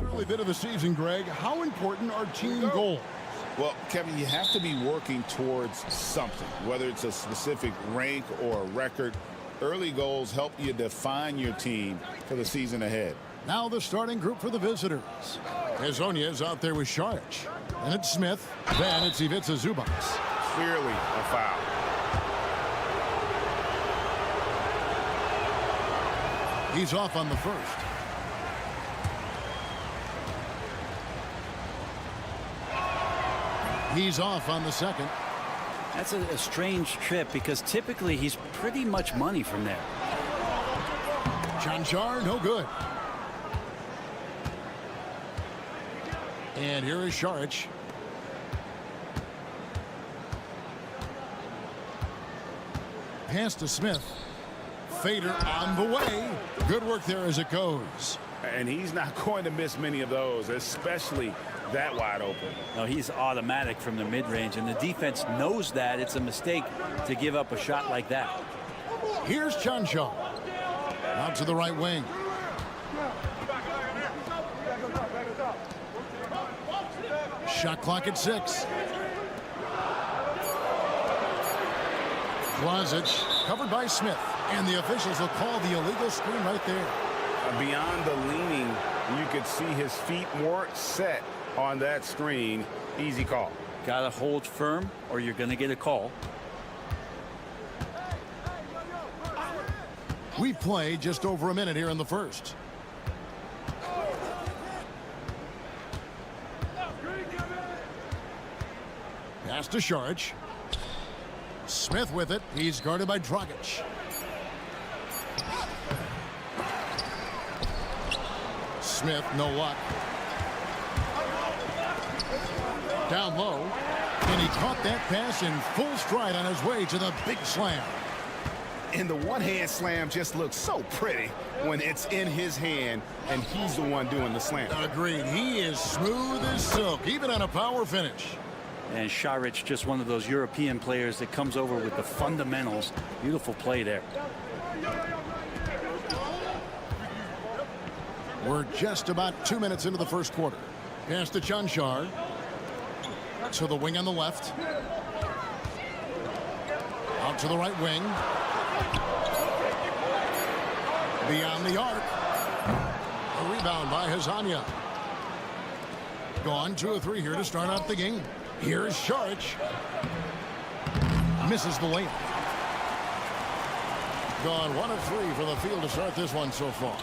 Early bit of the season, Greg. How important are team goals? Well, Kevin, you have to be working towards something, whether it's a specific rank or a record. Early goals help you define your team for the season ahead. Now the starting group for the visitors. Hazonia is out there with Sharch. And it's Smith. Then it's Ivica Zubac. Clearly a foul. He's off on the first. He's off on the second. That's a strange trip because typically he's pretty much money from there. Chanchar, no good. And here is Sharch. Pass to Smith. Fader on the way. Good work there as it goes. And he's not going to miss many of those, especially that wide open. No, he's automatic from the mid-range, and the defense knows that it's a mistake to give up a shot like that. Here's Chanchar. Out to the right wing. Shot clock at 6. Vlasic covered by Smith. And the officials will call the illegal screen right there. Beyond the leaning, you could see his feet more set on that screen. Easy call. Got to hold firm or you're going to get a call. We've played just over a minute here in the first. Pass to Sharch. Smith with it. He's guarded by Dragic. Smith, no luck. Down low. And he caught that pass in full stride on his way to the big slam. And the one-hand slam just looks so pretty when it's in his hand and he's the one doing the slam. Agreed. He is smooth as silk, even on a power finish. And Sharich, just one of those European players that comes over with the fundamentals. Beautiful play there. We're just about 2 minutes into the first quarter. Pass to Chanchar. To the wing on the left. Out to the right wing. Beyond the arc. A rebound by Hazonia. Gone 2 of 3 here to start out the game. Here's Sharch. Misses the layup. Gone 1 of 3 for the field to start this one so far.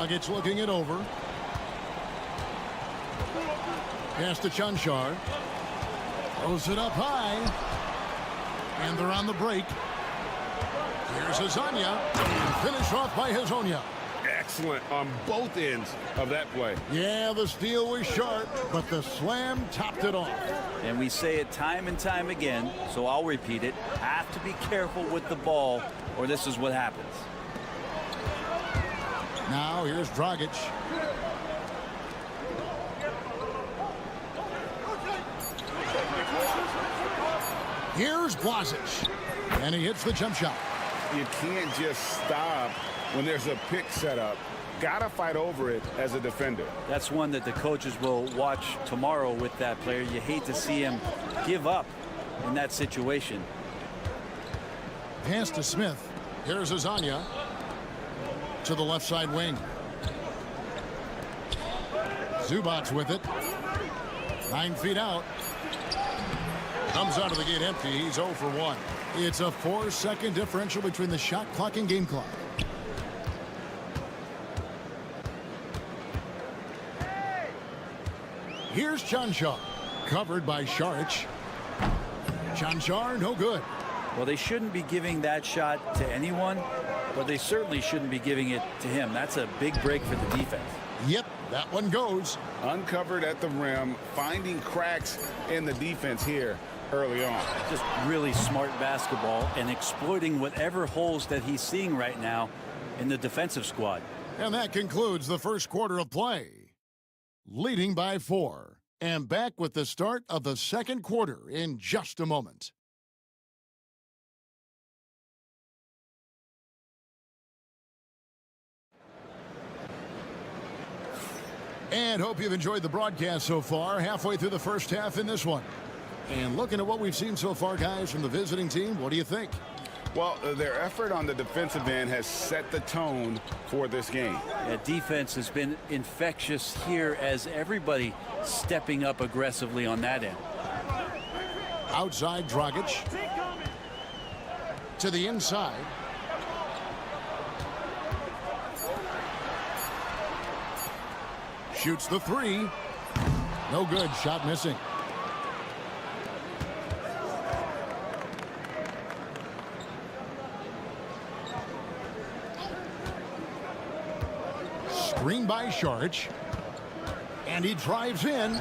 Dragic looking it over. Pass to Chanchar. Throws it up high. And they're on the break. Here's Hazonia. Finish off by Hazonia. Excellent on both ends of that play. Yeah, the steal was sharp, but the slam topped it off. And we say it time and time again, so I'll repeat it. Have to be careful with the ball, or this is what happens. Now here's Dragic. Here's Vlasic. And he hits the jump shot. You can't just stop when there's a pick set up. Gotta fight over it as a defender. That's one that the coaches will watch tomorrow with that player. You hate to see him give up in that situation. Pass to Smith. Here's Hazonia. To the left side wing. Zubac with it. 9 feet out. Comes out of the gate empty. He's 0 for 1. It's a 4-second differential between the shot clock and game clock. Here's Chanchar. Covered by Sharch. Chanchar, no good. Well, they shouldn't be giving that shot to anyone, but they certainly shouldn't be giving it to him. That's a big break for the defense. Yep, that one goes. Uncovered at the rim, finding cracks in the defense here early on. Just really smart basketball and exploiting whatever holes that he's seeing right now in the defensive squad. And that concludes the first quarter of play. Leading by 4. And back with the start of the second quarter in just a moment. And hope you've enjoyed the broadcast so far. Halfway through the first half in this one. And looking at what we've seen so far, guys, from the visiting team, what do you think? Well, their effort on the defensive end has set the tone for this game. Yeah, defense has been infectious here as everybody stepping up aggressively on that end. Outside Dragic. To the inside. Shoots the three. No good. Shot missing. Screen by Saric. And he drives in.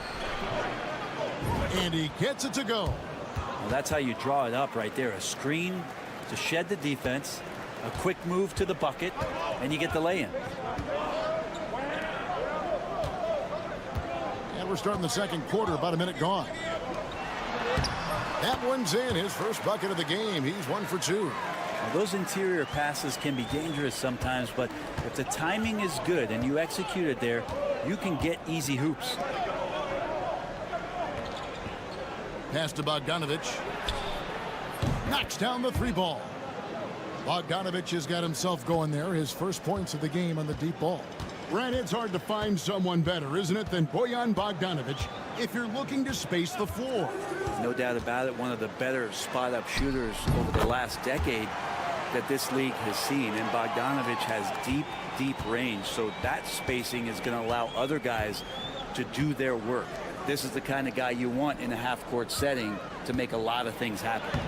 And he gets it to go. Well, that's how you draw it up right there. A screen to shed the defense, a quick move to the bucket, and you get the lay-in. And we're starting the second quarter, about a minute gone. That one's in, his first bucket of the game. He's 1 for 2. Now, those interior passes can be dangerous sometimes, but if the timing is good and you execute it there, you can get easy hoops. Pass to Bogdanovic. Knocks down the three ball. Bogdanovic has got himself going there. His first points of the game on the deep ball. Brad, it's hard to find someone better, isn't it, than Bojan Bogdanovic if you're looking to space the floor. No doubt about it, one of the better spot-up shooters over the last decade that this league has seen. And Bogdanovic has deep, deep range, so that spacing is going to allow other guys to do their work. This is the kind of guy you want in a half-court setting to make a lot of things happen.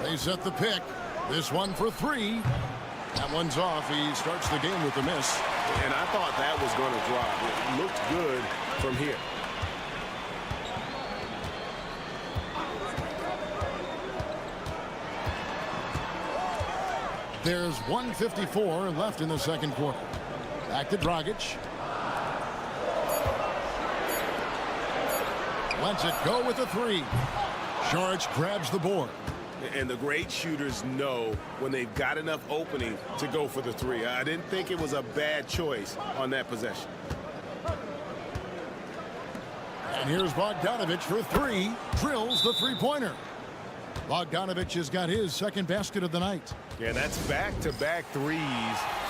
They set the pick. This one for three. That one's off. He starts the game with a miss. And I thought that was going to drop. It looked good from here. There's 1:54 left in the second quarter. Back to Dragic. Lets it go with a three. Saric grabs the board. And the great shooters know when they've got enough opening to go for the three. I didn't think it was a bad choice on that possession. And here's Bogdanovic for three. Drills the three-pointer. Bogdanovic has got his second basket of the night. Yeah, that's back-to-back threes.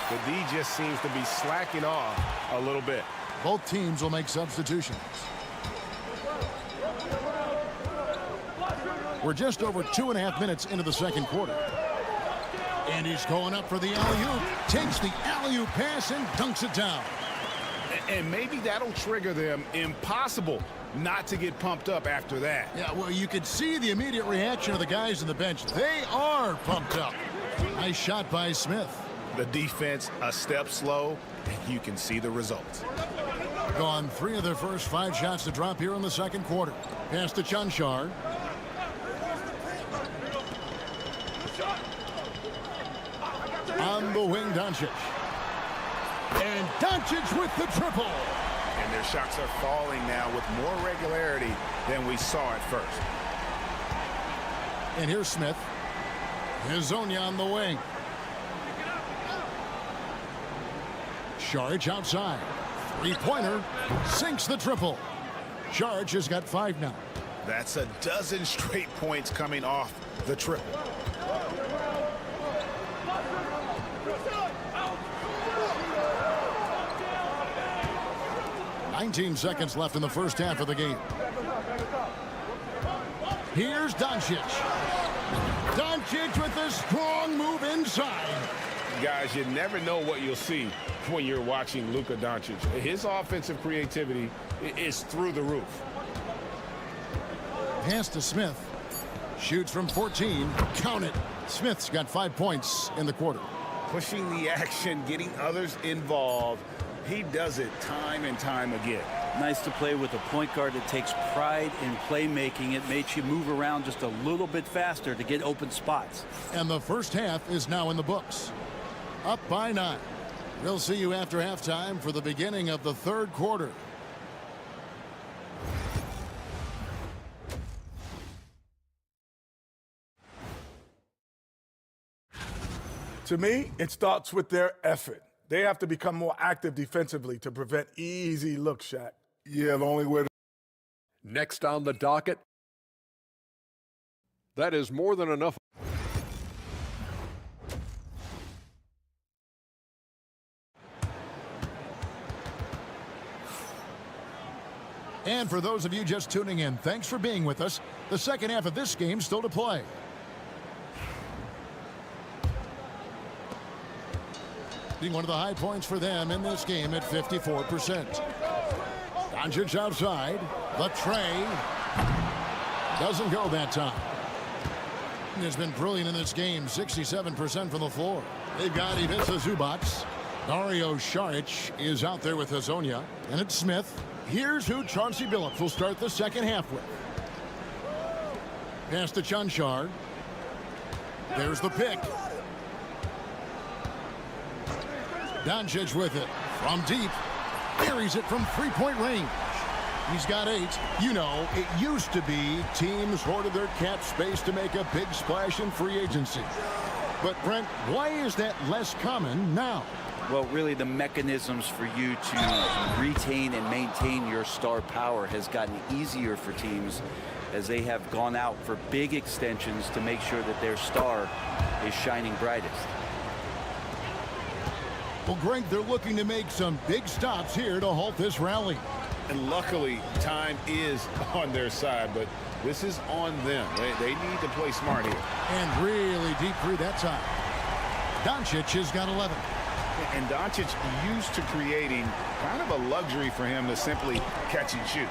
The D just seems to be slacking off a little bit. Both teams will make substitutions. We're just over 2.5 minutes into the second quarter. And he's going up for the alley-oop. Takes the alley-oop pass and dunks it down. And maybe that'll trigger them. Impossible not to get pumped up after that. Yeah, well, you could see the immediate reaction of the guys on the bench. They are pumped up. Nice shot by Smith. The defense a step slow, and you can see the results. Gone 3 of their first 5 shots to drop here in the second quarter. Pass to Chanchar. On the wing, Doncic. And Doncic with the triple. And their shots are falling now with more regularity than we saw at first. And here's Smith. Hezonja on the wing. Saric outside. Three-pointer. Sinks the triple. Saric has got 5 now. That's a dozen straight points coming off the triple. 19 seconds left in the first half of the game. Here's Doncic. Doncic with a strong move inside. Guys, you never know what you'll see when you're watching Luka Doncic. His offensive creativity is through the roof. Pass to Smith. Shoots from 14. Count it. Smith's got 5 points in the quarter. Pushing the action, getting others involved. He does it time and time again. Nice to play with a point guard that takes pride in playmaking. It makes you move around just a little bit faster to get open spots. And the first half is now in the books. Up by 9. We'll see you after halftime for the beginning of the third quarter. To me, it starts with their effort. They have to become more active defensively to prevent easy looks, Shaq. Yeah, the only way. Next on the docket, that is more than enough. And for those of you just tuning in, thanks for being with us. The second half of this game still to play. Being one of the high points for them in this game at 54%. Doncic outside. The tray. Doesn't go that time. Has been brilliant in this game. 67% from the floor. They've got Ivica Zubac. Dario Saric is out there with Hazonia. And it's Smith. Here's who Chauncey Billups will start the second half with. Pass to Chunchard. There's the pick. Doncic with it. From deep. Buries it from three-point range. He's got 8. You know, it used to be teams hoarded their cap space to make a big splash in free agency. But, Brent, why is that less common now? Well, really, the mechanisms for you to retain and maintain your star power has gotten easier for teams as they have gone out for big extensions to make sure that their star is shining brightest. Well, Greg, they're looking to make some big stops here to halt this rally. And luckily, time is on their side, but this is on them. They need to play smart here. And really deep three that time. Doncic has got 11. And Doncic used to creating kind of a luxury for him to simply catch and shoot.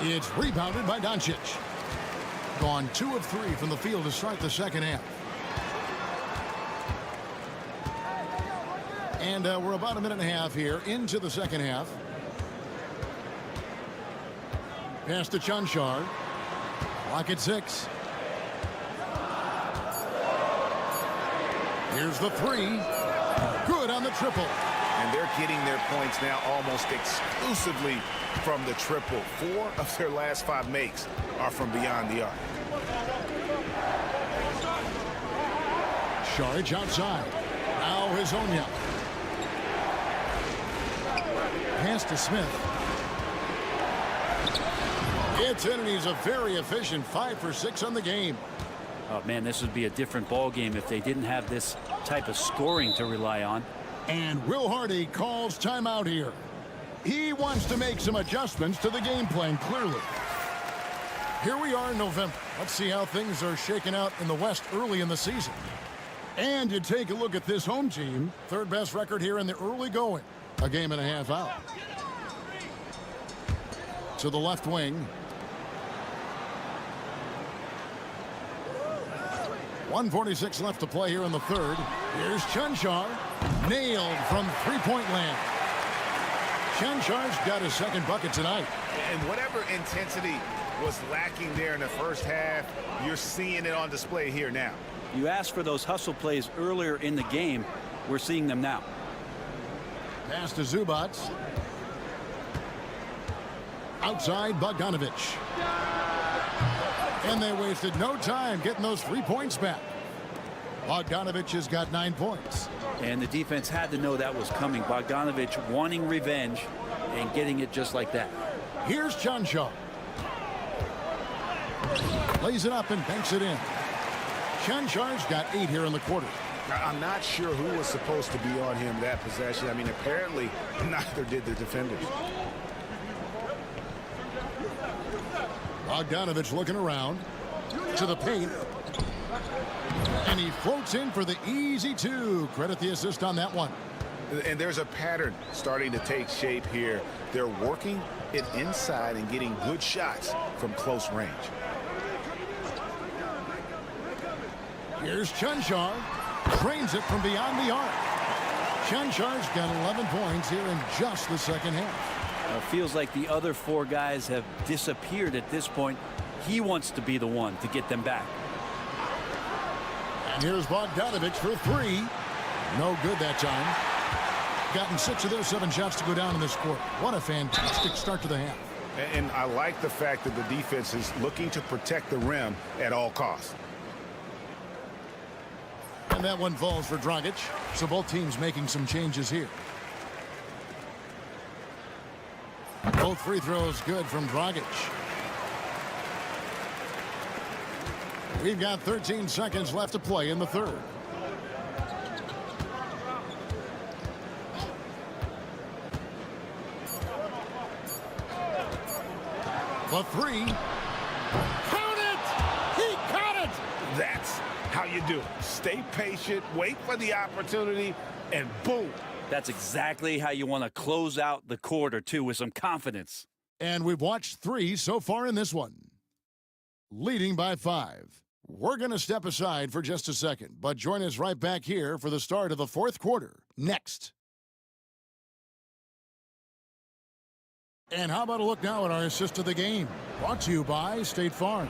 It's rebounded by Doncic. Gone 2 of 3 from the field to start the second half. And we're about a minute and a half here into the second half. Pass to Chunchard. Clock at 6. Here's the 3. Good on the triple. And they're getting their points now almost exclusively from the triple. 4 of their last 5 makes are from beyond the arc. Saric outside. Now Hazonia. Pass to Smith. It's in, and he's a very efficient 5 for 6 on the game. Oh, man, this would be a different ball game if they didn't have this type of scoring to rely on. And Will Hardy calls timeout here. He wants to make some adjustments to the game plan, clearly. Here we are in November. Let's see how things are shaking out in the West early in the season. And you take a look at this home team. Third best record here in the early going. A game and a half out. To the left wing. 1:46 left to play here in the third. Here's Chunchard. Nailed from three-point land. Chunchard's got his second bucket tonight. And whatever intensity was lacking there in the first half, you're seeing it on display here now. You asked for those hustle plays earlier in the game. We're seeing them now. Pass to Zubac. Outside Bogdanovic. And they wasted no time getting those 3 points back. Bogdanovic has got 9 points. And the defense had to know that was coming. Bogdanovic wanting revenge and getting it just like that. Here's Chunchard. Lays it up and banks it in. Chunchard's got 8 here in the quarter. I'm not sure who was supposed to be on him that possession. I mean, apparently neither did the defenders. Bogdanovic looking around to the paint. And he floats in for the easy 2. Credit the assist on that one. And there's a pattern starting to take shape here. They're working it inside and getting good shots from close range. Here's Chunchard. Trains it from beyond the arc. Chunchard's got 11 points here in just the second half. It feels like the other 4 guys have disappeared at this point. He wants to be the one to get them back. And here's Bogdanovic for 3. No good that time. Gotten 6 of those 7 shots to go down in this quarter. What a fantastic start to the half. And I like the fact that the defense is looking to protect the rim at all costs. And that one falls for Dragic. So both teams making some changes here. Both free throws good from Dragic. We've got 13 seconds left to play in the third. The three. Count it! He caught it! That's how you do it. Stay patient, wait for the opportunity, and boom. That's exactly how you want to close out the quarter, too, with some confidence. And we've watched 3 so far in this one. Leading by 5. We're going to step aside for just a second, but join us right back here for the start of the fourth quarter. Next. And how about a look now at our assist of the game? Brought to you by State Farm.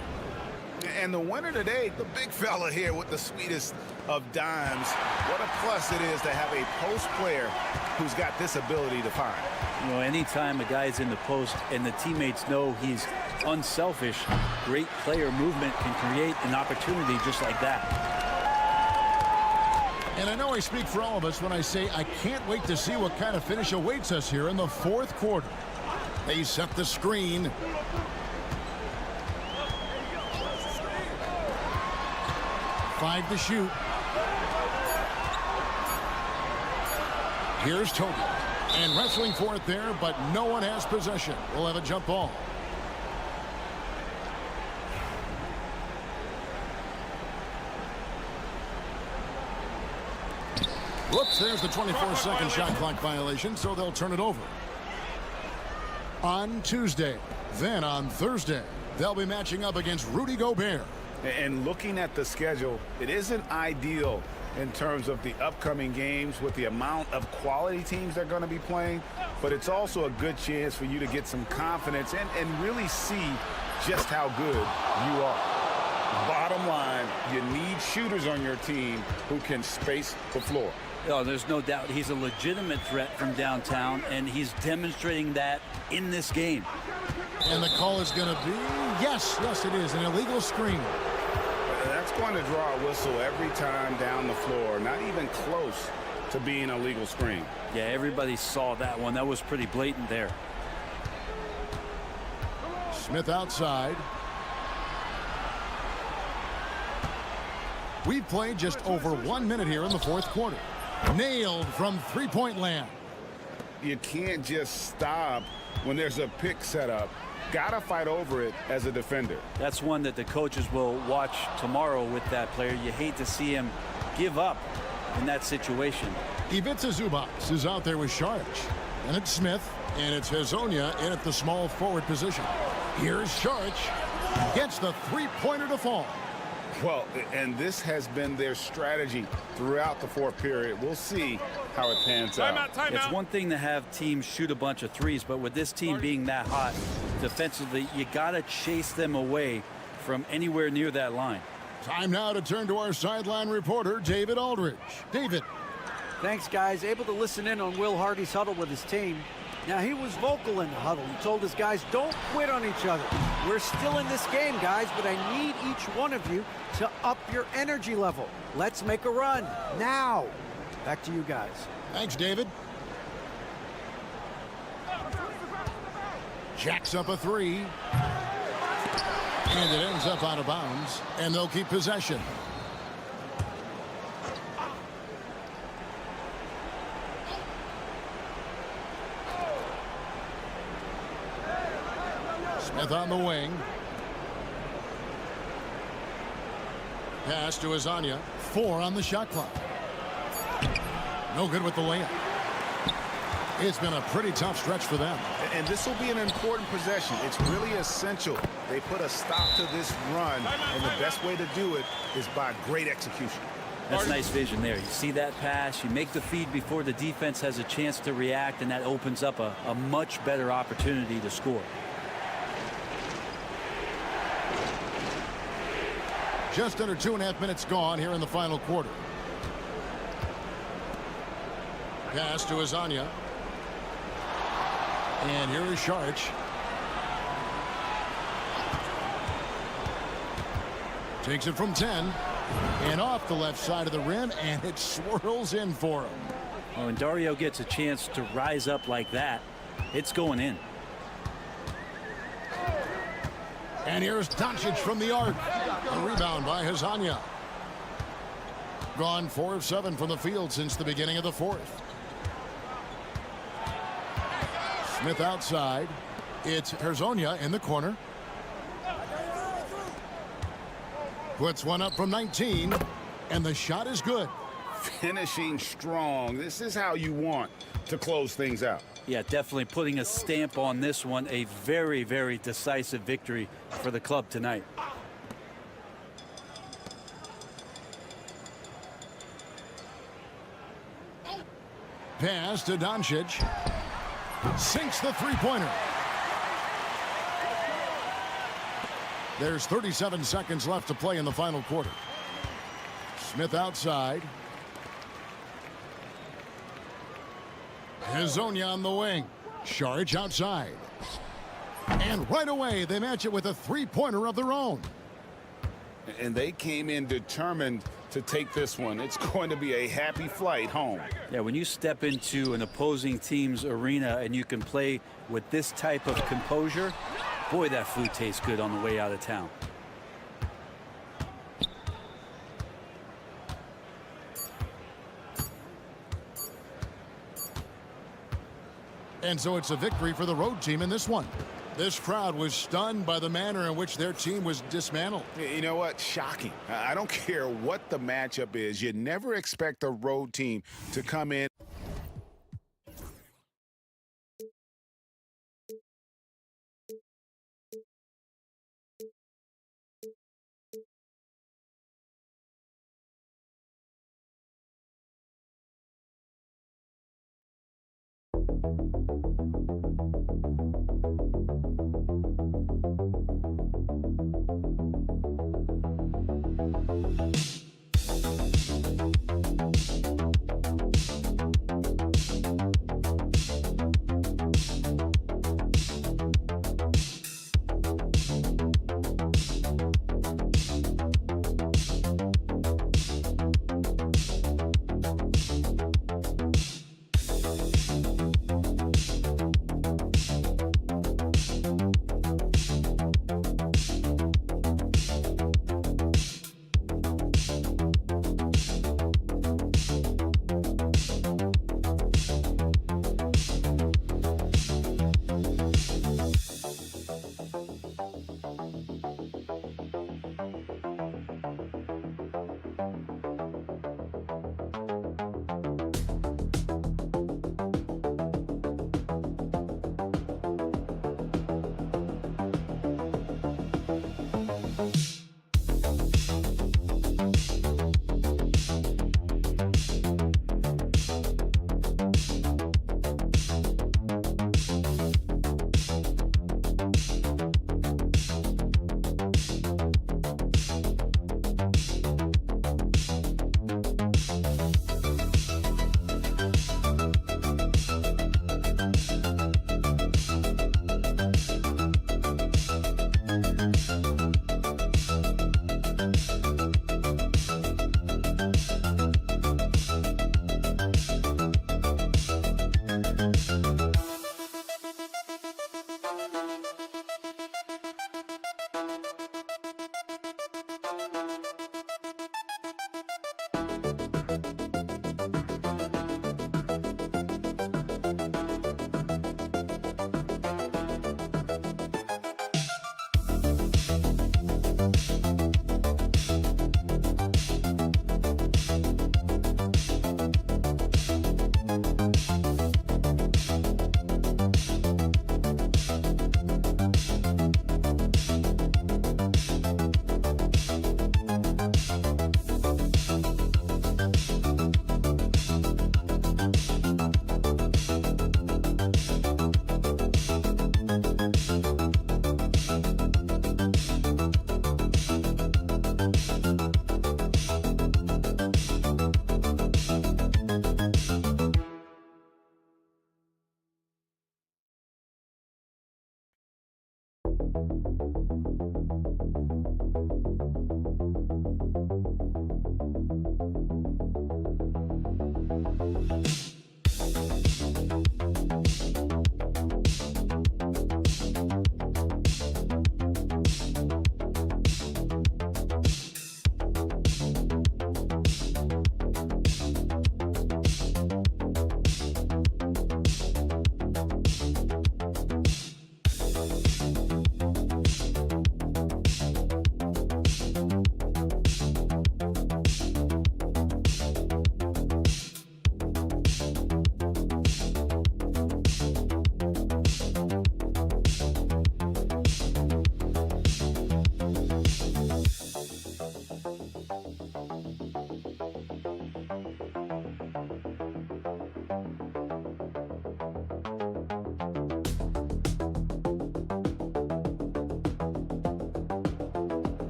And the winner today, the big fella here with the sweetest of dimes. What a plus it is to have a post player who's got this ability to find. You know, anytime a guy's in the post and the teammates know he's unselfish, great player movement can create an opportunity just like that. And I know I speak for all of us when I say I can't wait to see what kind of finish awaits us here in the fourth quarter. They set the screen. Five to shoot. Here's Toby. And wrestling for it there, but no one has possession. We'll have a jump ball. Whoops, there's the 24-second shot clock violation, so they'll turn it over. On Tuesday, then on Thursday, they'll be matching up against Rudy Gobert. And looking at the schedule, it isn't ideal in terms of the upcoming games with the amount of quality teams they're going to be playing, but it's also a good chance for you to get some confidence and really see just how good you are. Bottom line, you need shooters on your team who can space the floor. Oh, there's no doubt he's a legitimate threat from downtown, and he's demonstrating that in this game. And the call is going to be, yes, it is, an illegal screen. That's going to draw a whistle every time down the floor, not even close to being a legal screen. Yeah, everybody saw that one. That was pretty blatant there. Smith outside. We've played just over 1 minute here in the fourth quarter. Nailed from three-point land. You can't just stop when there's a pick set up. Gotta fight over it as a defender. That's one that the coaches will watch tomorrow with that player. You hate to see him give up in that situation. Ivica Zubac is out there with Sharch. And it's Smith, and it's Hezonja in at the small forward position. Here's Sharch. Gets the three-pointer to fall. Well, and this has been their strategy throughout the fourth period. We'll see how it pans out. It's one thing to have teams shoot a bunch of threes, but with this team being that hot defensively, you got to chase them away from anywhere near that line. Time now to turn to our sideline reporter, David Aldridge. David. Thanks, guys. Able to listen in on Will Hardy's huddle with his team. Now, he was vocal in the huddle. He told his guys, don't quit on each other. We're still in this game, guys, but I need each one of you to up your energy level. Let's make a run now. Back to you guys. Thanks, David. Jacks up a three. And it ends up out of bounds, and they'll keep possession. Smith on the wing. Pass to Hezonja. 4 on the shot clock. No good with the layup. It's been a pretty tough stretch for them. And this will be an important possession. It's really essential. They put a stop to this run, and the best way to do it is by great execution. That's nice vision there. You see that pass, you make the feed before the defense has a chance to react, and that opens up a much better opportunity to score. Just under 2.5 minutes gone here in the final quarter. Pass to Hezonja. And here is Sharch. Takes it from 10 and off the left side of the rim, and it swirls in for him. Well, when Dario gets a chance to rise up like that, it's going in. And here's Doncic from the arc. A rebound by Hazanya. Gone 4 of 7 from the field since the beginning of the fourth. Smith outside. It's Hezonja in the corner. Puts one up from 19, and the shot is good. Finishing strong. This is how you want to close things out. Yeah, definitely putting a stamp on this one. A very, very decisive victory for the club tonight. Pass to Doncic. Sinks the three-pointer. There's 37 seconds left to play in the final quarter. Smith outside. Hezonja on the wing. Saric outside. And right away, they match it with a three-pointer of their own. And they came in determined to take this one. It's going to be a happy flight home. Yeah, when you step into an opposing team's arena and you can play with this type of composure, boy, that food tastes good on the way out of town. And so it's a victory for the road team in this one. This crowd was stunned by the manner in which their team was dismantled. You know what? Shocking. I don't care what the matchup is. You never expect a road team to come in.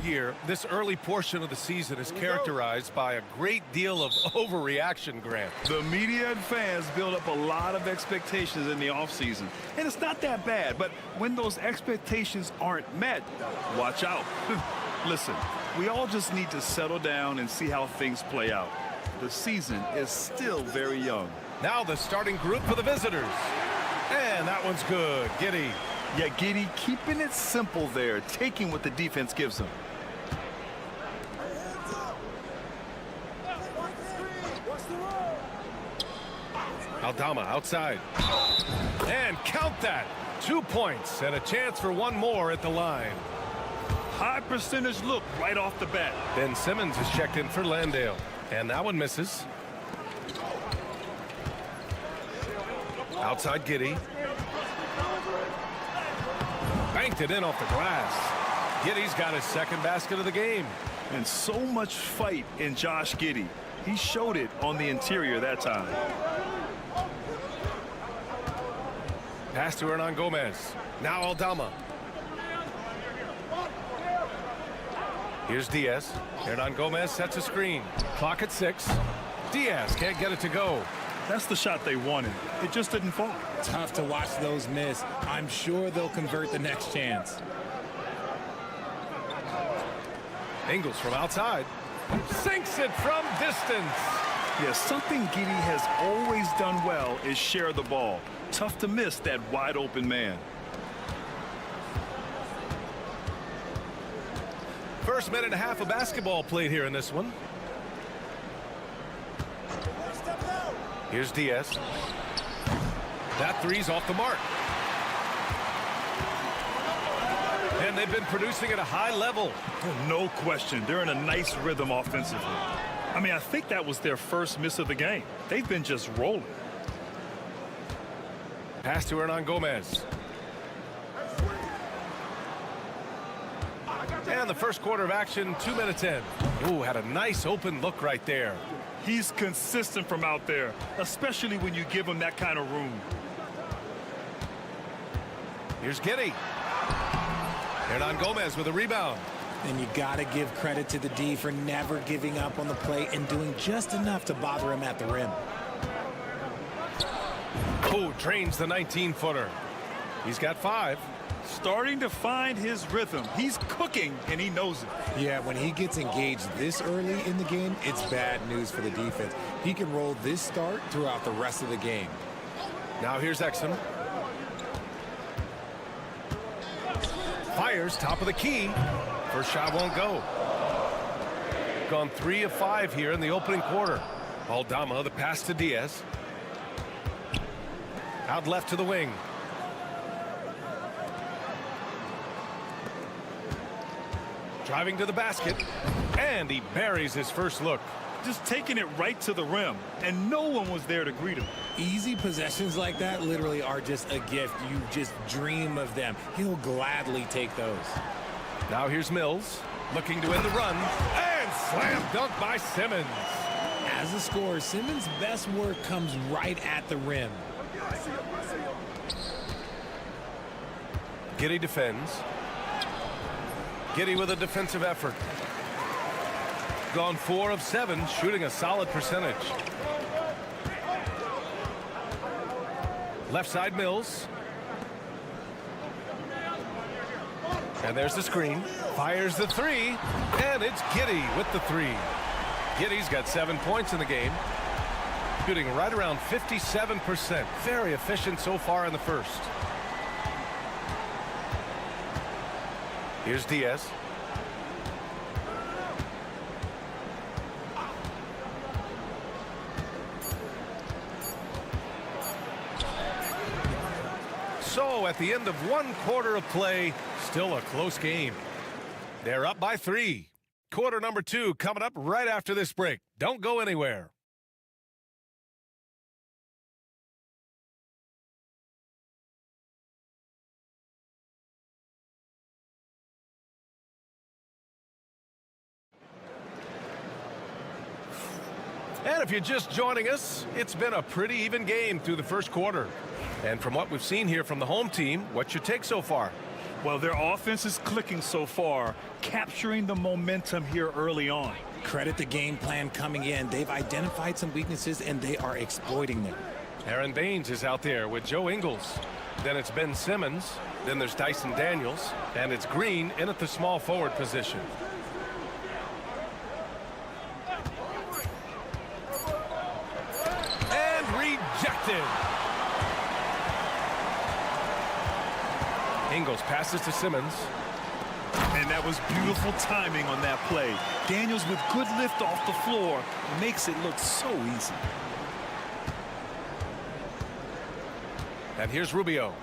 year, this early portion of the season is characterized by a great deal of overreaction, Grant. The media and fans build up a lot of expectations in the offseason. And it's not that bad, but when those expectations aren't met, watch out. Listen, we all just need to settle down and see how things play out. The season is still very young. Now the starting group for the visitors. And that one's good. Giddy. Yeah, Giddy keeping it simple there, taking what the defense gives him. Aldama outside. And count that. 2 points and a chance for one more at the line. High percentage look right off the bat. Ben Simmons is checked in for Landale. And that one misses. Outside Giddy. Banked it in off the glass. Giddy's got his second basket of the game. And so much fight in Josh Giddy. He showed it on the interior that time. Pass to Hernan Gomez. Now Aldama. Here's Diaz. Hernan Gomez sets a screen. Clock at 6. Diaz can't get it to go. That's the shot they wanted. It just didn't fall. Tough to watch those miss. I'm sure they'll convert the next chance. Ingles from outside. Sinks it from distance. Yes, something Giddy has always done well is share the ball. Tough to miss that wide open man. First minute and a half of basketball played here in this one. Here's Diaz. That three's off the mark. And they've been producing at a high level. No question. They're in a nice rhythm offensively. I mean, I think that was their first miss of the game. They've been just rolling. Pass to Hernan Gomez. And the first quarter of action, 2 minutes in. Ooh, had a nice open look right there. He's consistent from out there, especially when you give him that kind of room. Here's Giddy. Hernan Gomez with a rebound. And you got to give credit to the D for never giving up on the play and doing just enough to bother him at the rim. Oh, drains the 19-footer. He's got 5. Starting to find his rhythm. He's cooking, and he knows it. Yeah, when he gets engaged this early in the game, it's bad news for the defense. He can roll this start throughout the rest of the game. Now here's Exum. Fires, top of the key. First shot won't go. Gone 3 of 5 here in the opening quarter. Aldama, the pass to Diaz. Out left to the wing. Driving to the basket, and he buries his first look. Just taking it right to the rim, and no one was there to greet him. Easy possessions like that literally are just a gift. You just dream of them. He'll gladly take those. Now here's Mills, looking to end the run, and slam dunk by Simmons. As a scorer, Simmons' best work comes right at the rim. Giddy defends. Giddy with a defensive effort. Gone 4 of 7, shooting a solid percentage. Left side Mills. And there's the screen. Fires the 3, and it's Giddy with the 3. Giddy's got 7 points in the game. Shooting right around 57%. Very efficient so far in the first. Here's Diaz. So at the end of 1 quarter of play, still a close game. They're up by 3. Quarter number 2 coming up right after this break. Don't go anywhere. And if you're just joining us, it's been a pretty even game through the first quarter. And from what we've seen here from the home team, what's your take so far? Well, their offense is clicking so far, capturing the momentum here early on. Credit the game plan coming in. They've identified some weaknesses, and they are exploiting them. Aaron Baines is out there with Joe Ingles. Then it's Ben Simmons. Then there's Dyson Daniels. And it's Green in at the small forward position. And rejected. Ingles passes to Simmons. And that was beautiful timing on that play. Daniels with good lift off the floor makes it look so easy. And here's Rubio.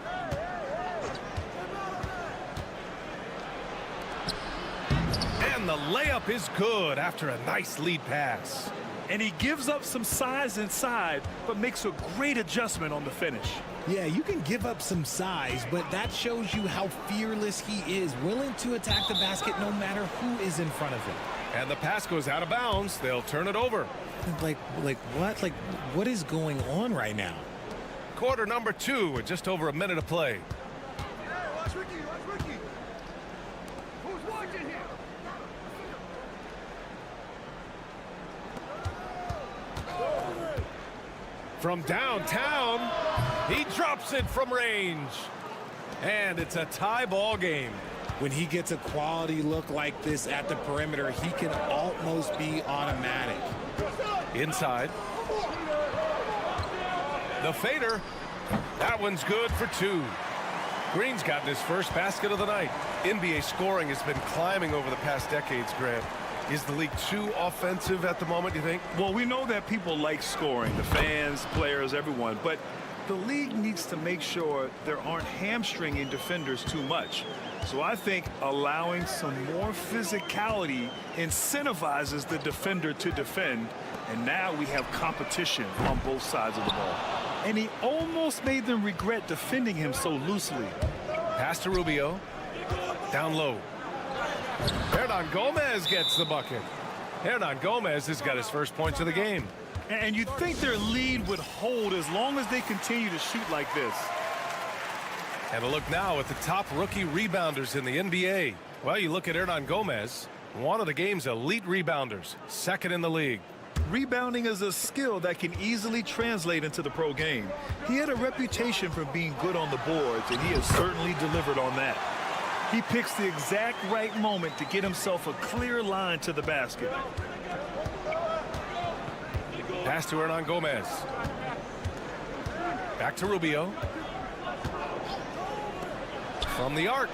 And the layup is good after a nice lead pass. And he gives up some size inside, but makes a great adjustment on the finish. Yeah, you can give up some size, but that shows you how fearless he is, willing to attack the basket no matter who is in front of him. And the pass goes out of bounds. They'll turn it over. Like what? Like, what is going on right now? Quarter number 2 with just over a minute of play. From downtown, he drops it from range. And it's a tie ball game. When he gets a quality look like this at the perimeter, he can almost be automatic. Inside. The fader. That one's good for 2. Green's gotten his first basket of the night. NBA scoring has been climbing over the past decades, Grant. Is the league too offensive at the moment, you think? Well, we know that people like scoring, the fans, players, everyone, but the league needs to make sure there aren't hamstringing defenders too much. So I think allowing some more physicality incentivizes the defender to defend, and now we have competition on both sides of the ball. And he almost made them regret defending him so loosely. Pass to Rubio. Down low. Hernan Gomez gets the bucket. Hernan Gomez has got his first points of the game. And you'd think their lead would hold as long as they continue to shoot like this. And a look now at the top rookie rebounders in the NBA. Well, you look at Hernan Gomez, one of the game's elite rebounders, second in the league. Rebounding is a skill that can easily translate into the pro game. He had a reputation for being good on the boards, and he has certainly delivered on that. He picks the exact right moment to get himself a clear line to the basket. Pass to Hernan Gomez. Back to Rubio. From the arc.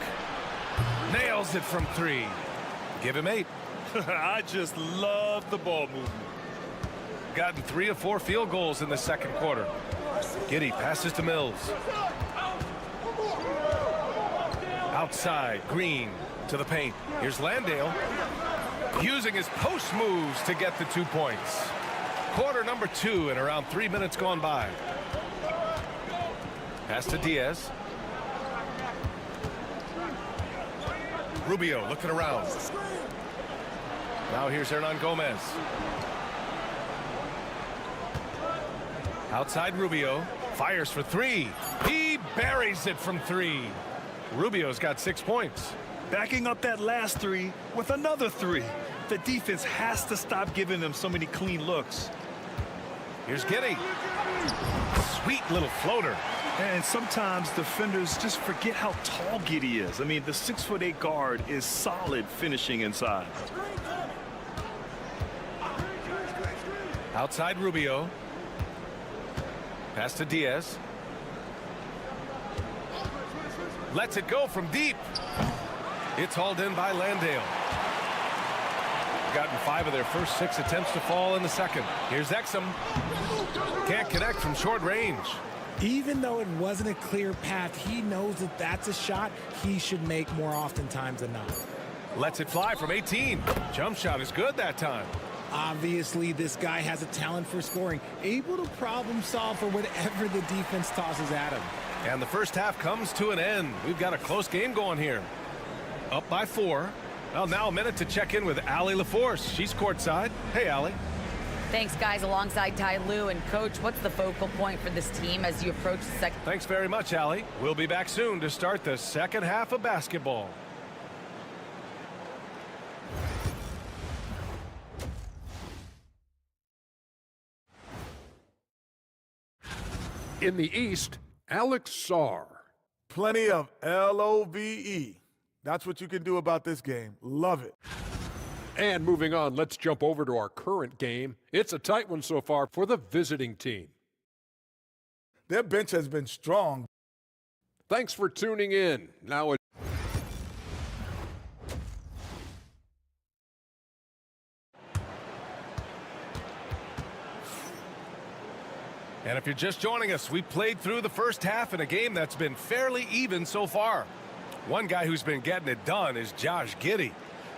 Nails it from 3. Give him 8. I just love the ball movement. Gotten 3 of 4 field goals in the second quarter. Giddey passes to Mills. Outside, Green to the paint. Here's Landale using his post moves to get the 2 points. Quarter number 2 and around 3 minutes gone by. Pass to Diaz. Rubio looking around. Now here's Hernan Gomez. Outside Rubio. Fires for 3. He buries it from 3. Rubio's got 6 points. Backing up that last 3 with another 3. The defense has to stop giving them so many clean looks. Here's Giddey. Sweet little floater. And sometimes defenders just forget how tall Giddey is. I mean, the 6'8" guard is solid finishing inside. Outside Rubio. Pass to Diaz. Lets it go from deep. It's hauled in by Landale. Gotten 5 of their first 6 attempts to fall in the second. Here's Exum. Can't connect from short range. Even though it wasn't a clear path, he knows that that's a shot he should make more oftentimes than not. Lets it fly from 18. Jump shot is good that time. Obviously, this guy has a talent for scoring, able to problem solve for whatever the defense tosses at him. And the first half comes to an end. We've got a close game going here. Up by 4. Well, now a minute to check in with Allie LaForce. She's courtside. Hey, Allie. Thanks, guys. Alongside Ty Lue and Coach, what's the focal point for this team as you approach the second? Thanks very much, Allie. We'll be back soon to start the second half of basketball. In the East, Alex Sarr. Plenty of LOVE. That's what you can do about this game. Love it. And moving on, let's jump over to our current game. It's a tight one so far for the visiting team. Their bench has been strong. Thanks for tuning in. Now And if you're just joining us, we played through the first half in a game that's been fairly even so far. One guy who's been getting it done is Josh Giddey.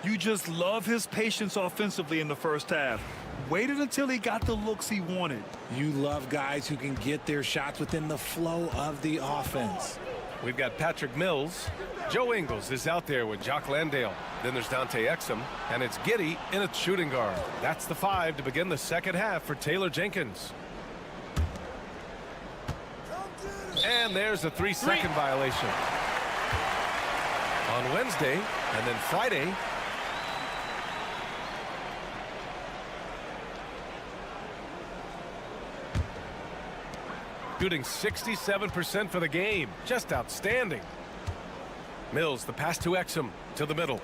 You just love his patience offensively in the first half. Waited until he got the looks he wanted. You love guys who can get their shots within the flow of the offense. We've got Patrick Mills. Joe Ingles is out there with Jock Landale. Then there's Dante Exum, and it's Giddey in a shooting guard. That's the 5 to begin the second half for Taylor Jenkins. And there's a 3-second violation. On Wednesday and then Friday, shooting 67% for the game. Just outstanding. Mills, the pass to Exum, to the middle.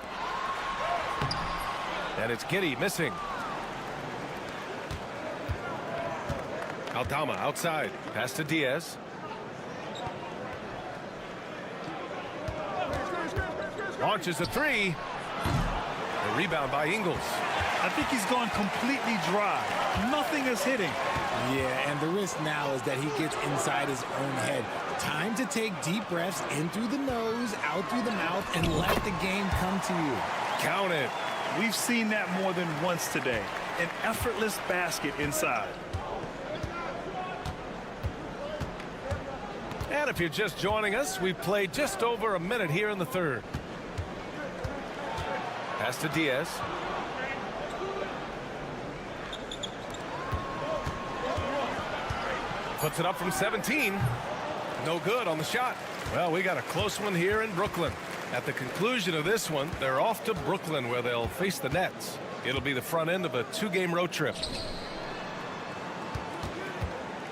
And it's Giddey missing. Aldama outside. Pass to Diaz. Launches a 3. The rebound by Ingles. I think he's gone completely dry. Nothing is hitting. Yeah, and the risk now is that he gets inside his own head. Time to take deep breaths in through the nose, out through the mouth, and let the game come to you. Count it. We've seen that more than once today. An effortless basket inside. And if you're just joining us, we've played just over a minute here in the third. Pass to Diaz. Puts it up from 17. No good on the shot. Well, we got a close one here in Brooklyn. At the conclusion of this one, they're off to Brooklyn where they'll face the Nets. It'll be the front end of a 2-game road trip.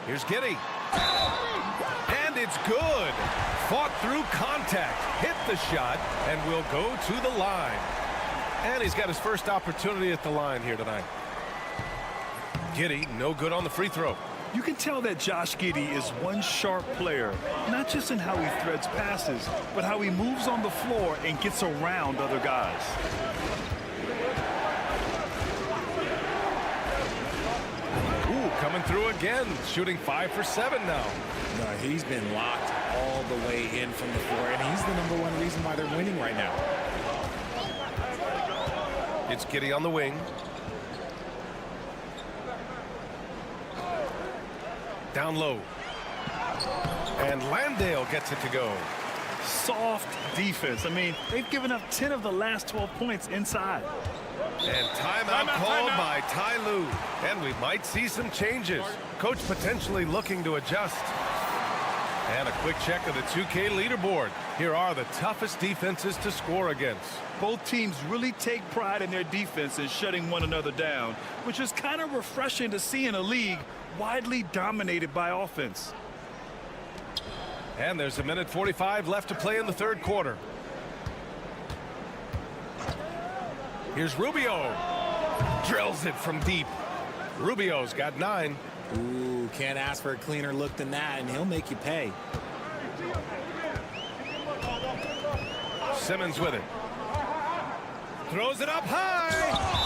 Here's Giddey. And it's good. Fought through contact, hit the shot, and will go to the line. And he's got his first opportunity at the line here tonight. Giddey, no good on the free throw. You can tell that Josh Giddey is one sharp player, not just in how he threads passes, but how he moves on the floor and gets around other guys. Ooh, coming through again, shooting 5 for 7 now. No, he's been locked all the way in from the floor, and he's the #1 reason why they're winning right now. It's Giddey on the wing. Down low. And Landale gets it to go. Soft defense. I mean, they've given up 10 of the last 12 points inside. And timeout called by Ty Lue. And we might see some changes. Coach potentially looking to adjust. And a quick check of the 2K leaderboard. Here are the toughest defenses to score against. Both teams really take pride in their defense and shutting one another down, which is kind of refreshing to see in a league widely dominated by offense. And there's 1:45 left to play in the third quarter. Here's Rubio. Drills it from deep. Rubio's got 9. Ooh, can't ask for a cleaner look than that, and he'll make you pay. Simmons with it. Throws it up high.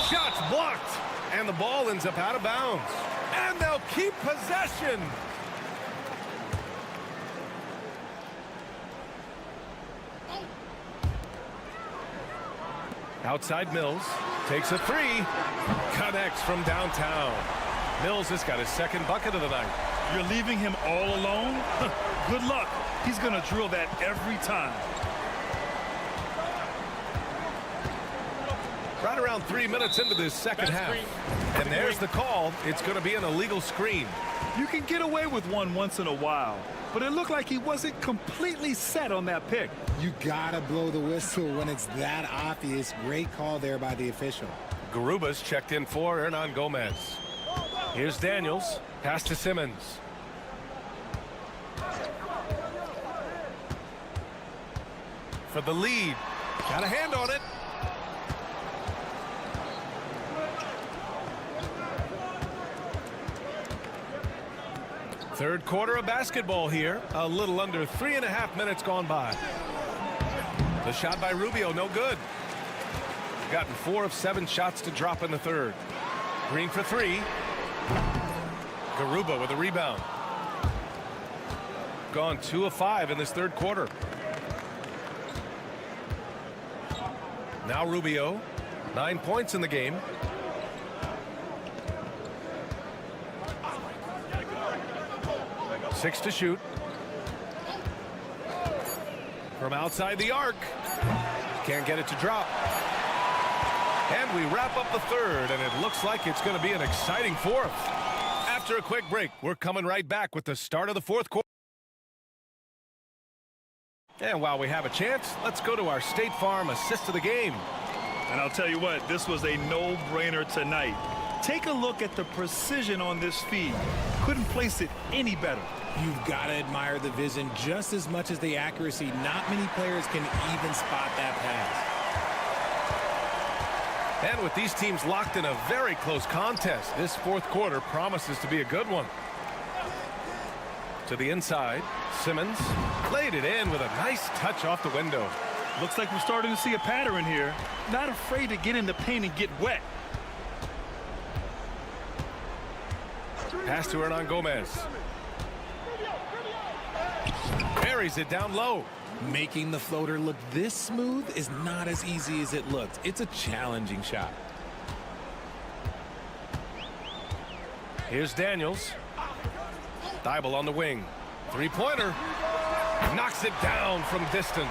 Shots blocked. And the ball ends up out of bounds. And they'll keep possession. Outside Mills. Takes a 3. Connects from downtown. Mills has got his second bucket of the night. You're leaving him all alone? Good luck. He's going to drill that every time. Right around 3 minutes into this second half. And there's the call. It's going to be an illegal screen. You can get away with one once in a while, but it looked like he wasn't completely set on that pick. You gotta blow the whistle when it's that obvious. Great call there by the official. Garuba's checked in for Hernan Gomez. Here's Daniels. Pass to Simmons. For the lead. Got a hand on it. Third quarter of basketball here. A little under 3.5 minutes gone by. The shot by Rubio, no good. Gotten 4 of 7 shots to drop in the third. Green for 3. Garuba with a rebound. Gone 2 of 5 in this third quarter. Now Rubio, 9 points in the game. Six to shoot. From outside the arc. Can't get it to drop. And we wrap up the third, and it looks like it's going to be an exciting fourth. After a quick break, we're coming right back with the start of the fourth quarter. And while we have a chance, let's go to our State Farm assist of the game. And I'll tell you what, this was a no-brainer tonight. Take a look at the precision on this feed. Couldn't place it any better. You've got to admire the vision just as much as the accuracy. Not many players can even spot that pass. And with these teams locked in a very close contest, this fourth quarter promises to be a good one. To the inside, Simmons laid it in with a nice touch off the window. Looks like we're starting to see a pattern here. Not afraid to get in the paint and get wet. Pass to Hernan Gomez. Buries it down low. Making the floater look this smooth is not as easy as it looks. It's a challenging shot. Here's Daniels. Thibault on the wing. Three-pointer. Knocks it down from distance.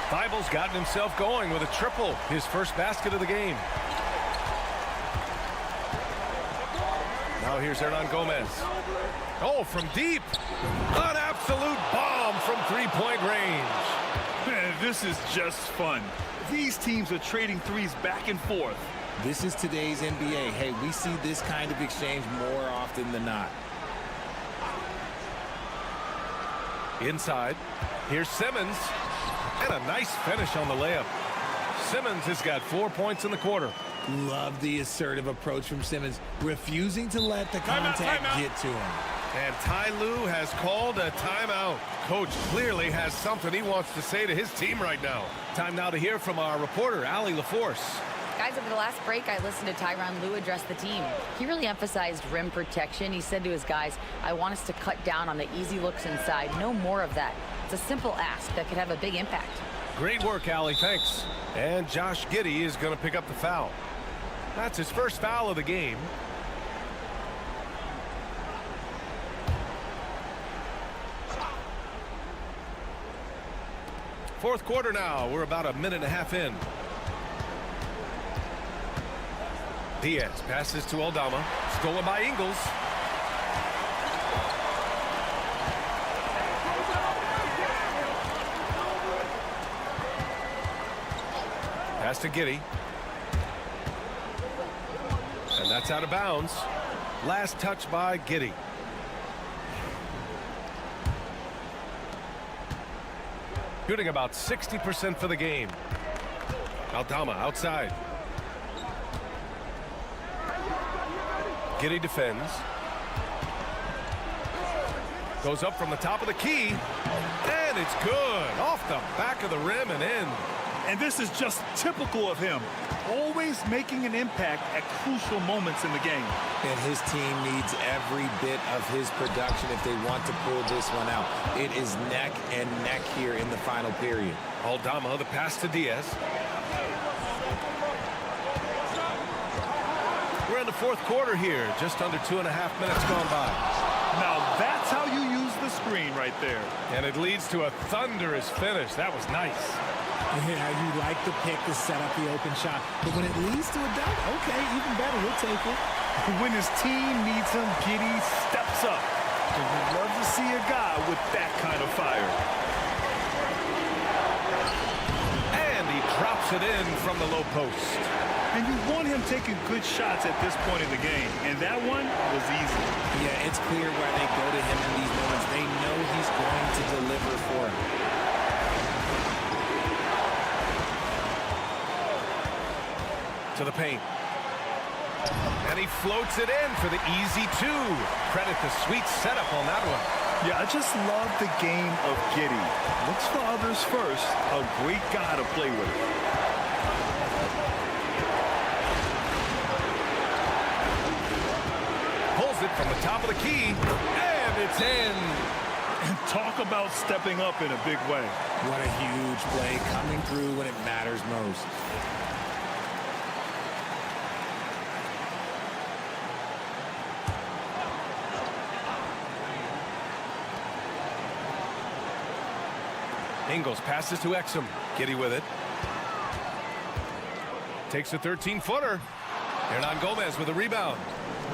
Thibault's gotten himself going with a triple. His first basket of the game. Now here's Hernan Gomez. Oh, from deep. An absolute bomb from three-point range. Man, this is just fun. These teams are trading threes back and forth. This is today's NBA. Hey, we see this kind of exchange more often than not. Inside. Here's Simmons. And a nice finish on the layup. Simmons has got 4 points in the quarter. Love the assertive approach from Simmons, refusing to let the contact get to him. And Ty Lue has called a timeout. Coach clearly has something he wants to say to his team right now. Time now to hear from our reporter, Allie LaForce. Guys, over the last break, I listened to Tyronn Lue address the team. He really emphasized rim protection. He said to his guys, I want us to cut down on the easy looks inside. No more of that. It's a simple ask that could have a big impact. Great work, Allie. Thanks. And Josh Giddey is going to pick up the foul. That's his first foul of the game. Fourth quarter now. We're about a minute and a half in. Diaz passes to Aldama. Stolen by Ingles. Pass to Giddey. And that's out of bounds. Last touch by Giddey. Shooting about 60% for the game. Aldama outside. Giddey defends. Goes up from the top of the key. And it's good. Off the back of the rim and in. And this is just typical of him. Always making an impact at crucial moments in the game. And his team needs every bit of his production if they want to pull this one out. It is neck and neck here in the final period. Aldama, the pass to Diaz. We're in the fourth quarter here. Just under 2.5 minutes gone by. Now that's how you use the screen right there. And it leads to a thunderous finish. That was nice. Yeah, you like the pick to set up the open shot. But when it leads to a dunk, okay, even better, we'll take it. When his team needs him, Giddey steps up. And we'd love to see a guy with that kind of fire. And he drops it in from the low post. And you want him taking good shots at this point in the game. And that one was easy. Yeah, it's clear why they go to him in these moments. They know he's going to deliver for him. To the paint. And he floats it in for the easy two. Credit the sweet setup on that one. Yeah, I just love the game of Giddey. Looks for others first. A great guy to play with. Pulls it from the top of the key. And it's in. And talk about stepping up in a big way. What a huge play, coming through when it matters most. Ingles passes to Exum. Giddey with it. Takes a 13-footer. Hernan Gomez with a rebound.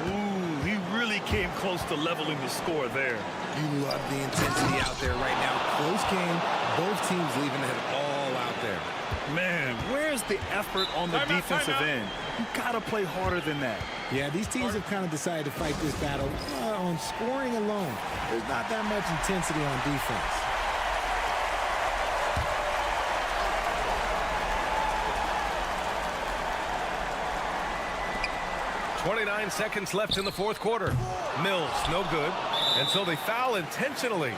Ooh, he really came close to leveling the score there. You love the intensity out there right now. Close game. Both teams leaving it all out there. Man, where's the effort on the defensive end? You got to play harder than that. Yeah, these teams have kind of decided to fight this battle on scoring alone. There's not that much intensity on defense. 29 seconds left in the fourth quarter. Mills, no good. And so they foul intentionally.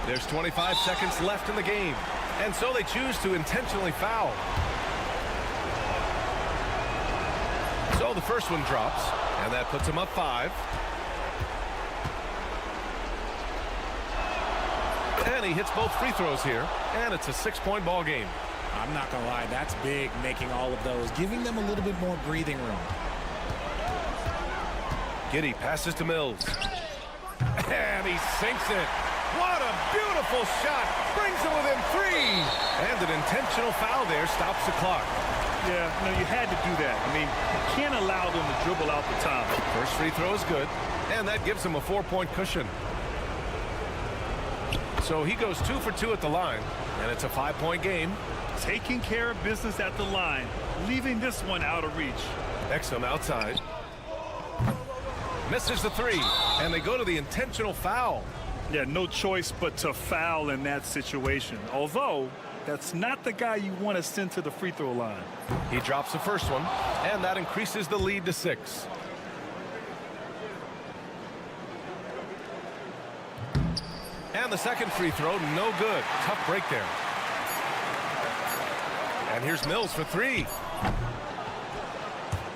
There's 25 seconds left in the game. And so they choose to intentionally foul. So the first one drops. And that puts them up 5. And he hits both free throws here, and it's a 6-point ball game. I'm not going to lie, that's big, making all of those, giving them a little bit more breathing room. Giddey passes to Mills. And he sinks it. What a beautiful shot. Brings it within 3. And an intentional foul there stops the clock. Yeah, no, you had to do that. I mean, you can't allow them to dribble out the top. First free throw is good, and that gives him a 4-point cushion. So he goes 2 for 2 at the line, and it's a 5-point game. Taking care of business at the line, leaving this one out of reach. Exum outside. Misses the 3, and they go to the intentional foul. Yeah, no choice but to foul in that situation. Although, that's not the guy you want to send to the free throw line. He drops the first one, and that increases the lead to 6. And the second free throw, no good. Tough break there. And here's Mills for 3.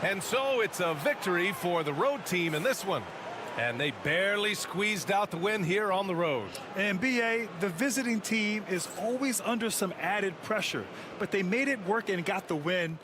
And so it's a victory for the road team in this one. And they barely squeezed out the win here on the road. And BA, the visiting team is always under some added pressure, but they made it work and got the win.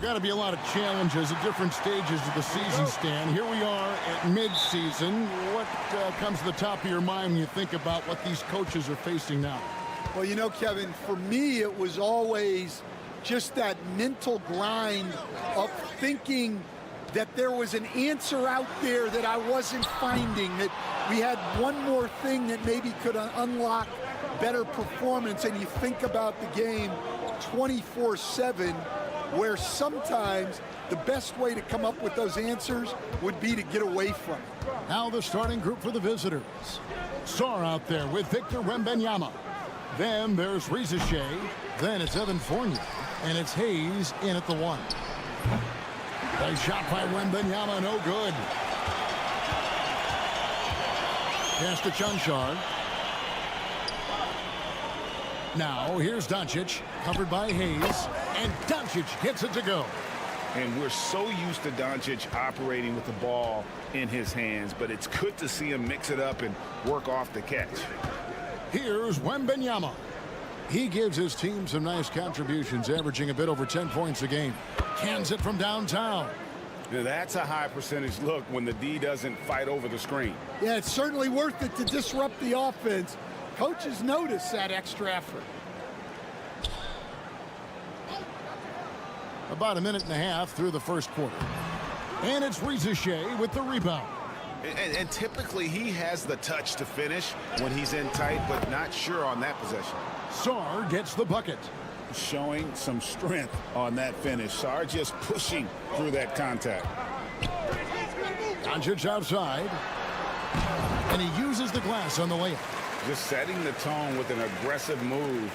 got to be a lot of challenges at different stages of the season, Stan. Here we are at mid-season. What comes to the top of your mind when you think about what these coaches are facing now? Well, you know, Kevin, for me, it was always just that mental grind of thinking that there was an answer out there that I wasn't finding, that we had one more thing that maybe could unlock better performance. And you think about the game 24/7, where sometimes the best way to come up with those answers would be to get away from it. Now the starting group for the visitors. Sarr out there with Victor Wembanyama. Then there's Rizichet. Then it's Evan Fournier. And it's Hayes in at the 1. Nice shot by Wembanyama, no good. Pass to Chanchar. Now here's Doncic, covered by Hayes, and Doncic gets it to go. And we're so used to Doncic operating with the ball in his hands, but it's good to see him mix it up and work off the catch. Here's Wembanyama. He gives his team some nice contributions, averaging a bit over 10 points a game. Cans it from downtown. Now that's a high percentage look when the D doesn't fight over the screen. Yeah, it's certainly worth it to disrupt the offense. Coaches notice that extra effort. About a minute and a half through the first quarter. And it's Rizichet with the rebound. And typically he has the touch to finish when he's in tight, but not sure on that possession. Sarr gets the bucket. Showing some strength on that finish. Sarr just pushing through that contact. Doncic outside. And he uses the glass on the layup. Just setting the tone with an aggressive move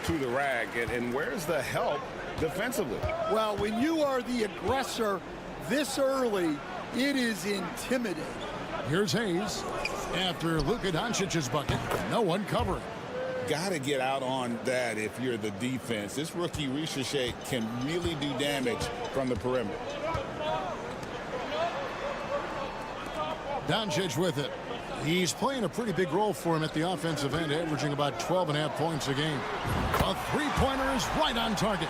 to the rack. And where's the help defensively? Well, when you are the aggressor this early, it is intimidating. Here's Hayes. After Luka Doncic's bucket, no one covering. Got to get out on that if you're the defense. This rookie Rizichet can really do damage from the perimeter. Doncic with it. He's playing a pretty big role for him at the offensive end, averaging about 12.5 points a game. A three-pointer is right on target.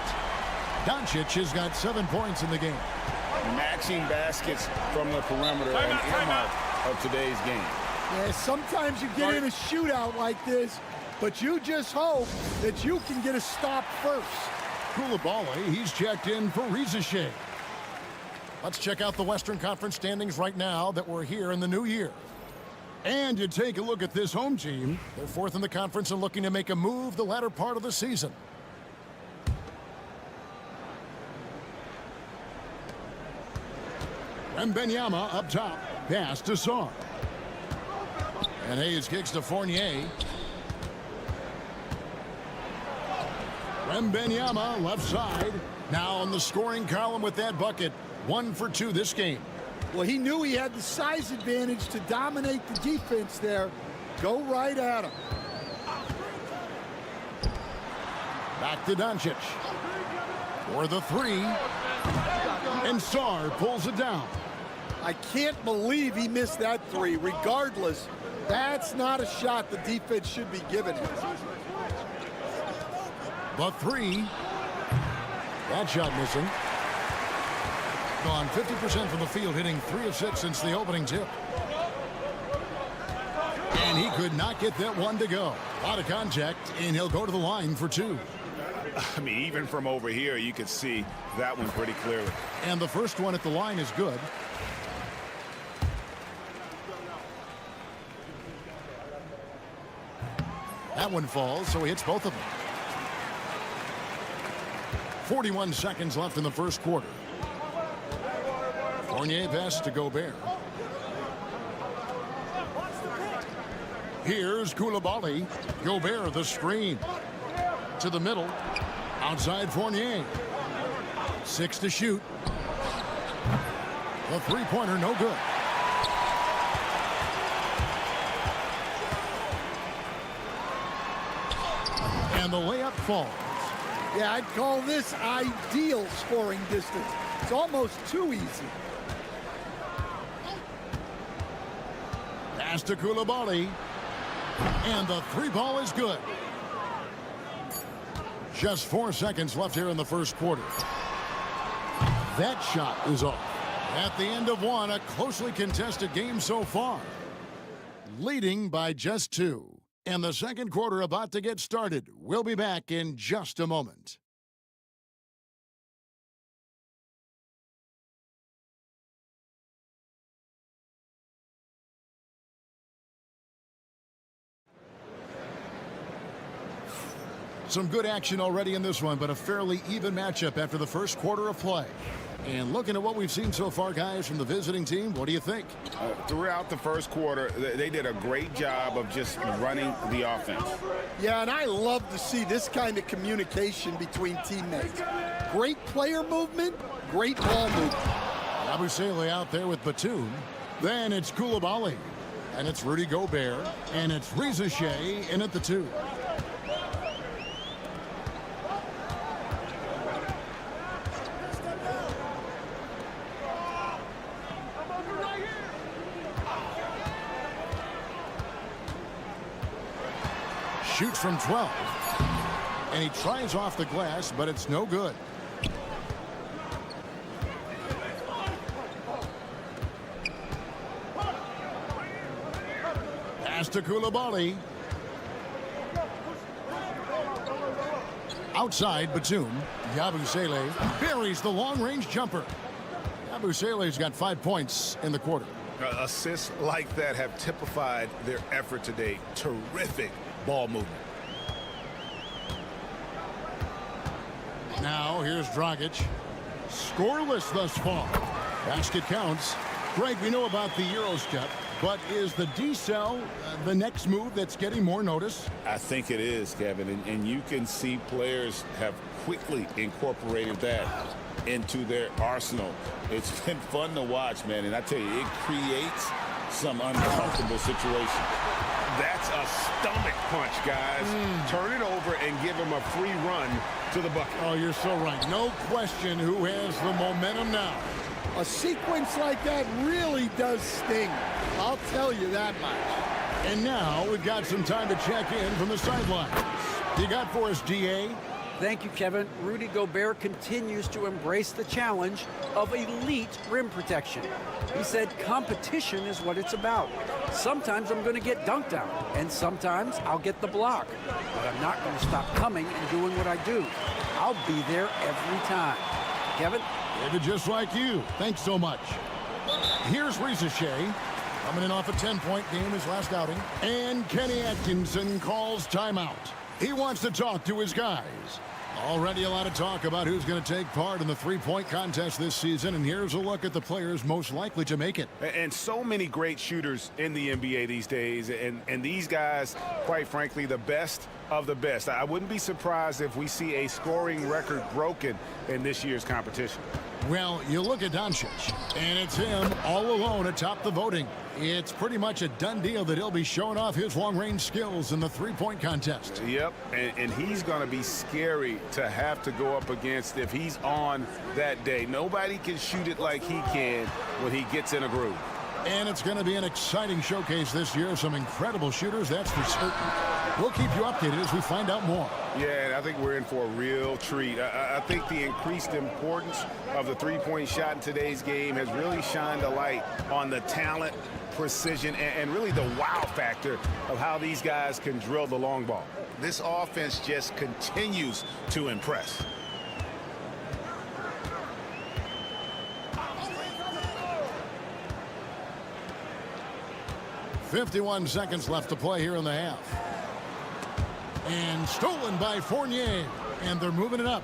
Doncic has got 7 points in the game. Matching baskets from the perimeter and earmark of today's game. Yeah, sometimes you get in a shootout like this, but you just hope that you can get a stop first. Koulibaly, he's checked in for Rizichet. Let's check out the Western Conference standings right now that we're here in the new year. And you take a look at this home team. They're fourth in the conference and looking to make a move the latter part of the season. Wembanyama up top. Pass to Sarr. And Hayes kicks to Fournier. Wembanyama left side. Now on the scoring column with that bucket. 1 for 2 this game. Well, he knew he had the size advantage to dominate the defense there. Go right at him. Back to Doncic. For the 3. And Sarr pulls it down. I can't believe he missed that 3. Regardless, that's not a shot the defense should be giving him. The 3. That shot missing. Gone 50% from the field, hitting 3 of 6 since the opening tip. And he could not get that one to go. Out of contact, and he'll go to the line for 2. I mean, even from over here, you could see that one pretty clearly. And the first one at the line is good. That one falls, so he hits both of them. 41 seconds left in the first quarter. Fournier pass to Gobert. Here's Koulibaly. Gobert the screen. To the middle. Outside Fournier. 6 to shoot. The three-pointer no good. And the layup falls. Yeah, I'd call this ideal scoring distance. It's almost too easy. Pass to Koulibaly. And the 3-ball is good. Just 4 seconds left here in the first quarter. That shot is off. At the end of one, a closely contested game so far. Leading by just 2. And the second quarter about to get started. We'll be back in just a moment. Some good action already in this one, but a fairly even matchup after the first quarter of play. And looking at what we've seen so far, guys, from the visiting team, what do you think? Throughout the first quarter, they did a great job of just running the offense. Yeah, and I love to see this kind of communication between teammates. Great player movement, great ball movement. Abusele out there with Batum. Then it's Koulibaly. And it's Rudy Gobert. And it's Reza Shea in at the 2. Shoots from 12. And he tries off the glass, but it's no good. Pass to Koulibaly. Outside, Batum. Yabusele buries the long-range jumper. Yabusele's got 5 points in the quarter. Assists like that have typified their effort today. Terrific ball movement. Now here's Dragic. Scoreless thus far. Basket counts. Greg, we know about the Euro step, but is the decel the next move that's getting more notice? I think it is, Kevin, and you can see players have quickly incorporated that into their arsenal. It's been fun to watch, man, and I tell you, it creates some uncomfortable situations. That's a stomach punch, guys. Turn it over and give him a free run to the bucket. Oh, you're so right. No question who has the momentum now. A sequence like that really does sting. I'll tell you that much. And now we've got some time to check in from the sidelines. You got for us, DA? Thank you, Kevin. Rudy Gobert continues to embrace the challenge of elite rim protection. He said competition is what it's about. Sometimes I'm going to get dunked on, and sometimes I'll get the block. But I'm not going to stop coming and doing what I do. I'll be there every time. Kevin? David, just like you. Thanks so much. Here's Reza Shea, coming in off a 10-point game his last outing. And Kenny Atkinson calls timeout. He wants to talk to his guys. Already a lot of talk about who's going to take part in the three-point contest this season, and here's a look at the players most likely to make it. And so many great shooters in the NBA these days, and these guys, quite frankly, the best of the best. I wouldn't be surprised if we see a scoring record broken in this year's competition. Well, you look at Doncic, and it's him all alone atop the voting. It's pretty much a done deal that he'll be showing off his long-range skills in the three-point contest. Yep, and he's going to be scary to have to go up against if he's on that day. Nobody can shoot it like he can when he gets in a groove. And it's going to be an exciting showcase this year. Some incredible shooters, that's for certain. We'll keep you updated as we find out more. Yeah, and I think we're in for a real treat. I think the increased importance of the three-point shot in today's game has really shined a light on the talent, precision, and really the wow factor of how these guys can drill the long ball. This offense just continues to impress. .51 seconds left to play here in the half. And stolen by Fournier. And they're moving it up.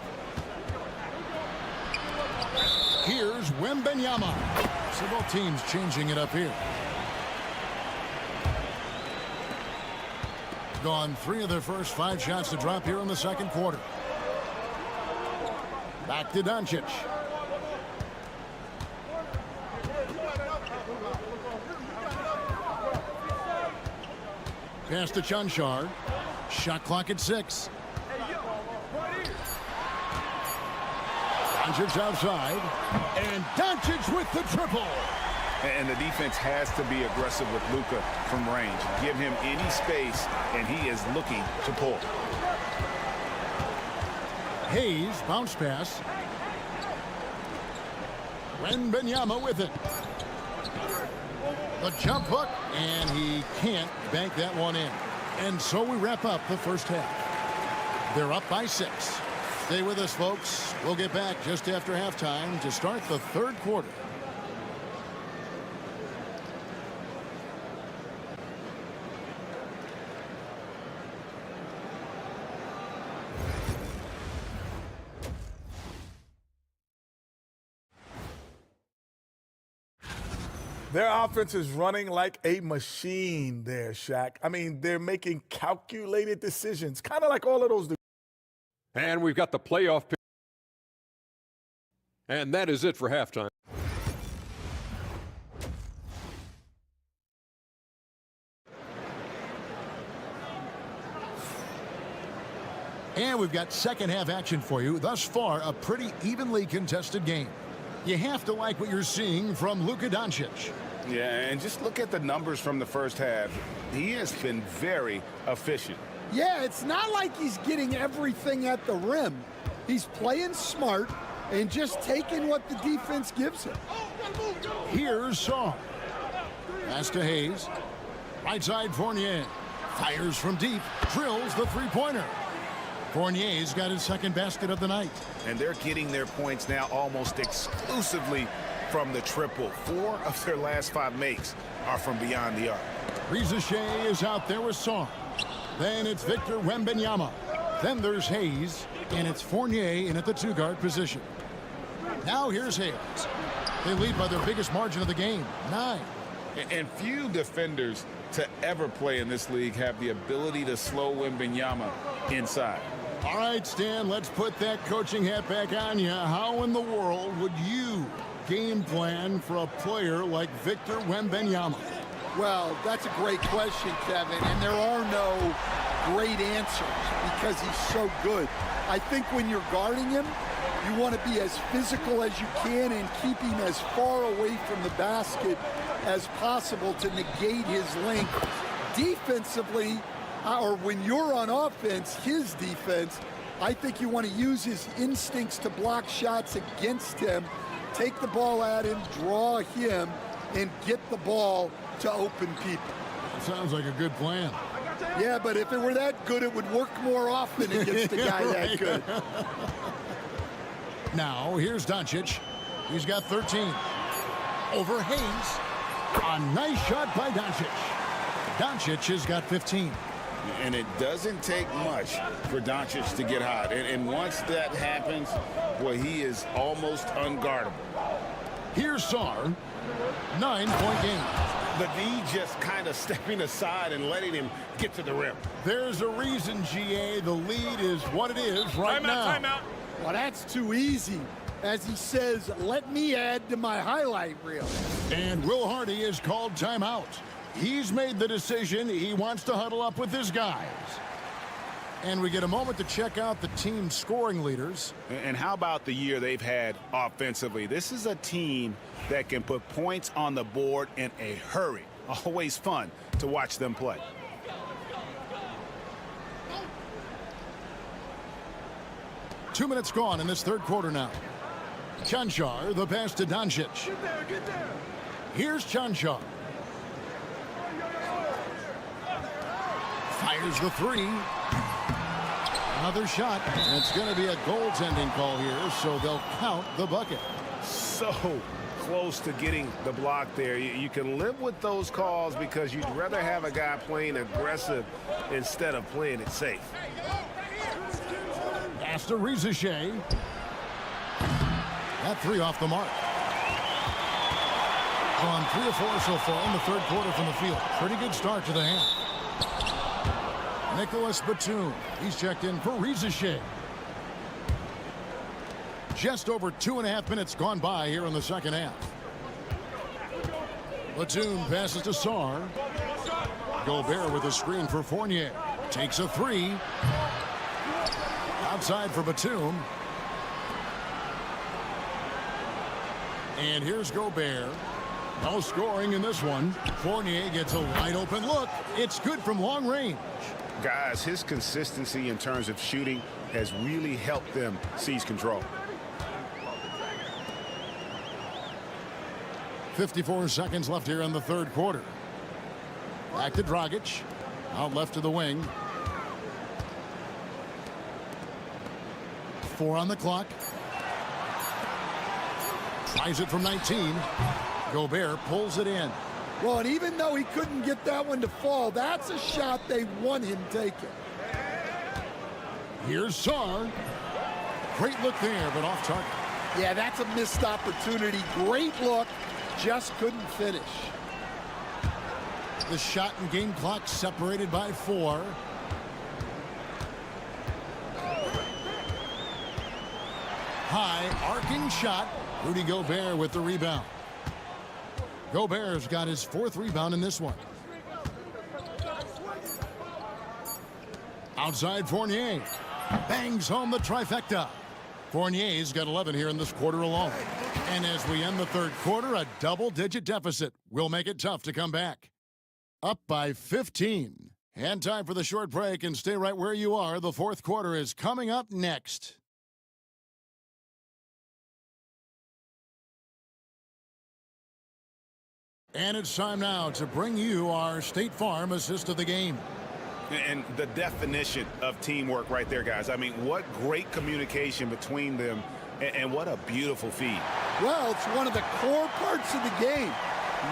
Here's Wembanyama. So both teams changing it up here. Gone 3 of their first 5 shots to drop here in the second quarter. Back to Doncic. Pass to Chunshard. Shot clock at 6. Doncic outside. And Doncic with the triple. And the defense has to be aggressive with Luka from range. Give him any space, and he is looking to pull. Hayes, bounce pass. Wembanyama with it. The jump hook, and he can't bank that one in. And so we wrap up the first half. They're up by 6. Stay with us, folks. We'll get back just after halftime to start the third quarter. Their offense is running like a machine there, Shaq. I mean, they're making calculated decisions, kind of like all of those. And we've got the playoff pick. And that is it for halftime. And we've got second half action for you. Thus far, a pretty evenly contested game. You have to like what you're seeing from Luka Doncic. Yeah, and just look at the numbers from the first half. He has been very efficient. Yeah, it's not like he's getting everything at the rim. He's playing smart and just taking what the defense gives him. Here's Saw. Pass to Hayes. Right side Fournier. Fires from deep. Drills the three-pointer. Fournier's got his second basket of the night. And they're getting their points now almost exclusively from the triple. 4 of their last 5 makes are from beyond the arc. Rizashea is out there with Saw. Then it's Victor Wembanyama. Then there's Hayes. And it's Fournier in at the 2-guard position. Now here's Hayes. They lead by their biggest margin of the game, 9. And few defenders to ever play in this league have the ability to slow Wembanyama inside. All right, Stan, let's put that coaching hat back on you. How in the world would you game plan for a player like Victor Wembanyama? Well, that's a great question, Kevin, and there are no great answers because he's so good. I think when you're guarding him, you want to be as physical as you can and keep him as far away from the basket as possible to negate his length. Defensively, or when you're on offense, his defense, I think you want to use his instincts to block shots against him, take the ball at him, draw him, and get the ball to open people. Sounds like a good plan. Yeah, but if it were that good, it would work more often against a guy that good. Now, here's Doncic. He's got 13. Over Hayes. A nice shot by Doncic. Doncic has got 15. And it doesn't take much for Doncic to get hot. And once that happens, well, he is almost unguardable. Here's Sarr. 9-point game. The D just kind of stepping aside and letting him get to the rim. There's a reason, GA. The lead is what it is right now. Timeout. Well, that's too easy. As he says, let me add to my highlight reel. And Will Hardy is called timeout. He's made the decision. He wants to huddle up with his guys. And we get a moment to check out the team scoring leaders. And how about the year they've had offensively? This is a team that can put points on the board in a hurry. Always fun to watch them play. Two minutes gone in this third quarter now. Chanchar, the pass to Doncic. Get there. Here's Chanchar. Fires the 3. Another shot, and it's going to be a goaltending call here, so they'll count the bucket. So close to getting the block there. You can live with those calls because you'd rather have a guy playing aggressive instead of playing it safe. Pass to Rizashea. That 3 off the mark. On 3 of 4 so far in the third quarter from the field. Pretty good start to the half. Nicholas Batum. He's checked in for Rizashea. Just over 2.5 minutes gone by here in the second half. Batum passes to Sarr. Gobert with a screen for Fournier. Takes a 3. Outside for Batum. And here's Gobert. No scoring in this one. Fournier gets a wide open look. It's good from long range. Guys, his consistency in terms of shooting has really helped them seize control. 54 seconds left here in the third quarter. Back to Dragic. Out left to the wing. 4 on the clock. Tries it from 19. Gobert pulls it in. Well, and even though he couldn't get that one to fall, that's a shot they want him taking. Here's Sarr. Great look there, but off target. Yeah, that's a missed opportunity. Great look, just couldn't finish. The shot and game clock separated by 4. High arcing shot. Rudy Gobert with the rebound. Gobert's got his 4th rebound in this one. Outside Fournier. Bangs home the trifecta. Fournier's got 11 here in this quarter alone. And as we end the third quarter, a double-digit deficit will make it tough to come back. Up by 15. And time for the short break, and stay right where you are. The fourth quarter is coming up next. And it's time now to bring you our State Farm assist of the game. And the definition of teamwork right there, guys. I mean, what great communication between them, and what a beautiful feed. Well, it's one of the core parts of the game.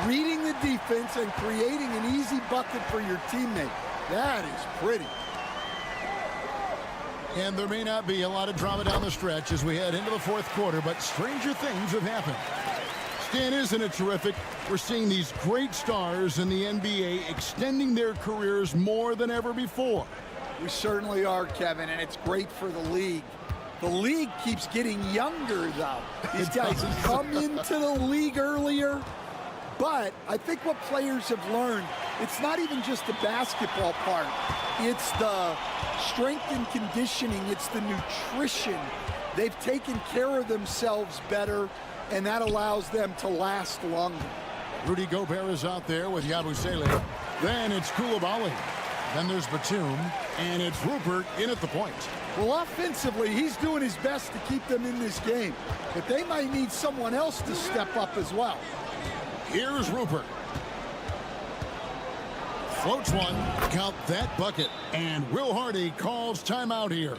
Reading the defense and creating an easy bucket for your teammate. That is pretty. And there may not be a lot of drama down the stretch as we head into the fourth quarter, but stranger things have happened. Stan, isn't it terrific? We're seeing these great stars in the NBA extending their careers more than ever before. We certainly are, Kevin, and it's great for the league. The league keeps getting younger, though. These guys come into the league earlier, but I think what players have learned, it's not even just the basketball part. It's the strength and conditioning. It's the nutrition. They've taken care of themselves better, and that allows them to last longer. Rudy Gobert is out there with Yabusele. Then it's Koulibaly. Then there's Batum, and it's Rupert in at the point. Well, offensively, he's doing his best to keep them in this game, but they might need someone else to step up as well. Here's Rupert. Floats one. Count that bucket. And Will Hardy calls timeout here.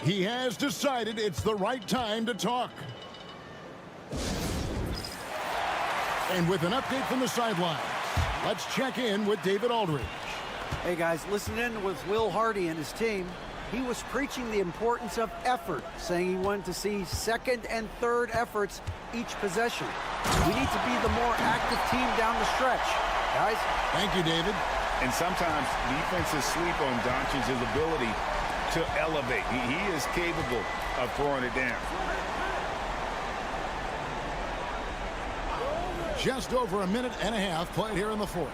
He has decided it's the right time to talk. And with an update from the sidelines, let's check in with David Aldridge. Hey guys, listen in with Will Hardy and his team. He was preaching the importance of effort, saying he wanted to see second and third efforts each possession. We need to be the more active team down the stretch. Guys? Thank you, David. And sometimes defenses sleep on Doncic's ability to elevate. He is capable of throwing it down. Just over a minute and a half played here in the fourth.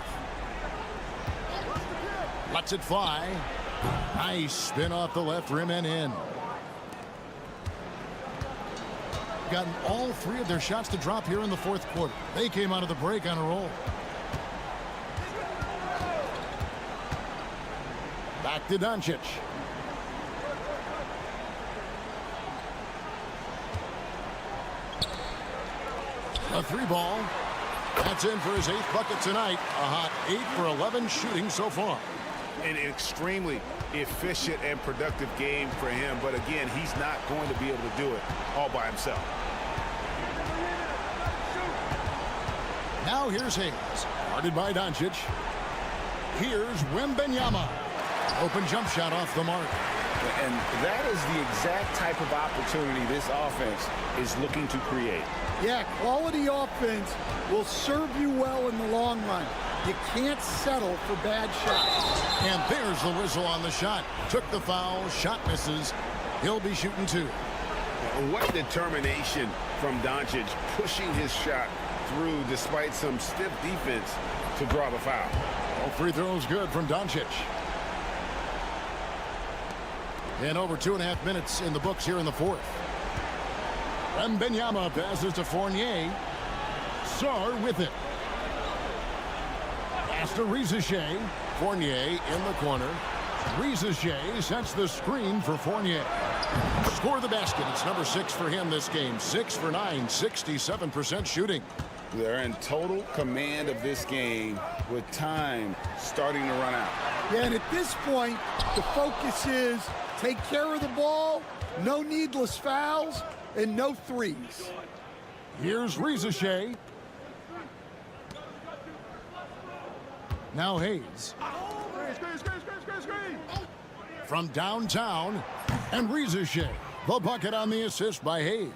Lets it fly. Nice spin off the left rim and in. Gotten all 3 of their shots to drop here in the fourth quarter. They came out of the break on a roll. Back to Doncic. A 3-ball. That's in for his 8th bucket tonight. A hot 8 for 11 shooting so far. An extremely efficient and productive game for him, but again, he's not going to be able to do it all by himself. Now here's Hayes, guarded by Doncic. Here's Wembanyama. Open jump shot off the mark. And that is the exact type of opportunity this offense is looking to create. Yeah, quality offense will serve you well in the long run. You can't settle for bad shots. And there's the whistle on the shot. Took the foul, shot misses. He'll be shooting 2. What determination from Doncic, pushing his shot through despite some stiff defense to draw the foul. All free throws good from Doncic. And over 2.5 minutes in the books here in the fourth. Wembanyama passes to Fournier. Sarr with it. Pass to Rizachet. Fournier in the corner. Rizachet sets the screen for Fournier. Score the basket. It's number 6 for him this game. 6 for 9, 67% shooting. They're in total command of this game with time starting to run out. Yeah, and at this point, the focus is take care of the ball, no needless fouls, and no threes. Here's Rizachet. Now Hayes. From downtown, and Rizachet. The bucket on the assist by Hayes.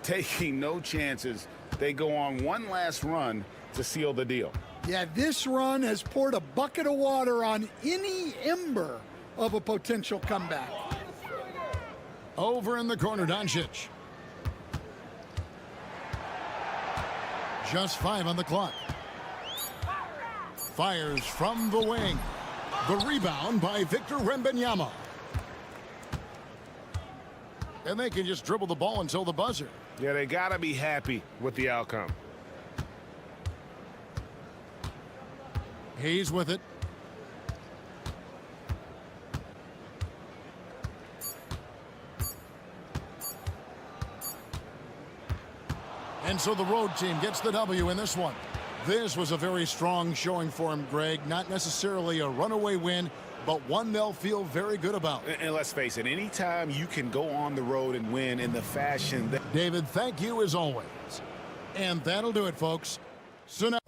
Taking no chances. They go on one last run to seal the deal. Yeah, this run has poured a bucket of water on any ember of a potential comeback. Over in the corner, Doncic. Just 5 on the clock. Fires from the wing. The rebound by Victor Wembanyama. And they can just dribble the ball until the buzzer. Yeah, they got to be happy with the outcome. Hayes with it. And so the road team gets the W in this one. This was a very strong showing for him, Greg. Not necessarily a runaway win, but one they'll feel very good about. And let's face it, anytime you can go on the road and win in the fashion that... David, thank you as always. And that'll do it, folks. So now...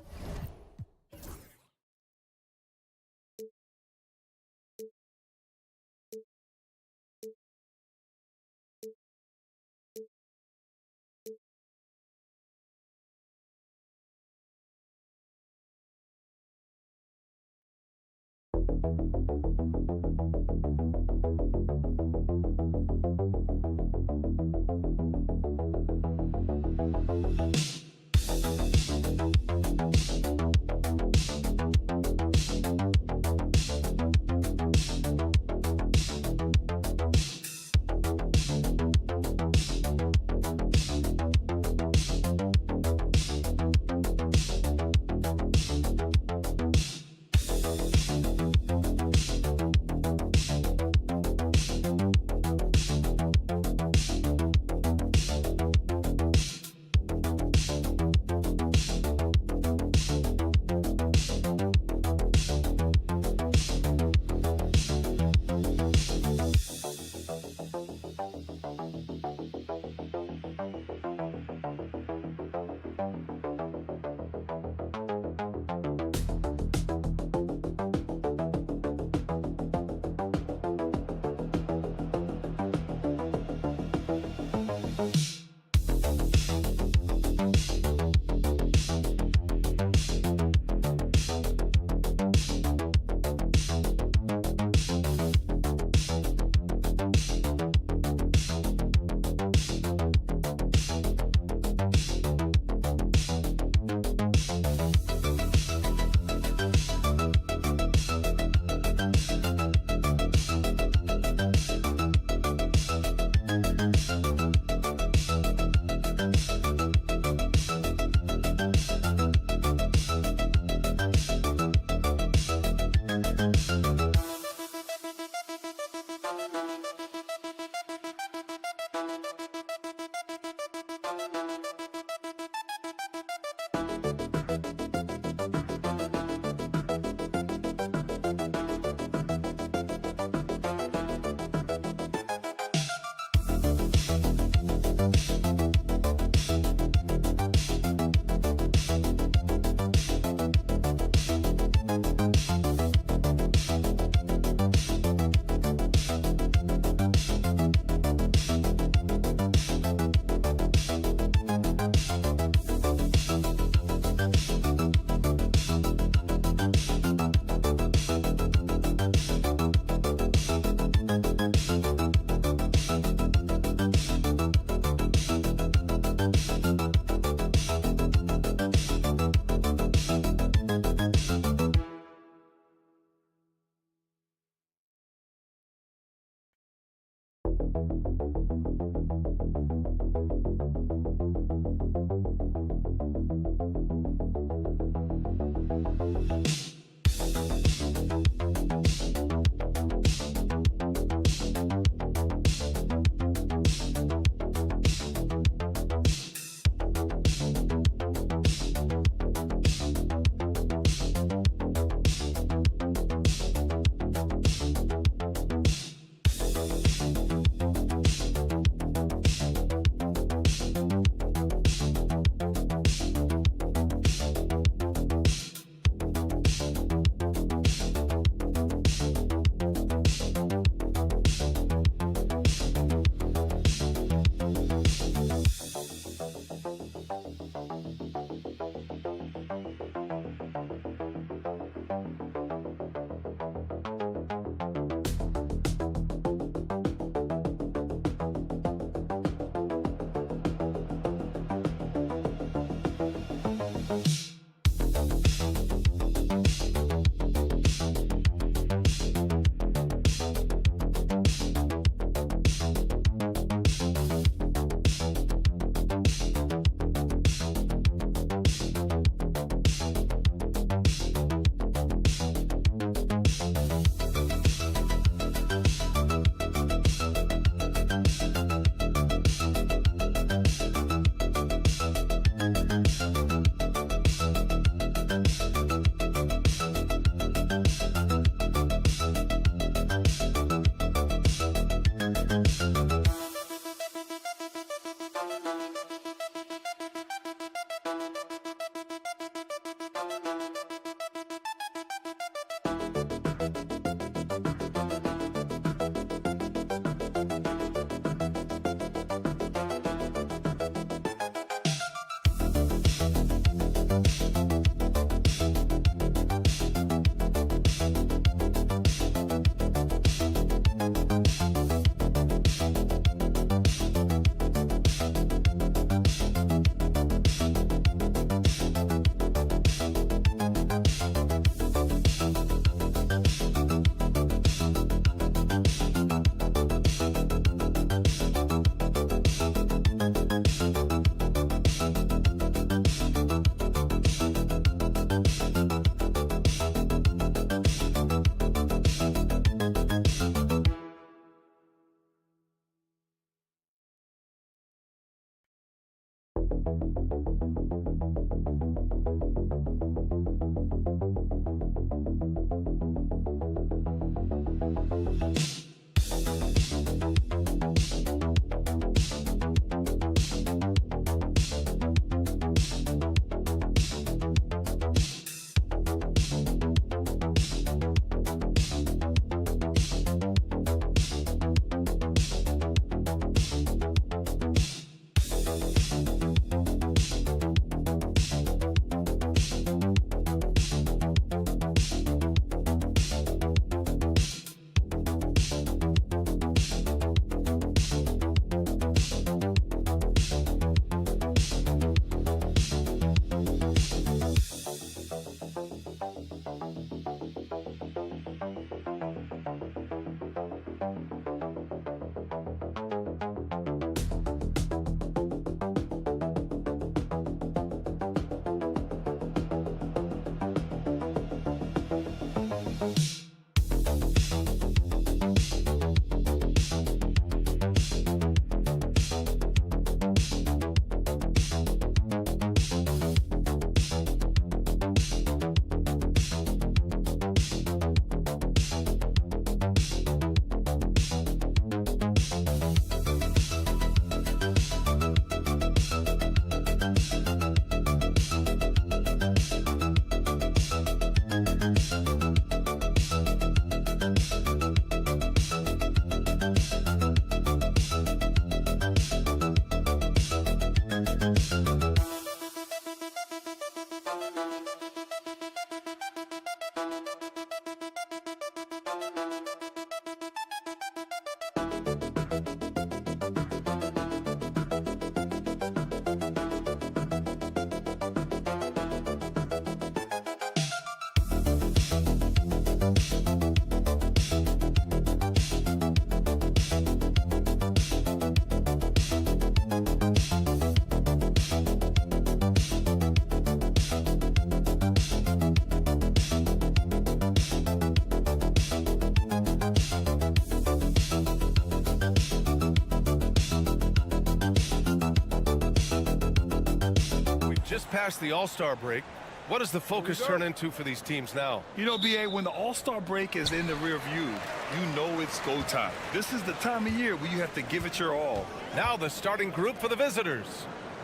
Just past the All-Star break. What does the focus turn into for these teams now? You know, B.A., when the All-Star break is in the rear view, you know it's go time. This is the time of year where you have to give it your all. Now the starting group for the visitors.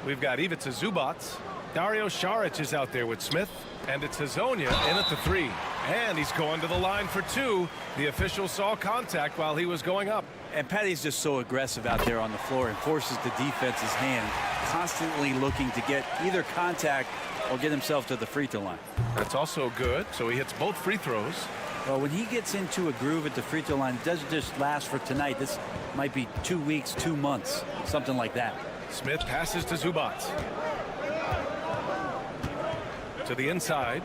We've got Ivica Zubac. Dario Saric is out there with Smith. And it's Hazonia in at the 3. And he's going to the line for 2. The official saw contact while he was going up. And Patty's just so aggressive out there on the floor and forces the defense's hand, constantly looking to get either contact or get himself to the free throw line. That's also good. So he hits both free throws. Well, when he gets into a groove at the free throw line, it doesn't just last for tonight. This might be 2 weeks, 2 months, something like that. Smith passes to Zubac. To the inside.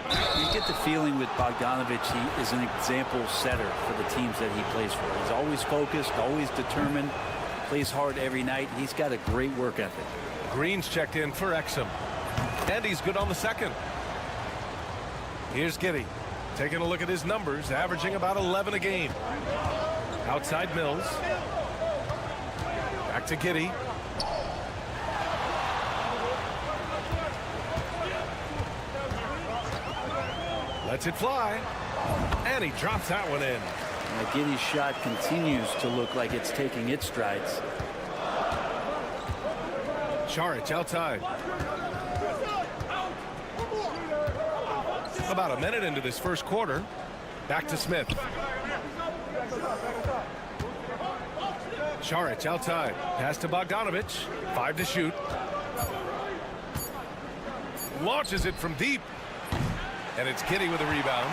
You get the feeling with Bogdanovich, he is an example setter for the teams that he plays for. He's always focused, always determined, plays hard every night. He's got a great work ethic. Green's checked in for Exum. And he's good on the second. Here's Giddey. Taking a look at his numbers, averaging about 11 a game. Outside Mills. Back to Giddey. Lets it fly. And he drops that one in. Giddey's shot continues to look like it's taking its strides. Šarić outside. About a minute into this first quarter. Back to Smith. Šarić outside. Pass to Bogdanovich. 5 to shoot. Launches it from deep. And it's Giddey with a rebound.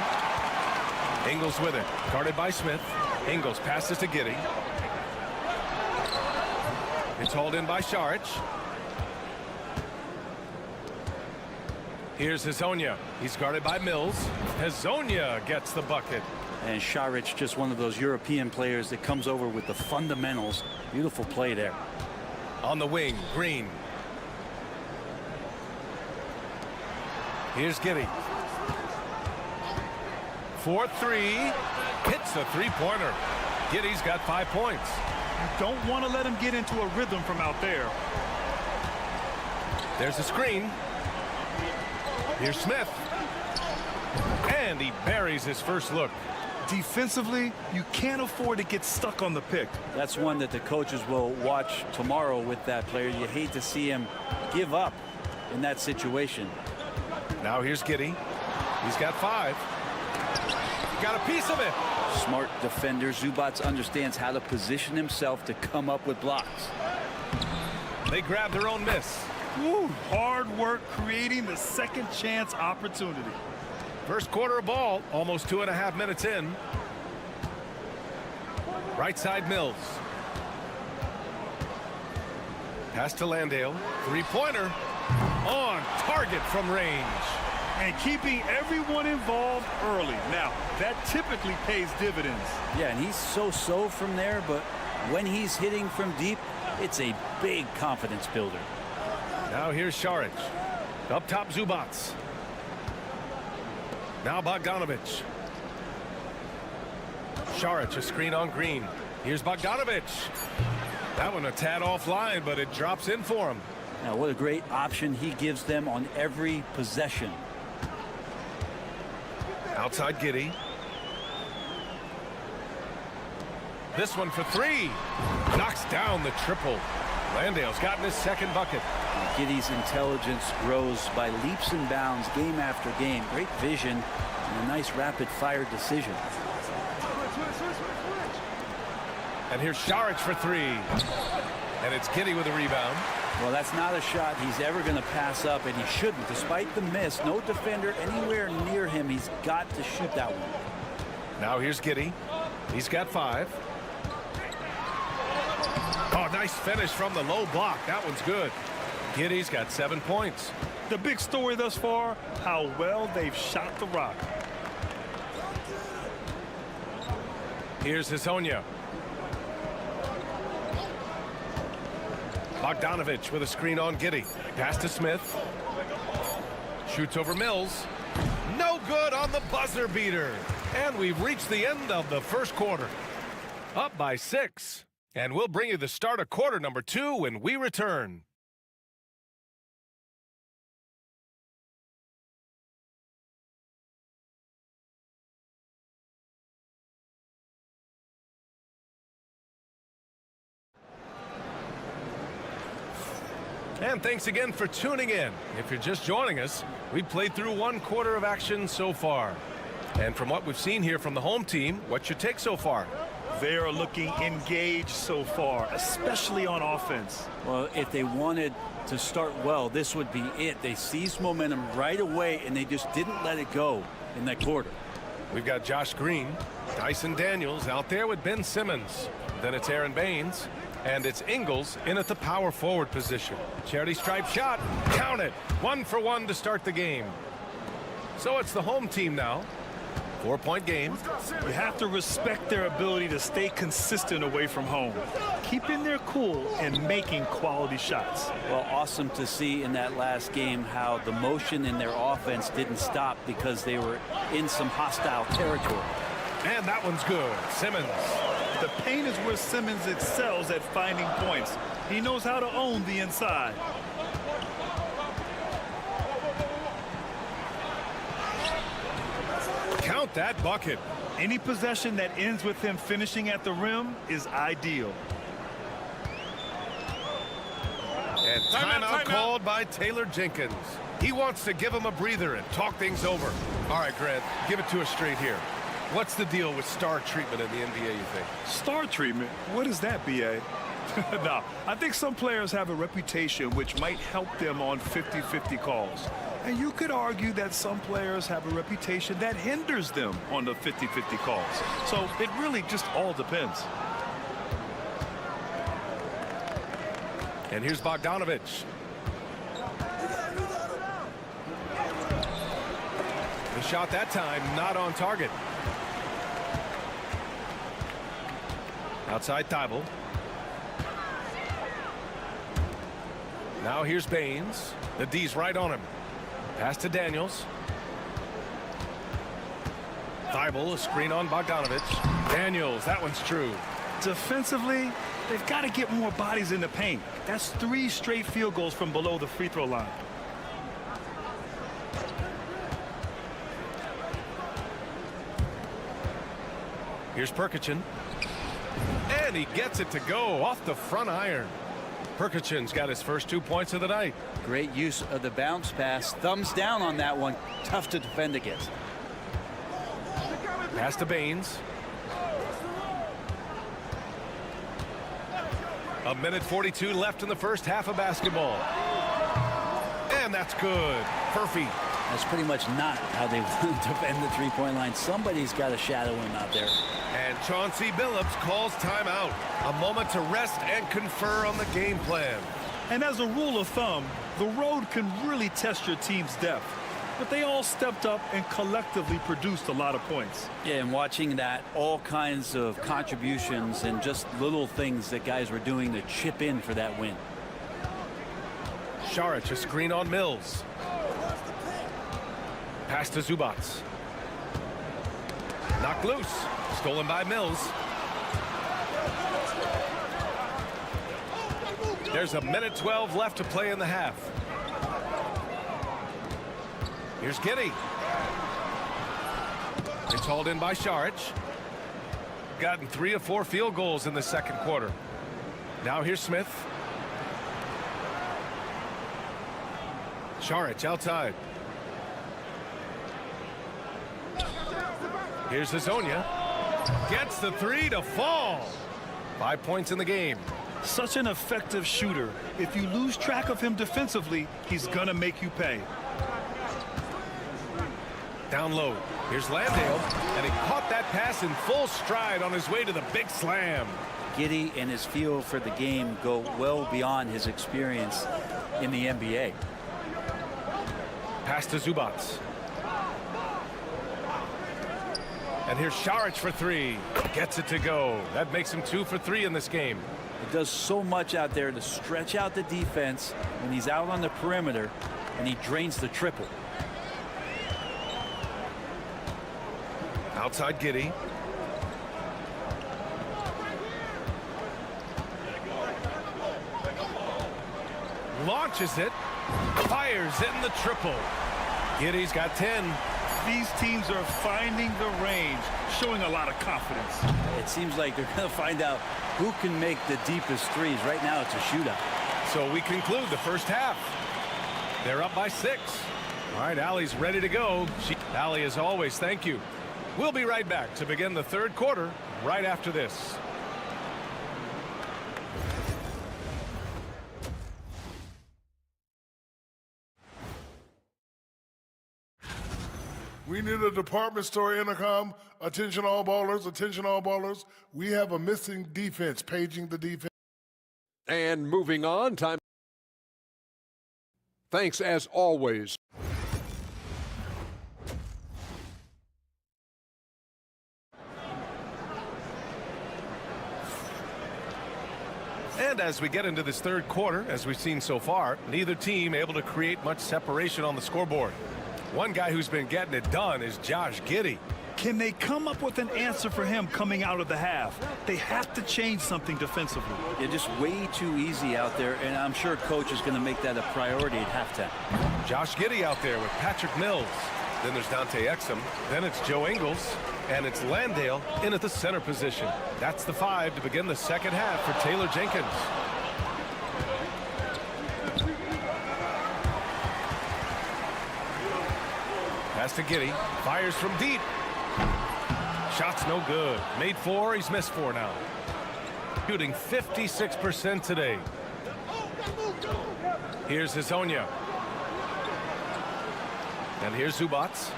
Ingles with it. Guarded by Smith. Ingles passes to Giddey. It's hauled in by Šarić. Here's Hezonja. He's guarded by Mills. Hezonja gets the bucket. And Šarić, just one of those European players that comes over with the fundamentals. Beautiful play there. On the wing, Green. Here's Giddey. 4-3. Hits the three-pointer. Giddey's got 5 points. You don't want to let him get into a rhythm from out there. There's a screen. Here's Smith. And he buries his first look. Defensively, you can't afford to get stuck on the pick. That's one that the coaches will watch tomorrow with that player. You hate to see him give up in that situation. Now here's Giddey. He's got 5. He got a piece of it. Smart defender. Zubac understands how to position himself to come up with blocks. They grab their own miss. Woo, hard work creating the second chance opportunity. First quarter of ball, almost 2.5 minutes in. Right side Mills. Pass to Landale. Three-pointer. On target from range. And keeping everyone involved early. Now, that typically pays dividends. Yeah, and he's so-so from there, but when he's hitting from deep, it's a big confidence builder. Now here's Šarić. Up top, Zubac. Now Bogdanovich. Šarić, a screen on Green. Here's Bogdanovich. That one a tad offline, but it drops in for him. Now, what a great option he gives them on every possession. Outside Giddey. This one for 3. Knocks down the triple. Landale's gotten his second bucket. Giddey's intelligence grows by leaps and bounds game after game. Great vision and a nice rapid-fire decision. And here's Šarić for 3. And it's Giddey with a rebound. Well, that's not a shot he's ever going to pass up, and he shouldn't. Despite the miss, no defender anywhere near him. He's got to shoot that one. Now here's Giddey. He's got 5. Oh, nice finish from the low block. That one's good. Giddey's got 7 points. The big story thus far, how well they've shot the rock. Here's Hezonja. Bogdanovich with a screen on Giddey. Pass to Smith. Shoots over Mills. No good on the buzzer beater. And we've reached the end of the first quarter. Up by 6. And we'll bring you the start of quarter number 2 when we return. And thanks again for tuning in. If you're just joining us, we've played through 1 quarter of action so far. And from what we've seen here from the home team, what's your take so far? They are looking engaged so far, especially on offense. Well, if they wanted to start well, this would be it. They seized momentum right away, and they just didn't let it go in that quarter. We've got Josh Green. Dyson Daniels out there with Ben Simmons. Then it's Aaron Baines. And it's Ingles in at the power forward position. Charity stripe shot. Count it. 1 for 1 to start the game. So it's the home team now. 4-point game. You have to respect their ability to stay consistent away from home, keeping their cool and making quality shots. Well, awesome to see in that last game how the motion in their offense didn't stop because they were in some hostile territory. And that one's good. Simmons. The paint is where Simmons excels at finding points. He knows how to own the inside. Count that bucket. Any possession that ends with him finishing at the rim is ideal. And timeout called by Taylor Jenkins. He wants to give him a breather and talk things over. All right, Grant, give it to us straight here. What's the deal with star treatment in the NBA, you think? Star treatment? What is that, B.A.? No, I think some players have a reputation which might help them on 50-50 calls. And you could argue that some players have a reputation that hinders them on the 50-50 calls. So it really just all depends. And here's Bogdanovic. The shot that time not on target. Outside Thibault. Now here's Baines. The D's right on him. Pass to Daniels. Thibault, a screen on Bogdanovic. Daniels, that one's true. Defensively, they've got to get more bodies in the paint. That's 3 straight field goals from below the free throw line. Here's Perkichin. And he gets it to go off the front iron. Perkichin's got his first 2 points of the night. Great use of the bounce pass. Thumbs down on that one. Tough to defend against. Pass to Baines. 1:42 left in the first half of basketball. And that's good. Perfect. That's pretty much not how they want to defend the three-point line. Somebody's got to shadow him out there. And Chauncey Billups calls timeout. A moment to rest and confer on the game plan. And as a rule of thumb, the road can really test your team's depth. But they all stepped up and collectively produced a lot of points. Yeah, and watching that, all kinds of contributions and just little things that guys were doing to chip in for that win. Saric, a screen on Mills. Pass to Zubac. Knocked loose. Stolen by Mills. There's 1:12 left to play in the half. Here's Giddey. It's hauled in by Saric. Gotten 3 of 4 field goals in the second quarter. Now here's Smith. Saric outside. Here's Hazonia. Gets the 3 to fall. 5 points in the game. Such an effective shooter. If you lose track of him defensively, he's gonna make you pay. Down low. Here's Landale. And he caught that pass in full stride on his way to the big slam. Giddey and his feel for the game go well beyond his experience in the NBA. Pass to Zubac. And here's Saric for 3. Gets it to go. That makes him 2 for 3 in this game. It does so much out there to stretch out the defense when he's out on the perimeter, and he drains the triple. Outside Giddey. Launches it. Fires in the triple. Giddey's got 10. These teams are finding the range, showing a lot of confidence. It seems like they're going to find out who can make the deepest threes. Right now it's a shootout. So we conclude the first half. They're up by 6. All right, Allie's ready to go. Allie, as always, thank you. We'll be right back to begin the third quarter right after this. We need a department store intercom. Attention all ballers, attention all ballers. We have a missing defense, paging the defense. And moving on, time. Thanks as always. And as we get into this third quarter, as we've seen so far, neither team able to create much separation on the scoreboard. One guy who's been getting it done is Josh Giddey. Can they come up with an answer for him coming out of the half? They have to change something defensively. They're just way too easy out there, and I'm sure coach is going to make that a priority at halftime. Josh Giddey out there with Patrick Mills. Then there's Dante Exum. Then it's Joe Ingles. And it's Landale in at the center position. That's the 5 to begin the second half for Taylor Jenkins. Pass to Giddey. Fires from deep. Shot's no good. Made 4. He's missed 4 now. Shooting 56% today. Here's Hezonja. And here's Zubats.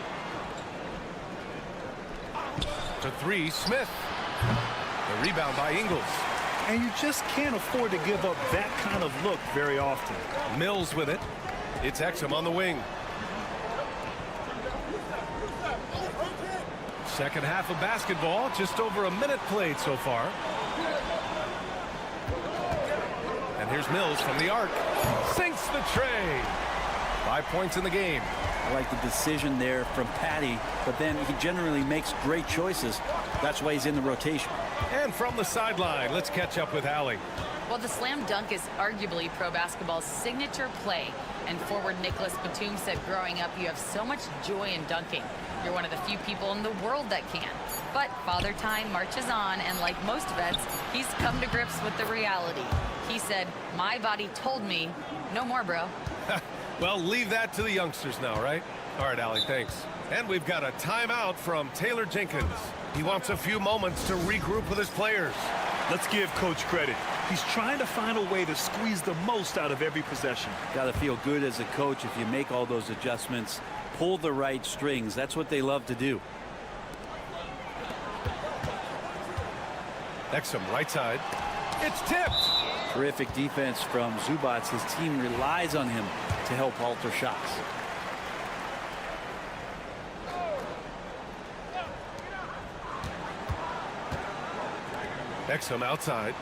For 3, Smith. The rebound by Ingles. And you just can't afford to give up that kind of look very often. Mills with it. It's Exum on the wing. Second half of basketball, just over a minute played so far. And here's Mills from the arc. Sinks the tray. 5 points in the game. I like the decision there from Patty, but then he generally makes great choices. That's why he's in the rotation. And from the sideline, let's catch up with Allie. Well, the slam dunk is arguably pro basketball's signature play. And forward Nicholas Batum said growing up, you have so much joy in dunking. You're one of the few people in the world that can. But Father Time marches on, and like most vets, he's come to grips with the reality. He said, my body told me, no more, bro. Well, leave that to the youngsters now, right? All right, Allie, thanks. And we've got a timeout from Taylor Jenkins. He wants a few moments to regroup with his players. Let's give Coach credit. He's trying to find a way to squeeze the most out of every possession. Got to feel good as a coach if you make all those adjustments, pull the right strings. That's what they love to do. Exum, right side. It's tipped. Terrific defense from Zubats. His team relies on him to help alter shots. Exum outside.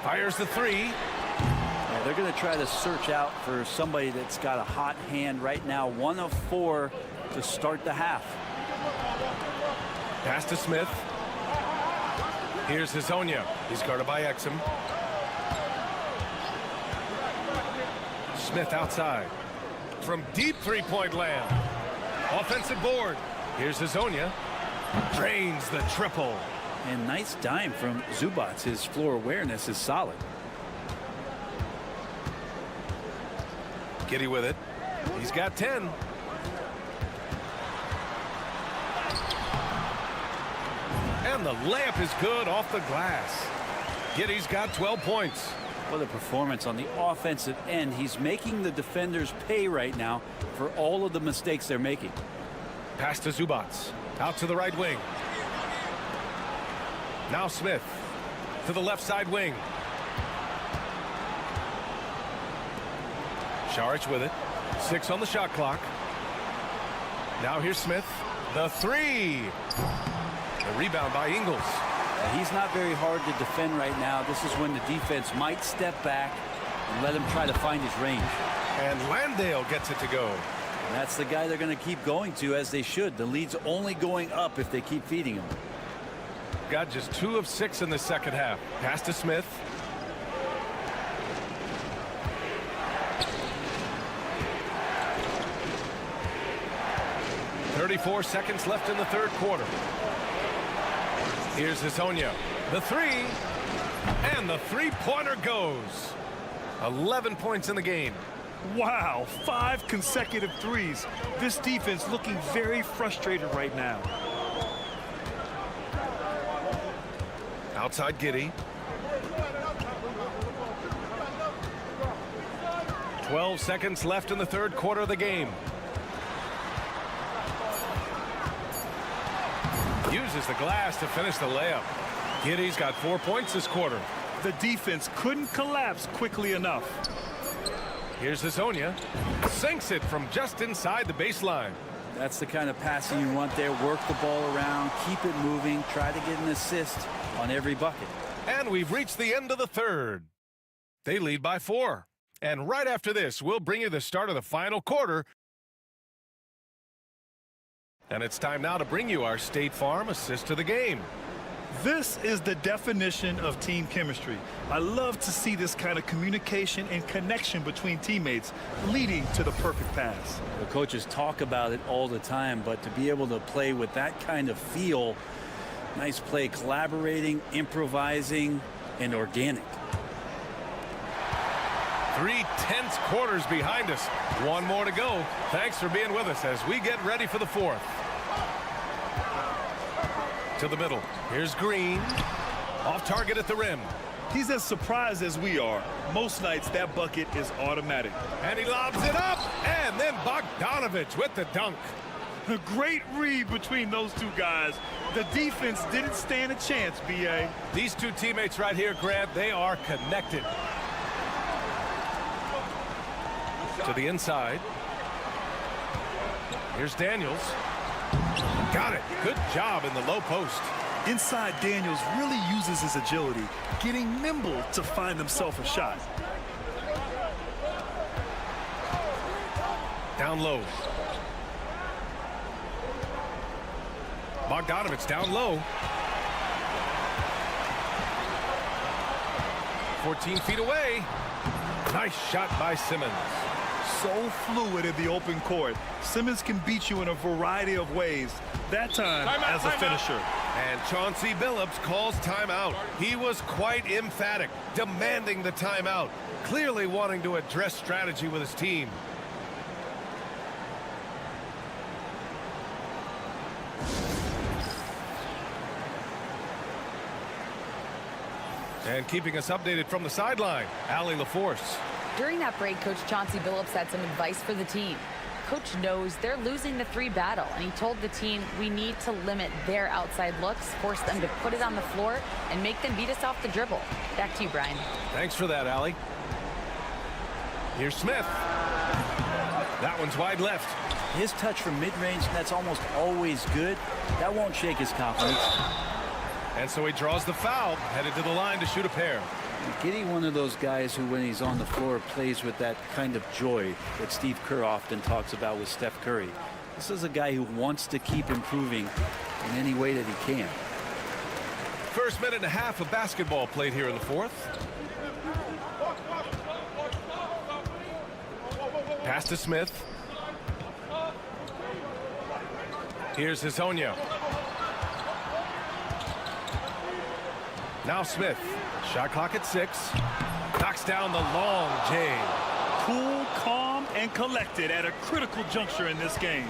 Fires the 3. Yeah, they're going to try to search out for somebody that's got a hot hand right now. 1 of 4 to start the half. Pass to Smith. Here's Hezonja. He's guarded by Exum. Smith outside. From deep three-point land. Offensive board. Here's Hezonja. Drains the triple. And nice dime from Zubats. His floor awareness is solid. Giddey with it. He's got 10. And the layup is good off the glass. Giddey's got 12 points. What a performance on the offensive end. He's making the defenders pay right now for all of the mistakes they're making. Pass to Zubats. Out to the right wing. Now Smith to the left side wing. Šarić with it. 6 on the shot clock. Now here's Smith. The 3. The rebound by Ingles. He's not very hard to defend right now. This is when the defense might step back and let him try to find his range. And Landale gets it to go. And that's the guy they're going to keep going to, as they should. The lead's only going up if they keep feeding him. Got just 2 of 6 in the second half. Pass to Smith. .34 seconds left in the third quarter. Here's Hezonja. The 3. And the three-pointer goes. 11 points in the game. Wow, 5 consecutive threes. This defense looking very frustrated right now. Outside Giddey. 12 seconds left in the third quarter of the game. Uses the glass to finish the layup. Giddy's got 4 points this quarter. The defense couldn't collapse quickly enough. Here's Hezonja. Sinks it from just inside the baseline. That's the kind of passing you want there. Work the ball around, keep it moving, try to get an assist on every bucket. And we've reached the end of the third. They lead by 4. And right after this, we'll bring you the start of the final quarter. And it's time now to bring you our State Farm assist to the game. This is the definition of team chemistry. I love to see this kind of communication and connection between teammates leading to the perfect pass. The coaches talk about it all the time, but to be able to play with that kind of feel, nice play, collaborating, improvising, and organic. 3 tense quarters behind us. 1 more to go. Thanks for being with us as we get ready for the 4th. To the middle. Here's Green. Off target at the rim. He's as surprised as we are. Most nights that bucket is automatic. And he lobs it up. And then Bogdanovich with the dunk. A great read between those two guys. The defense didn't stand a chance, B.A. These two teammates right here, Grant, they are connected. To the inside. Here's Daniels. Got it. Good job in the low post. Inside, Daniels really uses his agility, getting nimble to find himself a shot. Down low. Bogdanovich down low. 14 feet away. Nice shot by Simmons. So fluid in the open court. Simmons can beat you in a variety of ways. That time as a finisher. And Chauncey Billups calls timeout. He was quite emphatic, demanding the timeout, clearly wanting to address strategy with his team. And keeping us updated from the sideline, Allie LaForce. During that break, Coach Chauncey Billups had some advice for the team. Coach knows they're losing the 3 battle, and he told the team we need to limit their outside looks, force them to put it on the floor, and make them beat us off the dribble. Back to you, Brian. Thanks for that, Allie. Here's Smith. That one's wide left. His touch from mid-range, that's almost always good. That won't shake his confidence. And so he draws the foul, headed to the line to shoot a pair. Giddy, one of those guys who, when he's on the floor, plays with that kind of joy that Steve Kerr often talks about with Steph Curry. This is a guy who wants to keep improving in any way that he can. First minute and a half of basketball played here in the 4th. Pass to Smith. Here's Hezonja. Now Smith. Shot clock at 6. Knocks down the long J. Cool, calm, and collected at a critical juncture in this game.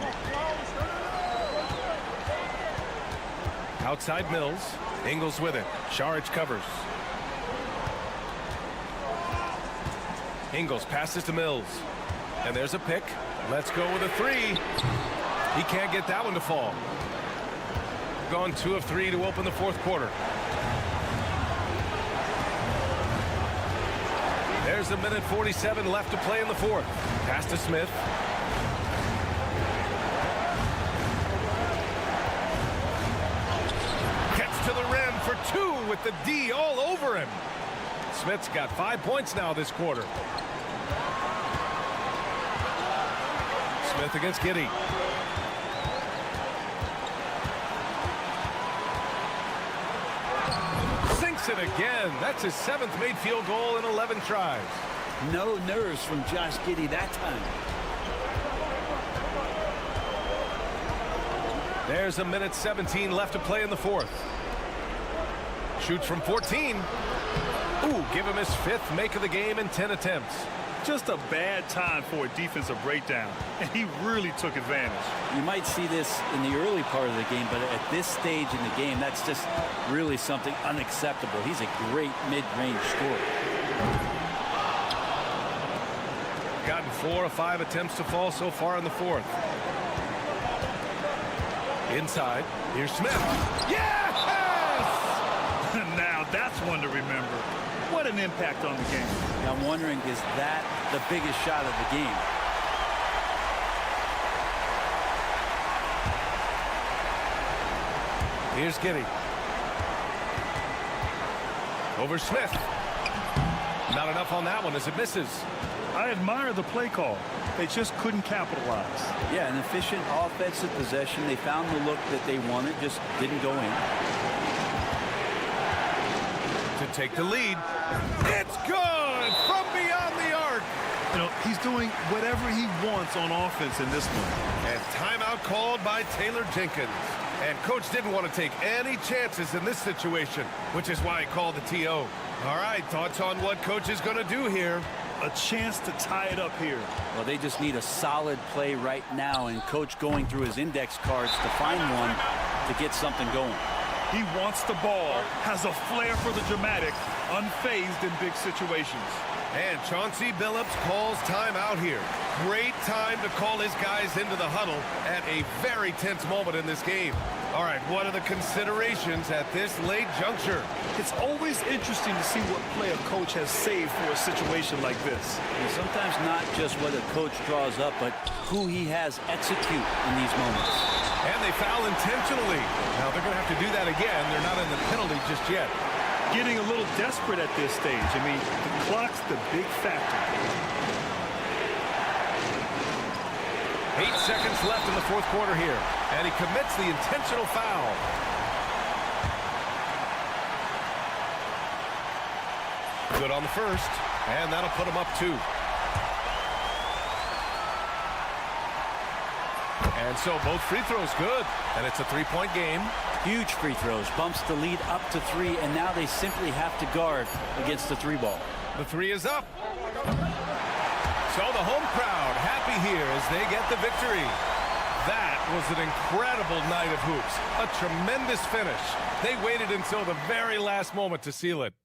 Outside Mills. Ingles with it. Šarić covers. Ingles passes to Mills. And there's a pick. Let's go with a 3. He can't get that one to fall. Gone 2 of 3 to open the 4th quarter. There's a minute 47 left to play in the 4th. Pass to Smith. Gets to the rim for 2 with the D all over him. Smith's got 5 points now this quarter. Smith against Giddy. Sinks it again. That's his 7th made field goal in 11 tries. No nerves from Josh Giddy that time. There's a minute 17 left to play in the 4th. Shoots from 14. Ooh, give him his 5th make of the game in 10 attempts. Just a bad time for a defensive breakdown, and he really took advantage. You might see this in the early part of the game, but at this stage in the game, that's just really something unacceptable. He's a great mid-range scorer. Gotten 4 of 5 attempts to fall so far in the 4th. Inside, here's Smith. Yes! Now that's one to remember. What an impact on the game. I'm wondering, is that the biggest shot of the game? Here's Giddy. Over Smith. Not enough on that one as it misses. I admire the play call. They just couldn't capitalize. Yeah, an efficient offensive possession. They found the look that they wanted, just didn't go in. To take the lead. It's good from beyond the arc. You know, he's doing whatever he wants on offense in this one. And timeout called by Taylor Jenkins. And coach didn't want to take any chances in this situation, which is why he called the TO. All right, thoughts on what coach is going to do here? A chance to tie it up here. Well, they just need a solid play right now, and coach going through his index cards to find one to get something going. He wants the ball, has a flair for the dramatic, unfazed in big situations. And Chauncey Billups calls timeout here. Great time to call his guys into the huddle at a very tense moment in this game. All right, what are the considerations at this late juncture? It's always interesting to see what play a coach has saved for a situation like this. And sometimes not just what a coach draws up, but who he has execute in these moments. And they foul intentionally. Now they're going to have to do that again. They're not in the penalty just yet. Getting a little desperate at this stage. I mean, the clock's the big factor. 8 seconds left in the fourth quarter here. And he commits the intentional foul. Good on the first. And that'll put him up 2. And so both free throws good. And it's a 3-point game. Huge free throws, bumps the lead up to 3, and now they simply have to guard against the 3 ball. The 3 is up. So the home crowd happy here as they get the victory. That was an incredible night of hoops. A tremendous finish. They waited until the very last moment to seal it.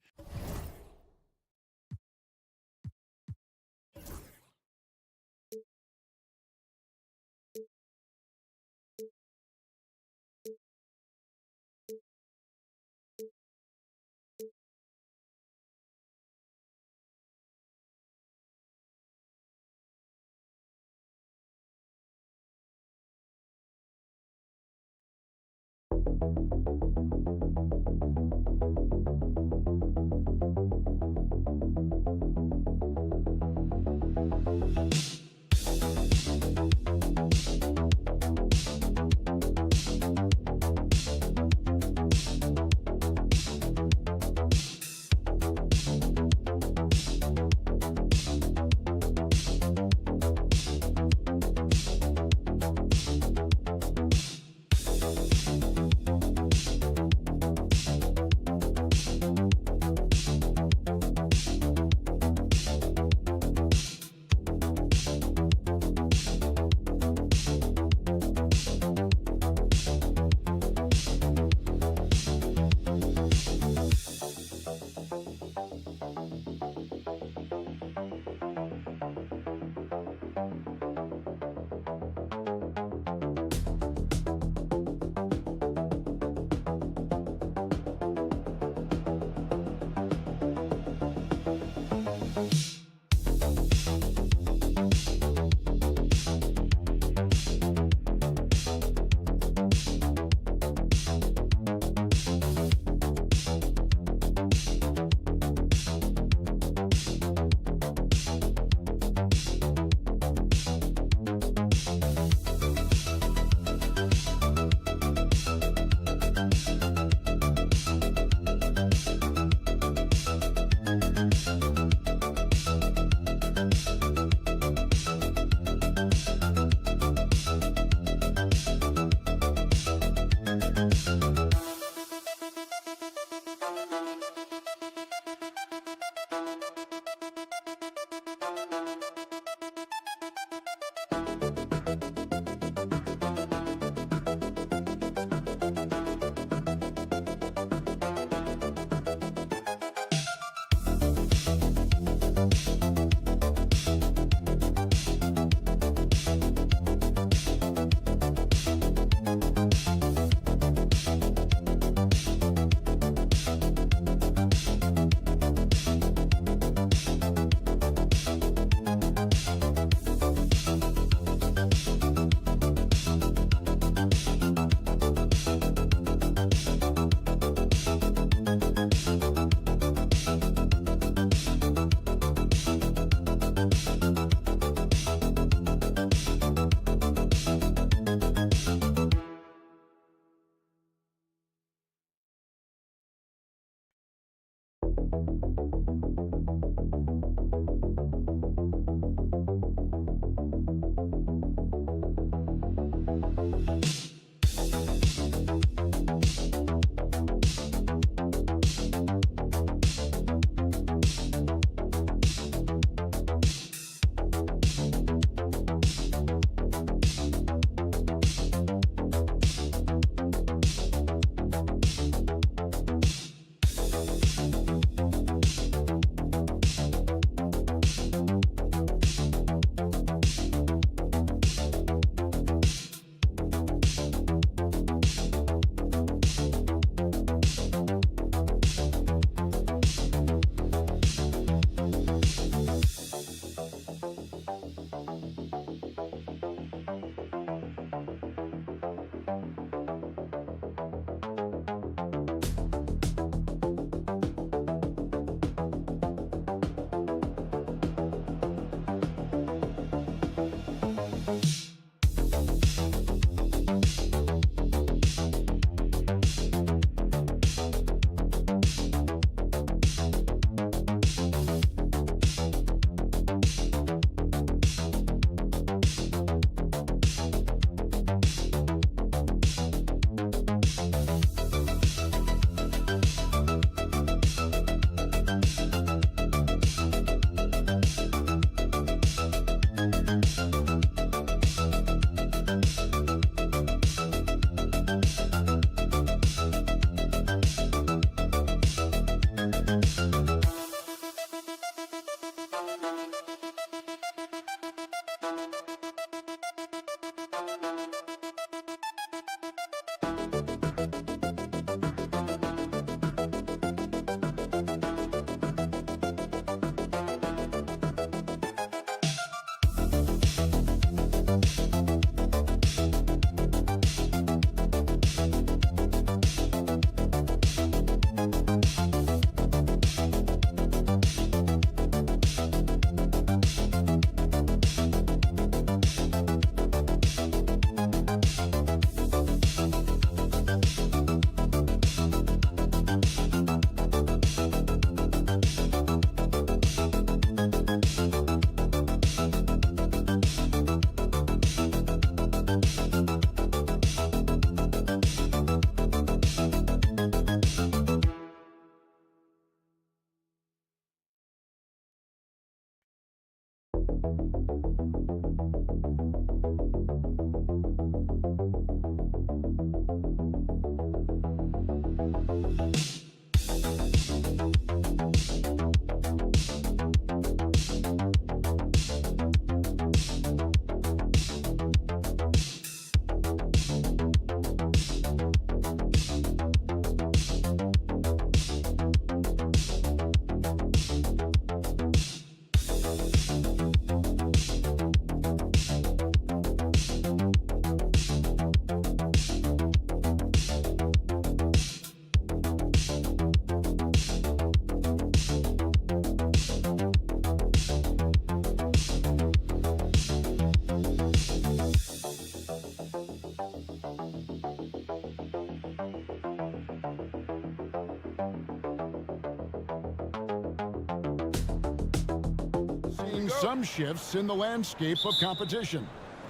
some shifts in the landscape of competition.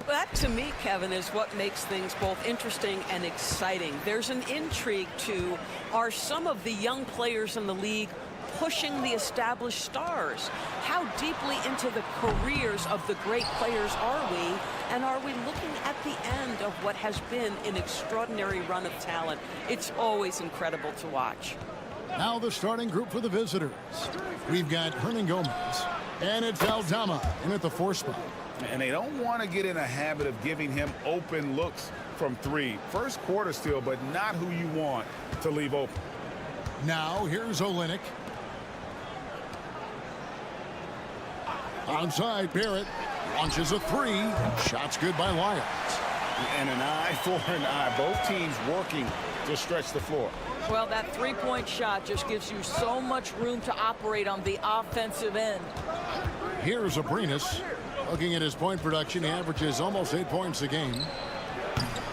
That, to me, Kevin, is what makes things both interesting and exciting. There's an intrigue to, are some of the young players in the league pushing the established stars? How deeply into the careers of the great players are we? And are we looking at the end of what has been an extraordinary run of talent? It's always incredible to watch. Now the starting group for the visitors. We've got Hernan Gomez, and it's Aldama in at the 4 spot. And they don't want to get in a habit of giving him open looks from 3. First quarter still, but not who you want to leave open. Now here's Olynyk. Onside, Barrett launches a 3. Shot's good by Lyons. And an eye for an eye. Both teams working to stretch the floor. Well, that 3-point shot just gives you so much room to operate on the offensive end. Here's Abrinas. Looking at his point production, he averages almost 8 points a game.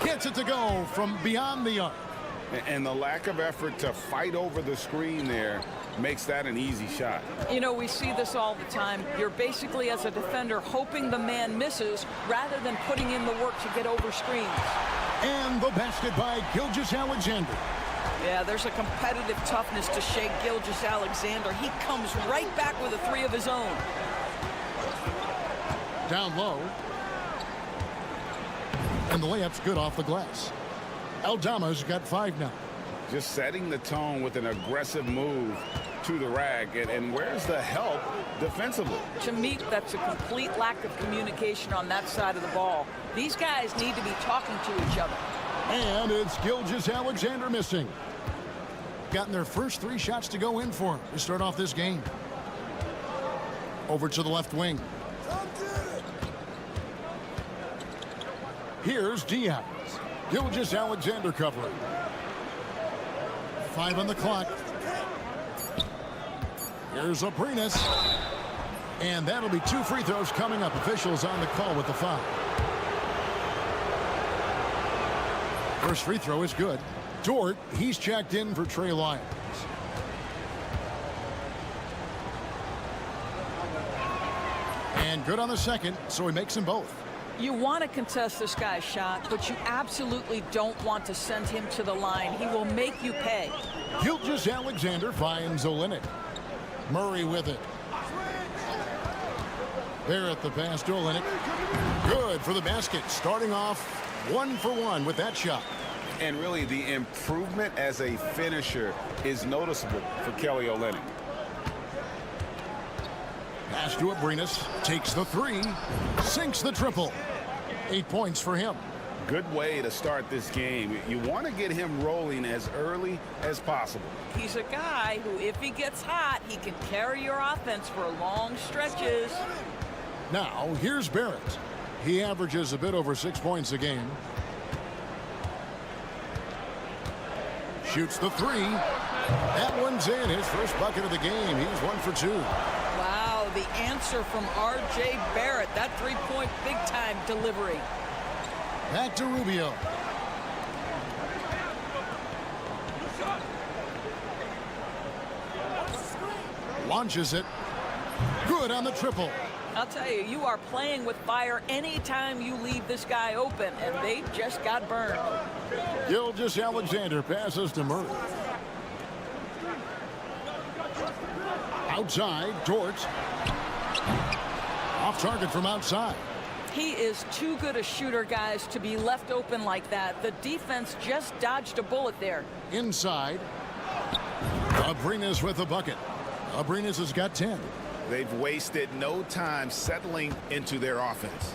Gets it to go from beyond the arc. And the lack of effort to fight over the screen there makes that an easy shot. You know, we see this all the time. You're basically, as a defender, hoping the man misses rather than putting in the work to get over screens. And the basket by Gilgeous-Alexander. Yeah, there's a competitive toughness to Shai Gilgeous-Alexander. He comes right back with a three of his own. Down low. And the layup's good off the glass. Aldama's got 5 now. Just setting the tone with an aggressive move to the rack. And where's the help defensively? To me, that's a complete lack of communication on that side of the ball. These guys need to be talking to each other. And it's Gilgeous-Alexander missing. Gotten their first 3 shots to go in for him to start off this game. Over to the left wing. Here's Diaz. Gilgeous-Alexander covering. 5 on the clock. Here's Abrinas. And that'll be 2 free throws coming up. Officials on the call with the foul. First free throw is good. Dort, he's checked in for Trey Lyons. And good on the second, so he makes them both. You want to contest this guy's shot, but you absolutely don't want to send him to the line. He will make you pay. Gilgeous-Alexander finds Olynyk. Murray with it. Barrett the pass to Olynyk. Good for the basket. Starting off 1 for 1 with that shot. And really, the improvement as a finisher is noticeable for Kelly Olynyk. Pass to Abrinas. Takes the 3. Sinks the triple. 8 points for him. Good way to start this game. You want to get him rolling as early as possible. He's a guy who, if he gets hot, he can carry your offense for long stretches. Now, here's Barrett. He averages a bit over 6 points a game. Shoots the 3. That one's in. His first bucket of the game. He's 1 for 2. Wow, the answer from R.J. Barrett. That three-point big-time delivery. Back to Rubio. Launches it. Good on the triple. I'll tell you, you are playing with fire anytime you leave this guy open, and they just got burned. Gilgeous-Alexander passes to Murray. Outside, Dort. Off target from outside. He is too good a shooter, guys, to be left open like that. The defense just dodged a bullet there. Inside. Abrinas with the bucket. Abrinas has got 10. They've wasted no time settling into their offense.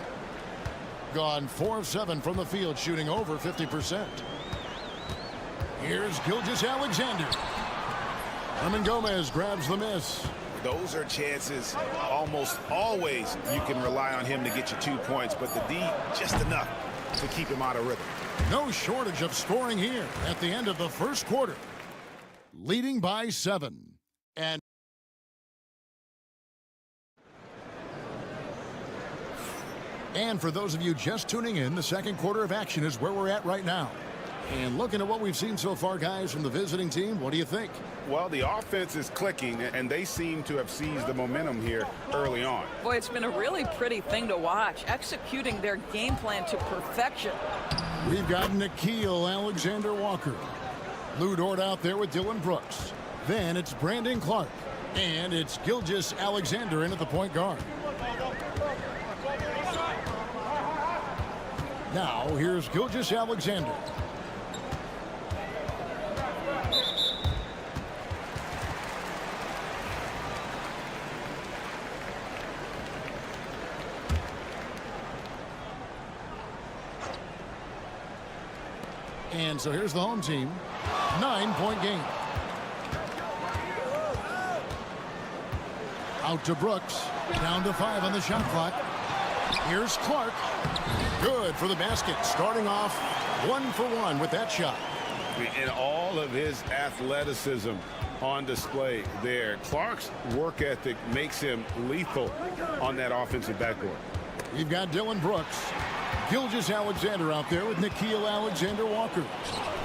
Gone 4 of 7 from the field, shooting over 50%. Here's Gilgeous-Alexander. Herman Gomez grabs the miss. Those are chances almost always you can rely on him to get you 2 points, but the D just enough to keep him out of rhythm. No shortage of scoring here at the end of the first quarter. Leading by 7. And for those of you just tuning in, the second quarter of action is where we're at right now. And looking at what we've seen so far, guys, from the visiting team, what do you think? Well, the offense is clicking, and they seem to have seized the momentum here early on. Boy, it's been a really pretty thing to watch, executing their game plan to perfection. We've got Nickeil Alexander-Walker. Lou Dort out there with Dylan Brooks. Then it's Brandon Clark. And it's Gilgeous-Alexander in at the point guard. Now, here's Gilgeous-Alexander. And so here's the home team. 9-point game. Out to Brooks. Down to 5 on the shot clock. Here's Clark. Good for the basket. Starting off 1 for 1 with that shot. And all of his athleticism on display there. Clark's work ethic makes him lethal on that offensive backboard. We've got Dylan Brooks. Gilgeous-Alexander out there with Nickeil Alexander-Walker.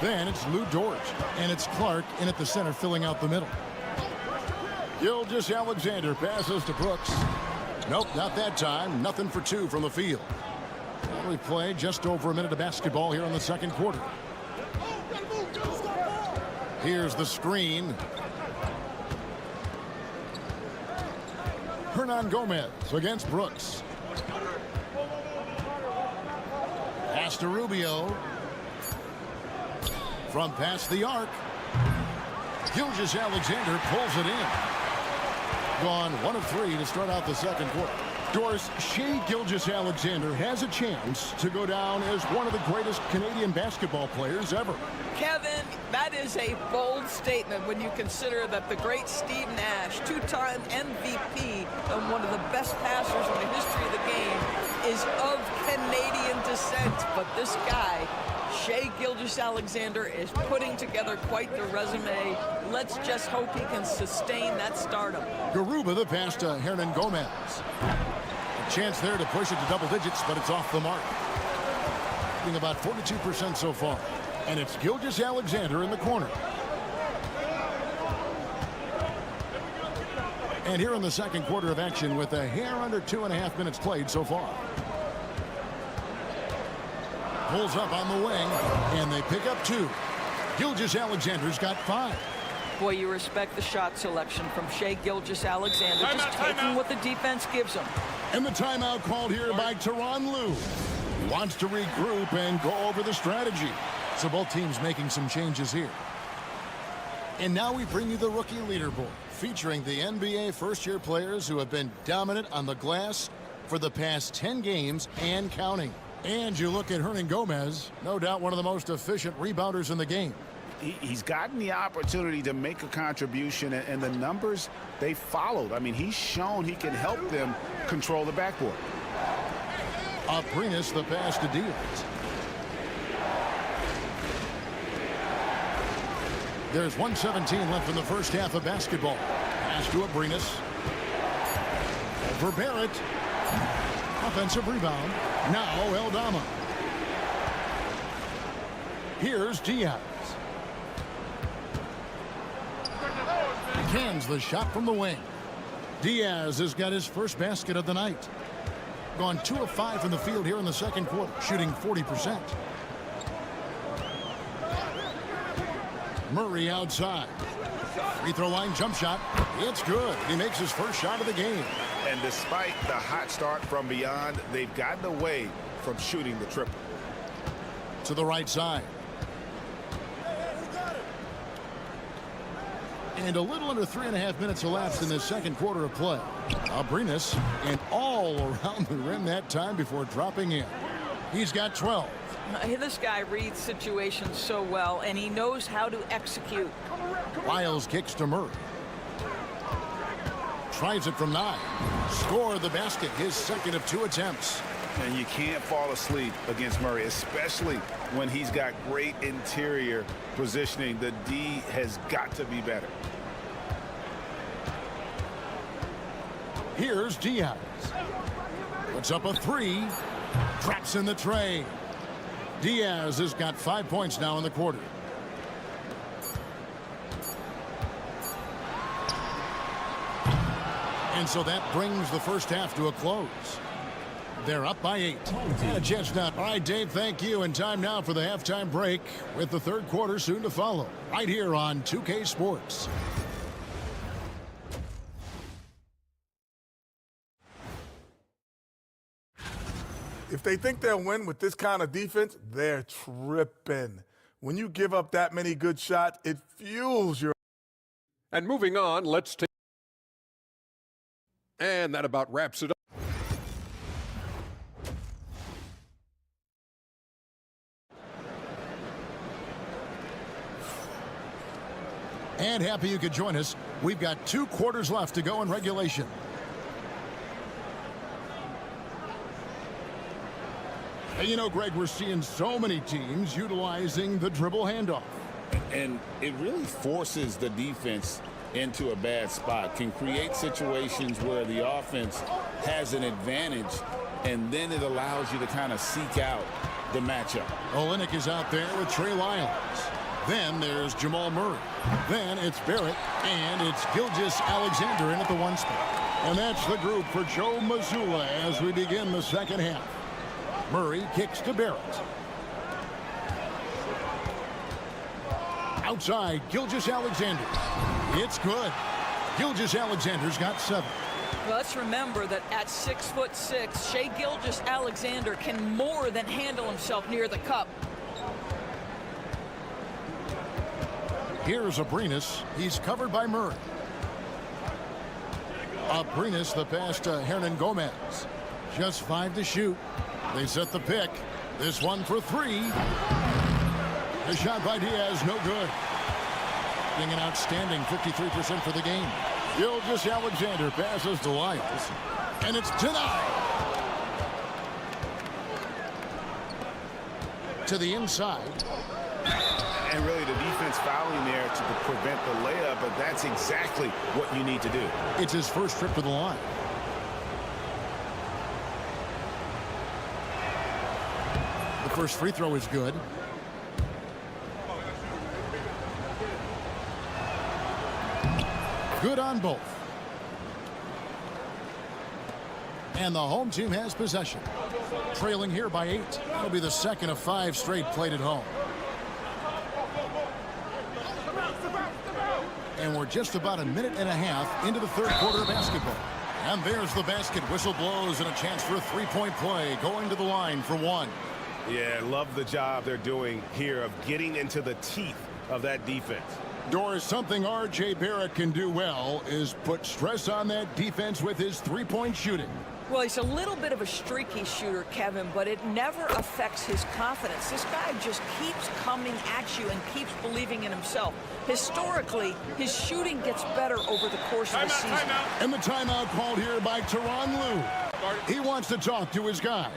Then it's Lou Dort, and it's Clark in at the center filling out the middle. Gilgeous-Alexander passes to Brooks. Nope, not that time. Nothing for two from the field. We play just over a minute of basketball here in the second quarter. Here's the screen. Hernan Gomez against Brooks. Pass to Rubio. From past the arc. Gilgeous-Alexander pulls it in. Gone 1 of 3 to start out the second quarter. Doris, Shai Gilgeous-Alexander has a chance to go down as one of the greatest Canadian basketball players ever. Kevin, that is a bold statement when you consider that the great Steve Nash, two-time MVP and one of the best passers in the history of the game, is of Canadian descent. But this guy, Shai Gilgeous-Alexander, is putting together quite the resume. Let's just hope he can sustain that stardom. Garuba the pass to Hernan Gomez. A chance there to push it to double digits, but it's off the mark. Being about 42% so far. And it's Gilgeous-Alexander in the corner. And here in the second quarter of action with a hair under 2.5 minutes played so far. Pulls up on the wing, and they pick up 2. Gilgeous-Alexander's got 5. Boy, you respect the shot selection from Shai Gilgeous-Alexander, just taking what the defense gives him. And the timeout called here by Tyronn Lue. He wants to regroup and go over the strategy. So both teams making some changes here. And now we bring you the rookie leaderboard, featuring the NBA first-year players who have been dominant on the glass for the past 10 games and counting. And you look at Hernan Gomez, no doubt one of the most efficient rebounders in the game. He's gotten the opportunity to make a contribution, and the numbers, they followed. I mean, he's shown he can help them control the backboard. Aprinas the pass to Diaz. There's 1:17 left in the first half of basketball. Pass to Aprinas. For Barrett. Offensive rebound. Now Eldama. Here's Diaz. Cans the shot from the wing. Diaz has got his first basket of the night. Gone 2 of 5 from the field here in the second quarter, shooting 40%. Murray outside. Free throw line jump shot. It's good. He makes his first shot of the game. And despite the hot start from beyond, they've gotten away from shooting the triple. To the right side. And a little under 3.5 minutes elapsed in this second quarter of play. Aprinas and all around the rim that time before dropping in. He's got 12. This guy reads situations so well, and he knows how to execute. Lyles kicks to Murray. Tries it from 9. Scored the basket, his second of 2 attempts. And you can't fall asleep against Murray, especially when he's got great interior positioning. The D has got to be better. Here's Diaz. Puts up a 3. Traps in the tray. Diaz has got 5 points now in the quarter. And so that brings the first half to a close. They're up by 8. And a chance now. All right, Dave, thank you. And time now for the halftime break with the third quarter soon to follow. Right here on 2K Sports. If they think they'll win with this kind of defense, they're tripping. When you give up that many good shots, it fuels your... And moving on, let's take... And that about wraps it up. And happy you could join us. We've got 2 quarters left to go in regulation. And you know, Greg, we're seeing so many teams utilizing the dribble handoff. And it really forces the defense into a bad spot, can create situations where the offense has an advantage and then it allows you to kind of seek out the matchup. Olynyk is out there with Trey Lyles. Then there's Jamal Murray. Then it's Barrett, and it's Gilgeous-Alexander in at the 1 spot. And that's the group for Joe Mazzulla as we begin the second half. Murray kicks to Barrett. Outside, Gilgeous-Alexander. It's good. Gilgeous-Alexander's got 7. Well, let's remember that at 6'6", Shai Gilgeous-Alexander can more than handle himself near the cup. Here's Abrinas. He's covered by Murray. Abrinas, the pass to Hernan Gomez. Just 5 to shoot. They set the pick. This one for 3. The shot by Diaz, no good. Being an outstanding 53% for the game. Gilgeous-Alexander passes to Lyles. And it's denied. To the inside. And really the defense fouling there to prevent the layup, but that's exactly what you need to do. It's his first trip to the line. The first free throw is good. Good on both. And the home team has possession. Trailing here by 8. That'll be the second of 5 straight played at home. And we're just about a minute and a half into the third quarter of basketball. And there's the basket. Whistle blows and a chance for a 3-point play going to the line for 1. Yeah, love the job they're doing here of getting into the teeth of that defense. Doris, something R.J. Barrett can do well is put stress on that defense with his 3-point shooting. Well, he's a little bit of a streaky shooter, Kevin, but it never affects his confidence. This guy just keeps coming at you and keeps believing in himself. Historically, his shooting gets better over the course of the season. And the timeout called here by Tyronn Lue. He wants to talk to his guys.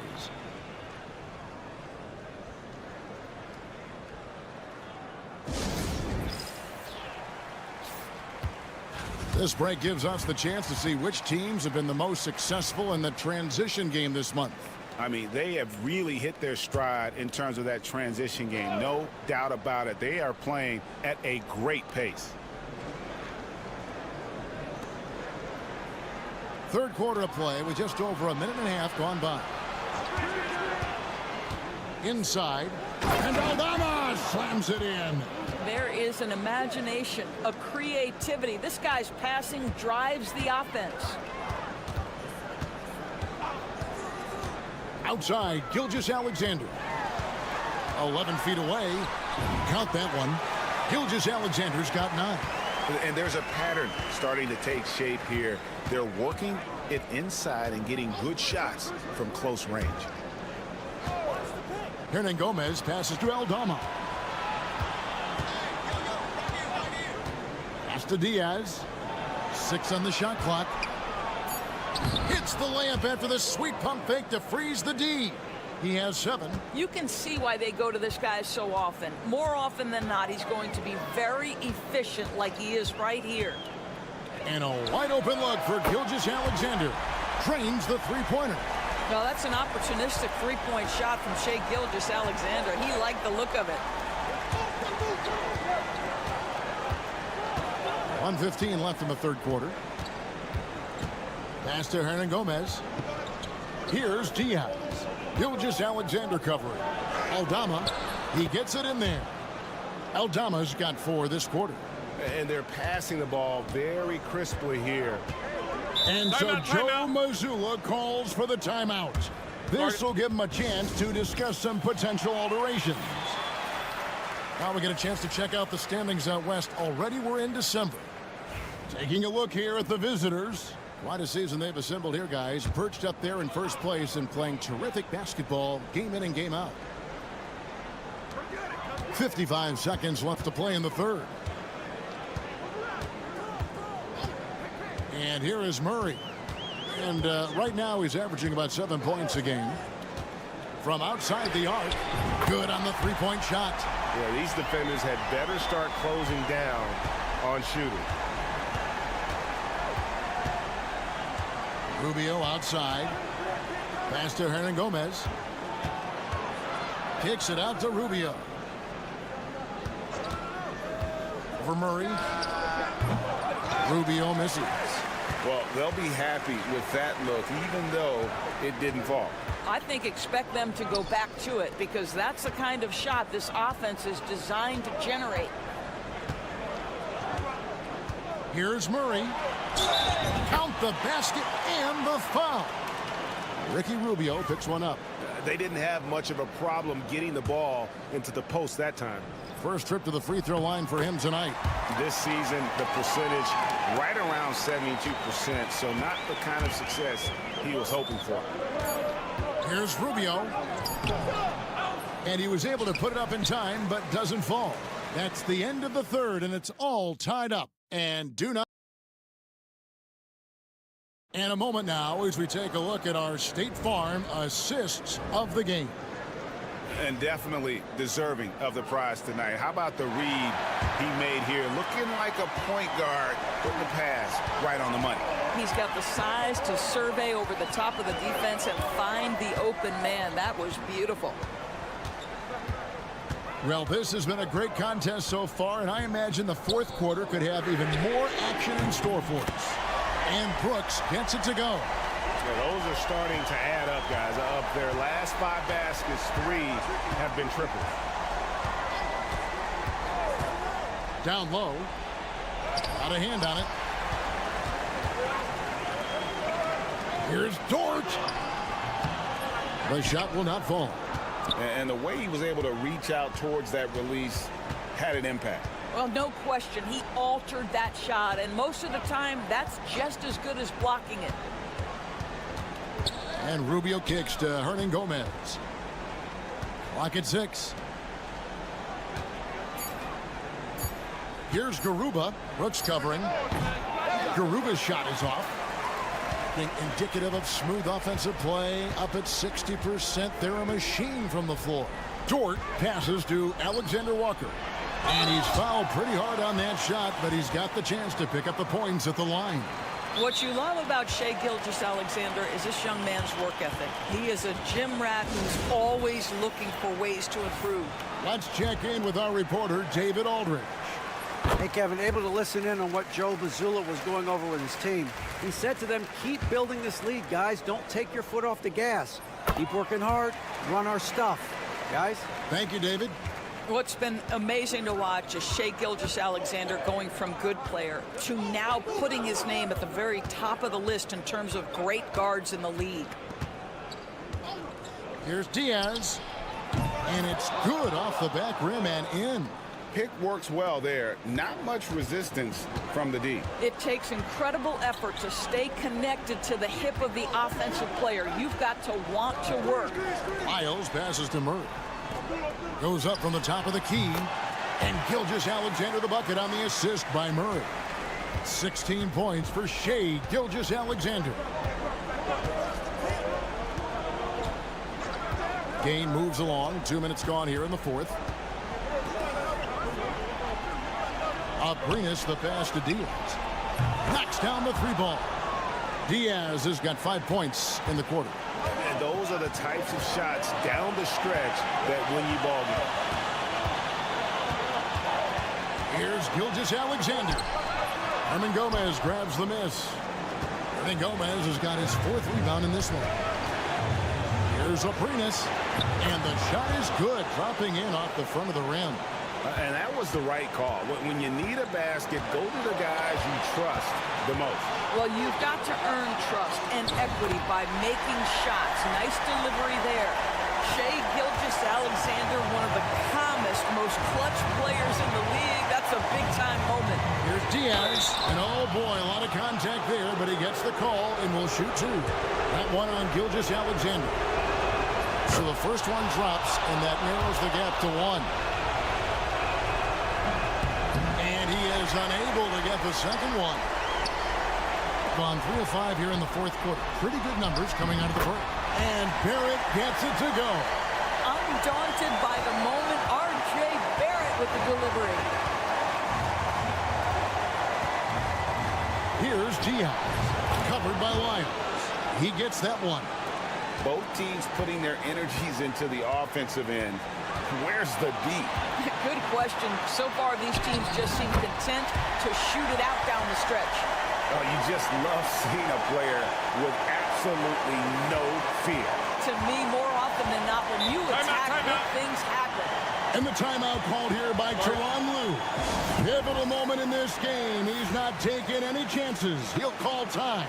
This break gives us the chance to see which teams have been the most successful in the transition game this month. I mean, they have really hit their stride in terms of that transition game. No doubt about it. They are playing at a great pace. Third quarter of play with just over a minute and a half gone by. Inside, and Aldama slams it in. There is an imagination, a creativity. This guy's passing drives the offense. Outside, Gilgeous-Alexander. 11 feet away. Count that one. Gilgeous-Alexander's got 9. And there's a pattern starting to take shape here. They're working it inside and getting good shots from close range. Hernan Gomez passes to Aldama. Pass to Diaz. 6 on the shot clock. Hits the layup after the sweet pump fake to freeze the D. He has 7. You can see why they go to this guy so often. More often than not, he's going to be very efficient like he is right here. And a wide open look for Gilgeous-Alexander. Trains the three-pointer. Well, that's an opportunistic three-point shot from Shai Gilgeous-Alexander. He liked the look of it. 1:15 left in the third quarter. Pass to Hernan Gomez. Here's Diaz. Gilgeous-Alexander covering. Aldama, he gets it in there. Aldama's got 4 this quarter. And they're passing the ball very crisply here. And so Joe Mazzulla calls for the timeout. This will give him a chance to discuss some potential alterations. Now we get a chance to check out the standings out west. Already we're in December. Taking a look here at the visitors. Quite a season they've assembled here, guys. Perched up there in first place and playing terrific basketball game in and game out. 55 seconds left to play in the third. And here is Murray. And right now he's averaging about 7 points a game. From outside the arc. Good on the three-point shot. Yeah, these defenders had better start closing down on shooting. Rubio outside. Pass to Hernan Gomez. Kicks it out to Rubio. Over Murray. Rubio misses. Well, they'll be happy with that look, even though it didn't fall. I think expect them to go back to it because that's the kind of shot this offense is designed to generate. Here's Murray. Count the basket and the foul. Ricky Rubio picks one up. They didn't have much of a problem getting the ball into the post that time. First trip to the free throw line for him tonight. This season, the percentage right around 72%, so not the kind of success he was hoping for. Here's Rubio. And he was able to put it up in time, but doesn't fall. That's the end of the third, and it's all tied up. And do not. And a moment now as we take a look at our State Farm assists of the game. And definitely deserving of the prize tonight. How about the read he made here? Looking like a point guard, putting the pass right on the money. He's got the size to survey over the top of the defense and find the open man. That was beautiful. Well, this has been a great contest so far, and I imagine the fourth quarter could have even more action in store for us. And Brooks gets it to go. Yeah, those are starting to add up, guys. Of their last 5 baskets, 3 have been triples. Down low. Got a hand on it. Here's Dort. The shot will not fall. And the way he was able to reach out towards that release had an impact. Well, no question. He altered that shot, and most of the time, that's just as good as blocking it. And Rubio kicks to Hernan Gomez. Clock at 6. Here's Garuba. Brooks covering. Garuba's shot is off. Indicative of smooth offensive play. Up at 60%. They're a machine from the floor. Dort passes to Alexander Walker. And he's fouled pretty hard on that shot, but he's got the chance to pick up the points at the line. What you love about Shai Gilgeous-Alexander is this young man's work ethic. He is a gym rat who's always looking for ways to improve. Let's check in with our reporter, David Aldridge. Hey, Kevin, able to listen in on what Joe Mazzulla was going over with his team. He said to them, keep building this lead, guys. Don't take your foot off the gas. Keep working hard. Run our stuff. Guys? Thank you, David. What's been amazing to watch is Shai Gilgeous-Alexander going from good player to now putting his name at the very top of the list in terms of great guards in the league. Here's Diaz. And it's good off the back rim and in. Pick works well there. Not much resistance from the D. It takes incredible effort to stay connected to the hip of the offensive player. You've got to want to work. Miles passes to Murray. Goes up from the top of the key. And Gilgeous-Alexander the bucket on the assist by Murray. 16 points for Shai Gilgeous-Alexander. Game moves along. 2 minutes gone here in the fourth. Abrinas the pass to Diaz. Knocks down the 3 ball. Diaz has got 5 points in the quarter. And those are the types of shots down the stretch that win you ball games. Here's Gilgeous-Alexander. Hernan Gomez grabs the miss. Hernan Gomez has got his 4th rebound in this one. Here's Abrinas. And the shot is good, dropping in off the front of the rim. And that was the right call. When you need a basket, go to the guys you trust the most. Well, you've got to earn trust and equity by making shots. Nice delivery there. Shai Gilgeous-Alexander, one of the calmest, most clutch players in the league. That's a big-time moment. Here's Diaz. And oh, boy, a lot of contact there, but he gets the call and will shoot 2. That one on Gilgeous-Alexander. So the first one drops, and that narrows the gap to 1. Is unable to get the second one. Gone 3 of 5 here in the fourth quarter. Pretty good numbers coming out of the break. And Barrett gets it to go. Undaunted by the moment, R.J. Barrett with the delivery. Here's Diaz. Covered by Lyons. He gets that one. Both teams putting their energies into the offensive end. Where's the D? Good question. So far, these teams just seem content to shoot it out down the stretch. Oh, you just love seeing a player with absolutely no fear. To me, more often than not, when you attack, good things happen. And the timeout called here by Tyronn Lue. Pivotal moment in this game. He's not taking any chances. He'll call time.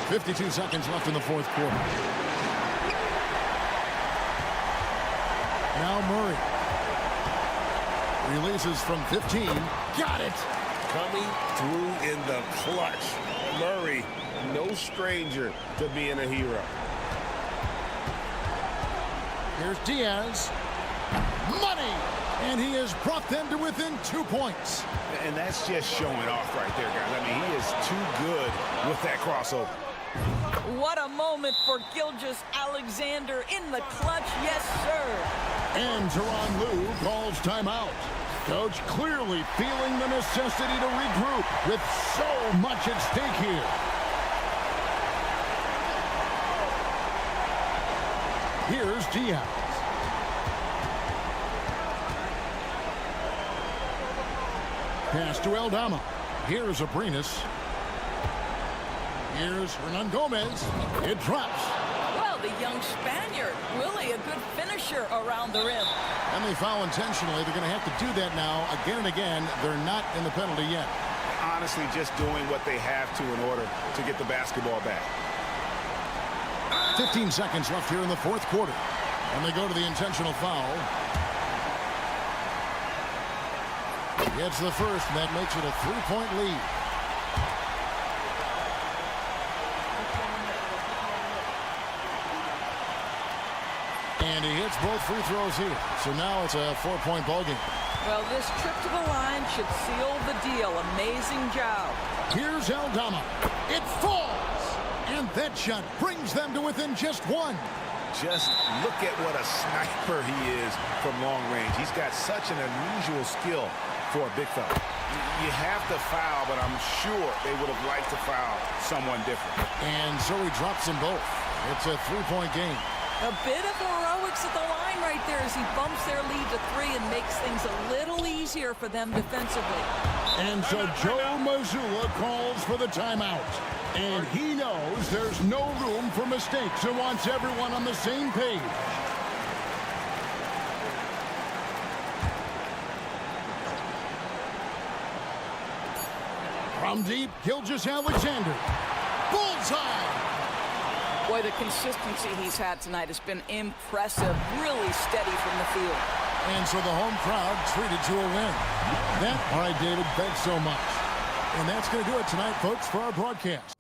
.52 seconds left in the fourth quarter. Now Murray. Releases from 15. Got it. Coming through in the clutch. Murray, no stranger to being a hero. Here's Diaz. Money! And he has brought them to within 2 points. And that's just showing off right there, guys. I mean, he is too good with that crossover. What a moment for Gilgeous-Alexander in the clutch. Yes, sir. And Tyronn Lue calls timeout. Coach clearly feeling the necessity to regroup with so much at stake here. Here's Diaz. Pass to Aldama. Here's Abrinas. Here's Hernan Gomez. It drops. Well, the young Spaniard, really a good finisher around the rim. And they foul intentionally. They're going to have to do that now again and again. They're not in the penalty yet. Honestly, just doing what they have to in order to get the basketball back. 15 seconds left here in the fourth quarter. And they go to the intentional foul. Gets the first, and that makes it a 3-point lead. And he hits both free throws here. So now it's a 4-point ball game. Well, this trip to the line should seal the deal. Amazing job. Here's Aldama. It falls. And that shot brings them to within just one. Just look at what a sniper he is from long range. He's got such an unusual skill for a big fella. You have to foul, but I'm sure they would have liked to foul someone different. And so he drops them both. It's a 3-point game. A bit of heroics at the line right there as he bumps their lead to 3 and makes things a little easier for them defensively. And so Joe Mazzulla calls for the timeout. And he knows there's no room for mistakes and wants everyone on the same page. From deep, Gilgeous-Alexander. Bullseye! Boy, the consistency he's had tonight has been impressive. Really steady from the field. And so the home crowd treated to a win. All right, David, thanks so much. And that's going to do it tonight, folks, for our broadcast.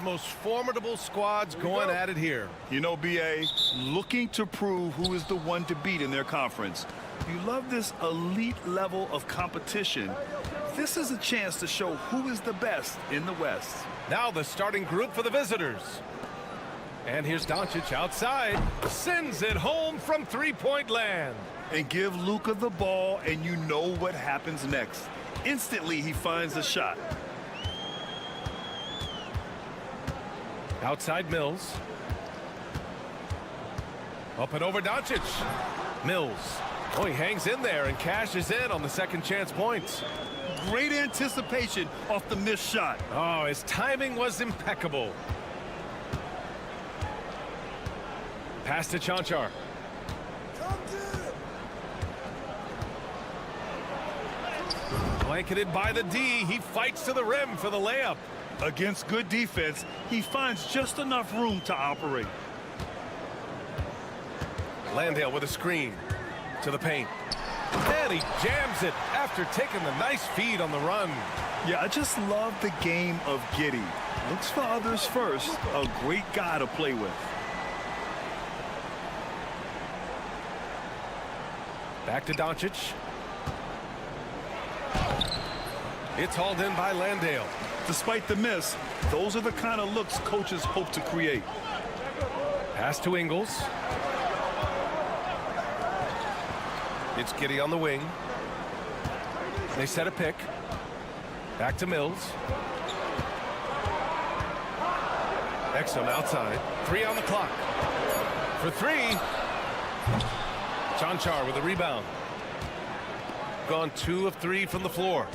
Most formidable squads going at it here. You know, BA, looking to prove who is the one to beat in their conference. You love this elite level of competition. This is a chance to show who is the best in the West. Now the starting group for the visitors. And here's Doncic outside. Sends it home from three-point land. And give Luka the ball, and you know what happens next. Instantly, he finds a shot. Outside Mills. Up and over Doncic. Mills. Oh, he hangs in there and cashes in on the second chance points. Great anticipation off the missed shot. Oh, his timing was impeccable. Pass to Chanchar. Blanketed by the D. He fights to the rim for the layup. Against good defense, he finds just enough room to operate. Landale with a screen to the paint. And he jams it after taking the nice feed on the run. Yeah, I just love the game of Giddey. Looks for others first. A great guy to play with. Back to Doncic. It's hauled in by Landale. Despite the miss, those are the kind of looks coaches hope to create. Pass to Ingles. It's Giddey on the wing. They set a pick. Back to Mills. Exum outside. 3 on the clock. For 3. Chanchar with a rebound. Gone 2 of 3 from the floor.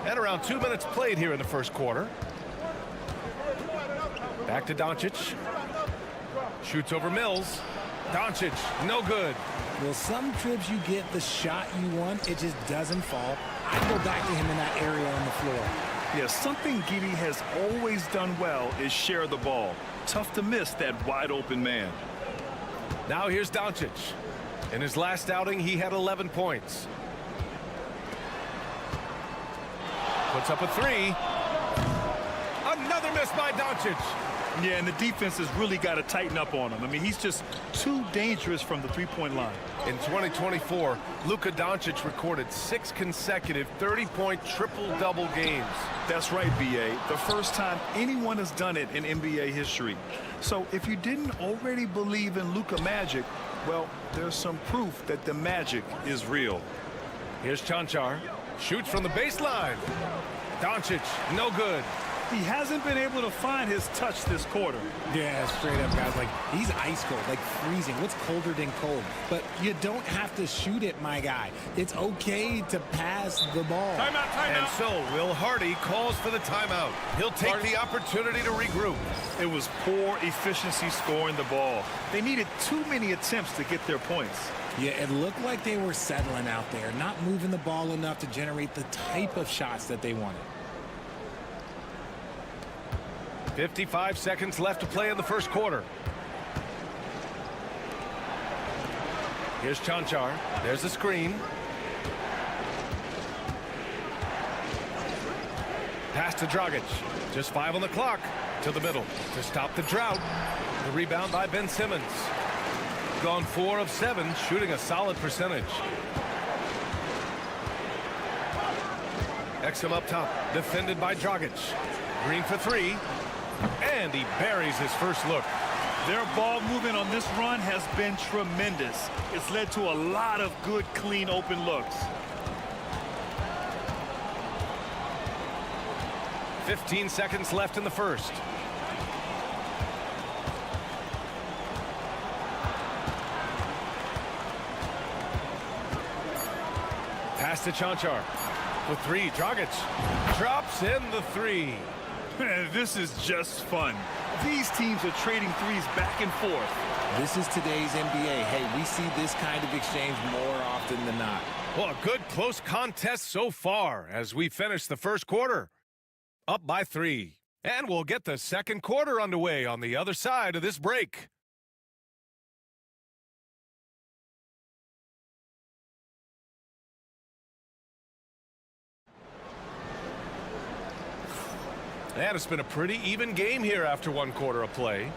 And around 2 minutes played here in the first quarter. Back to Doncic. Shoots over Mills. Doncic, no good. Well, some trips you get the shot you want, it just doesn't fall. I'd go back to him in that area on the floor. Yeah, something Giddey has always done well is share the ball. Tough to miss that wide open man. Now here's Doncic. In his last outing, he had 11 points. Puts up a three. Another miss by Doncic. Yeah, and the defense has really got to tighten up on him. I mean, he's just too dangerous from the three-point line. In 2024, Luka Doncic recorded 6 consecutive 30-point triple-double games. That's right, B.A. The first time anyone has done it in NBA history. So if you didn't already believe in Luka magic, well, there's some proof that the magic is real. Here's Chanchar. Shoots from the baseline. Doncic, no good. He hasn't been able to find his touch this quarter. Yeah, straight up, guys. Like, he's ice cold, like freezing. What's colder than cold? But you don't have to shoot it, my guy. It's okay to pass the ball. Timeout, timeout. And so Will Hardy calls for the timeout. He'll take the opportunity to regroup. It was poor efficiency scoring the ball. They needed too many attempts to get their points. Yeah, it looked like they were settling out there, not moving the ball enough to generate the type of shots that they wanted. 55 seconds left to play in the first quarter. Here's Chanchar. There's the screen. Pass to Dragic. Just 5 on the clock. To the middle to stop the drought. The rebound by Ben Simmons. Gone 4 of 7, shooting a solid percentage. Exum up top, defended by Dragic. Green for 3. And he buries his first look. Their ball movement on this run has been tremendous. It's led to a lot of good, clean, open looks. 15 seconds left in the first. Pass to Chanchar. For 3, Dragic drops in the 3. Man, this is just fun. These teams are trading threes back and forth. This is today's NBA. Hey, we see this kind of exchange more often than not. Well, a good close contest so far as we finish the first quarter. Up by 3. And we'll get the second quarter underway on the other side of this break. And it's been a pretty even game here after 1 quarter of play.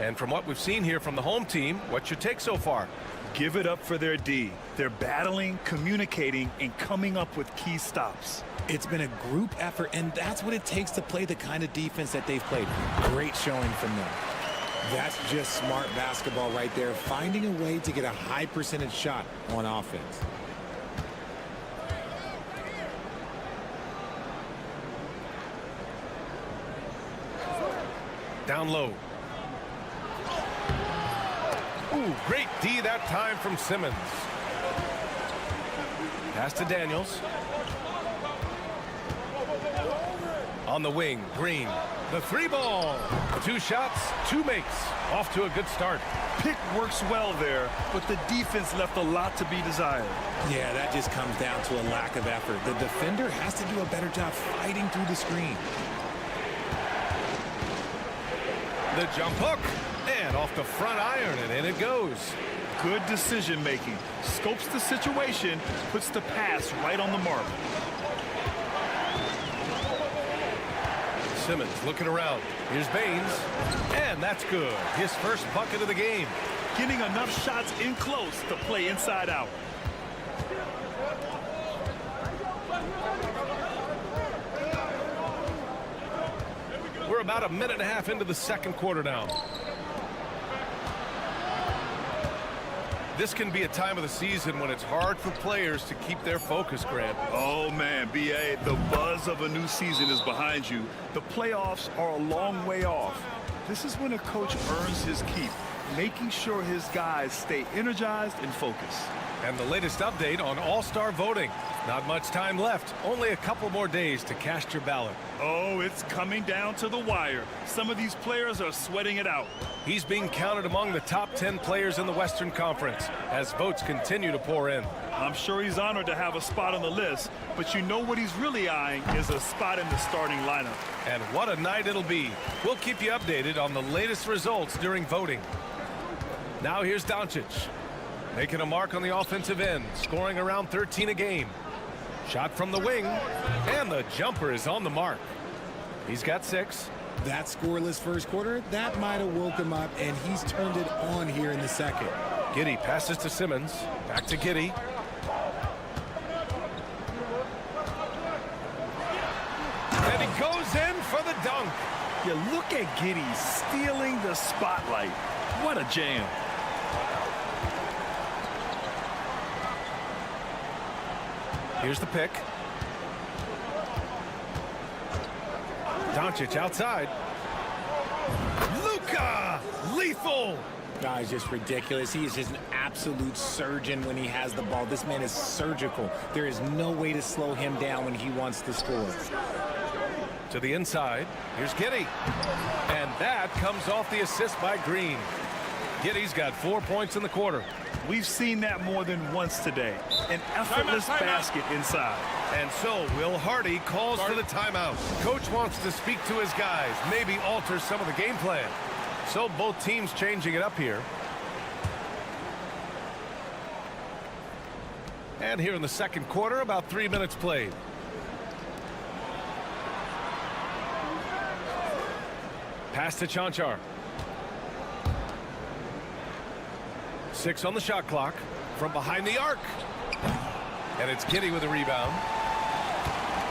And from what we've seen here from the home team, what's your take so far? Give it up for their D. They're battling, communicating, and coming up with key stops. It's been a group effort, and that's what it takes to play the kind of defense that they've played. Great showing from them. That's just smart basketball right there, finding a way to get a high percentage shot on offense. Down low. Ooh, great D that time from Simmons. Pass to Daniels. On the wing, Green. The 3 ball. 2 shots, 2 makes. Off to a good start. Pick works well there, but the defense left a lot to be desired. Yeah, that just comes down to a lack of effort. The defender has to do a better job fighting through the screen. The jump hook, and off the front iron, and in it goes. Good decision making. Scopes the situation, puts the pass right on the mark. Simmons looking around. Here's Baines, and that's good. His first bucket of the game. Getting enough shots in close to play inside out. We're about a minute and a half into the second quarter now. This can be a time of the season when it's hard for players to keep their focus, Grant. Oh, man, B.A., the buzz of a new season is behind you. The playoffs are a long way off. This is when a coach earns his keep, making sure his guys stay energized and focused. And the latest update on All-Star voting. Not much time left. Only a couple more days to cast your ballot. Oh, it's coming down to the wire. Some of these players are sweating it out. He's being counted among the top 10 players in the Western Conference as votes continue to pour in. I'm sure he's honored to have a spot on the list, but you know what he's really eyeing is a spot in the starting lineup. And what a night it'll be. We'll keep you updated on the latest results during voting. Now here's Doncic. Making a mark on the offensive end, scoring around 13 a game. Shot from the wing, and the jumper is on the mark. He's got 6. That scoreless first quarter, that might have woke him up, and he's turned it on here in the second. Giddey passes to Simmons. Back to Giddey. And he goes in for the dunk. You look at Giddey stealing the spotlight. What a jam. Here's the pick. Doncic outside. Luka! Lethal! Guys, just ridiculous. He is just an absolute surgeon when he has the ball. This man is surgical. There is no way to slow him down when he wants to score. To the inside. Here's Giddey. And that comes off the assist by Green. Giddey's got 4 points in the quarter. We've seen that more than once today. An effortless basket inside. And so Will Hardy calls for the timeout. Coach wants to speak to his guys, maybe alter some of the game plan. So both teams changing it up here. And here in the second quarter, about 3 minutes played. Pass to Chanchar. 6 on the shot clock from behind the arc. And it's Giddey with a rebound.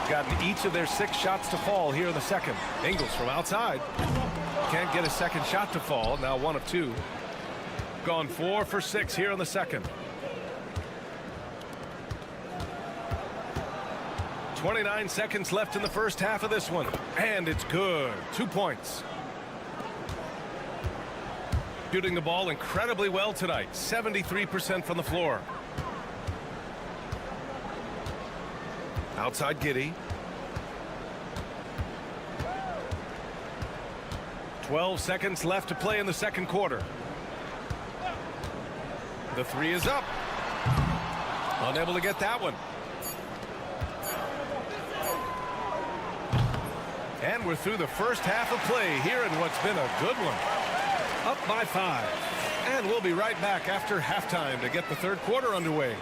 Gotten each of their 6 shots to fall here in the second. Ingles from outside. Can't get a second shot to fall. Now 1 of 2. Gone 4 for 6 here in the second. 29 seconds left in the first half of this one. And it's good. 2 points. Shooting the ball incredibly well tonight. 73% from the floor. Outside Giddey. 12 seconds left to play in the second quarter. The 3 is up. Unable to get that one. And we're through the first half of play here in what's been a good one. Up by 5. And we'll be right back after halftime to get the third quarter underway.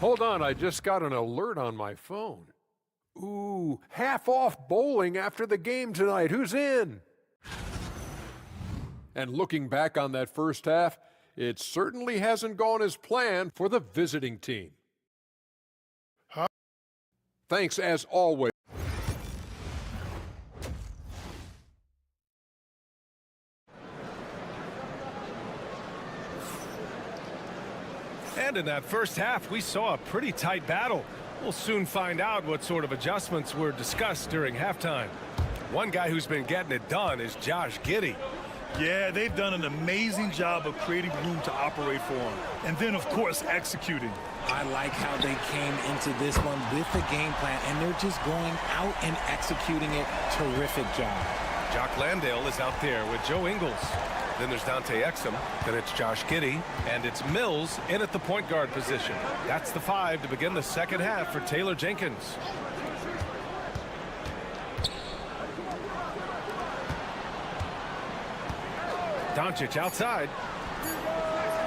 Hold on, I just got an alert on my phone. Ooh, half off bowling after the game tonight. Who's in? And looking back on that first half, it certainly hasn't gone as planned for the visiting team. Thanks as always. And in that first half, we saw a pretty tight battle. We'll soon find out what sort of adjustments were discussed during halftime. One guy who's been getting it done is Josh Giddey. Yeah, they've done an amazing job of creating room to operate for him. And then, of course, executing. I like how they came into this one with the game plan, and they're just going out and executing it. Terrific job. Jock Landale is out there with Joe Ingles. Then there's Dante Exum. Then it's Josh Giddey. And it's Mills in at the point guard position. That's the 5 to begin the second half for Taylor Jenkins. Doncic outside.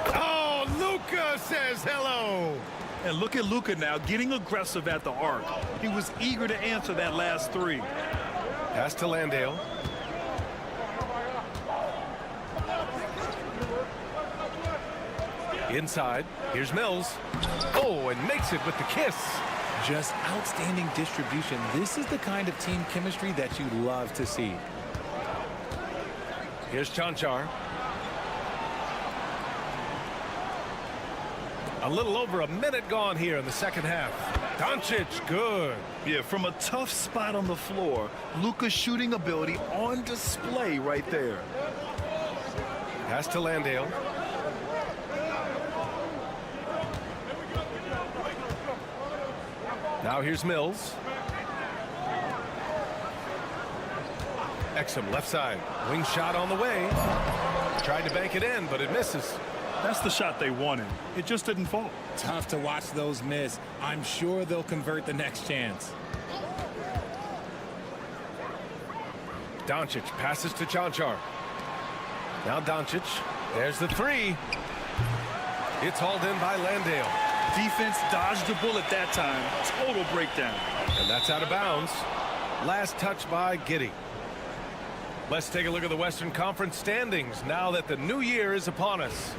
Oh, Luka says hello. And look at Luka now getting aggressive at the arc. He was eager to answer that last 3. Pass to Landale. Inside. Here's Mills. Oh, and makes it with the kiss. Just outstanding distribution. This is the kind of team chemistry that you love to see. Here's Chanchar. A little over a minute gone here in the second half. Doncic, good. Yeah, from a tough spot on the floor, Luka's shooting ability on display right there. Pass to Landale. Now here's Mills. Exum left side. Wing shot on the way. Tried to bank it in, but it misses. That's the shot they wanted. It just didn't fall. Tough to watch those miss. I'm sure they'll convert the next chance. Doncic passes to Chanchar. Now Doncic. There's the three. It's hauled in by Landale. Defense dodged the bullet that time. Total breakdown. And that's out of bounds. Last touch by Giddey. Let's take a look at the Western Conference standings now that the new year is upon us.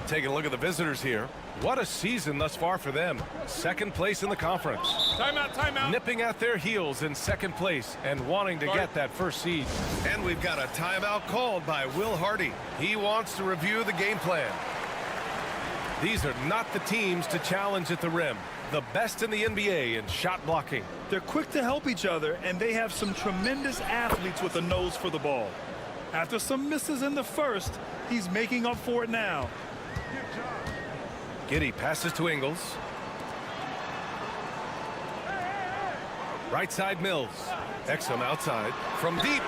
Taking a look at the visitors here. What a season thus far for them. Second place in the conference. Timeout, timeout. Nipping at their heels in second place and wanting to get that first seed. And we've got a timeout called by Will Hardy. He wants to review the game plan. These are not the teams to challenge at the rim. The best in the NBA in shot blocking. They're quick to help each other, and they have some tremendous athletes with a nose for the ball. After some misses in the first, he's making up for it now. Giddey passes to Ingles. Right side Mills. Exum outside. From deep.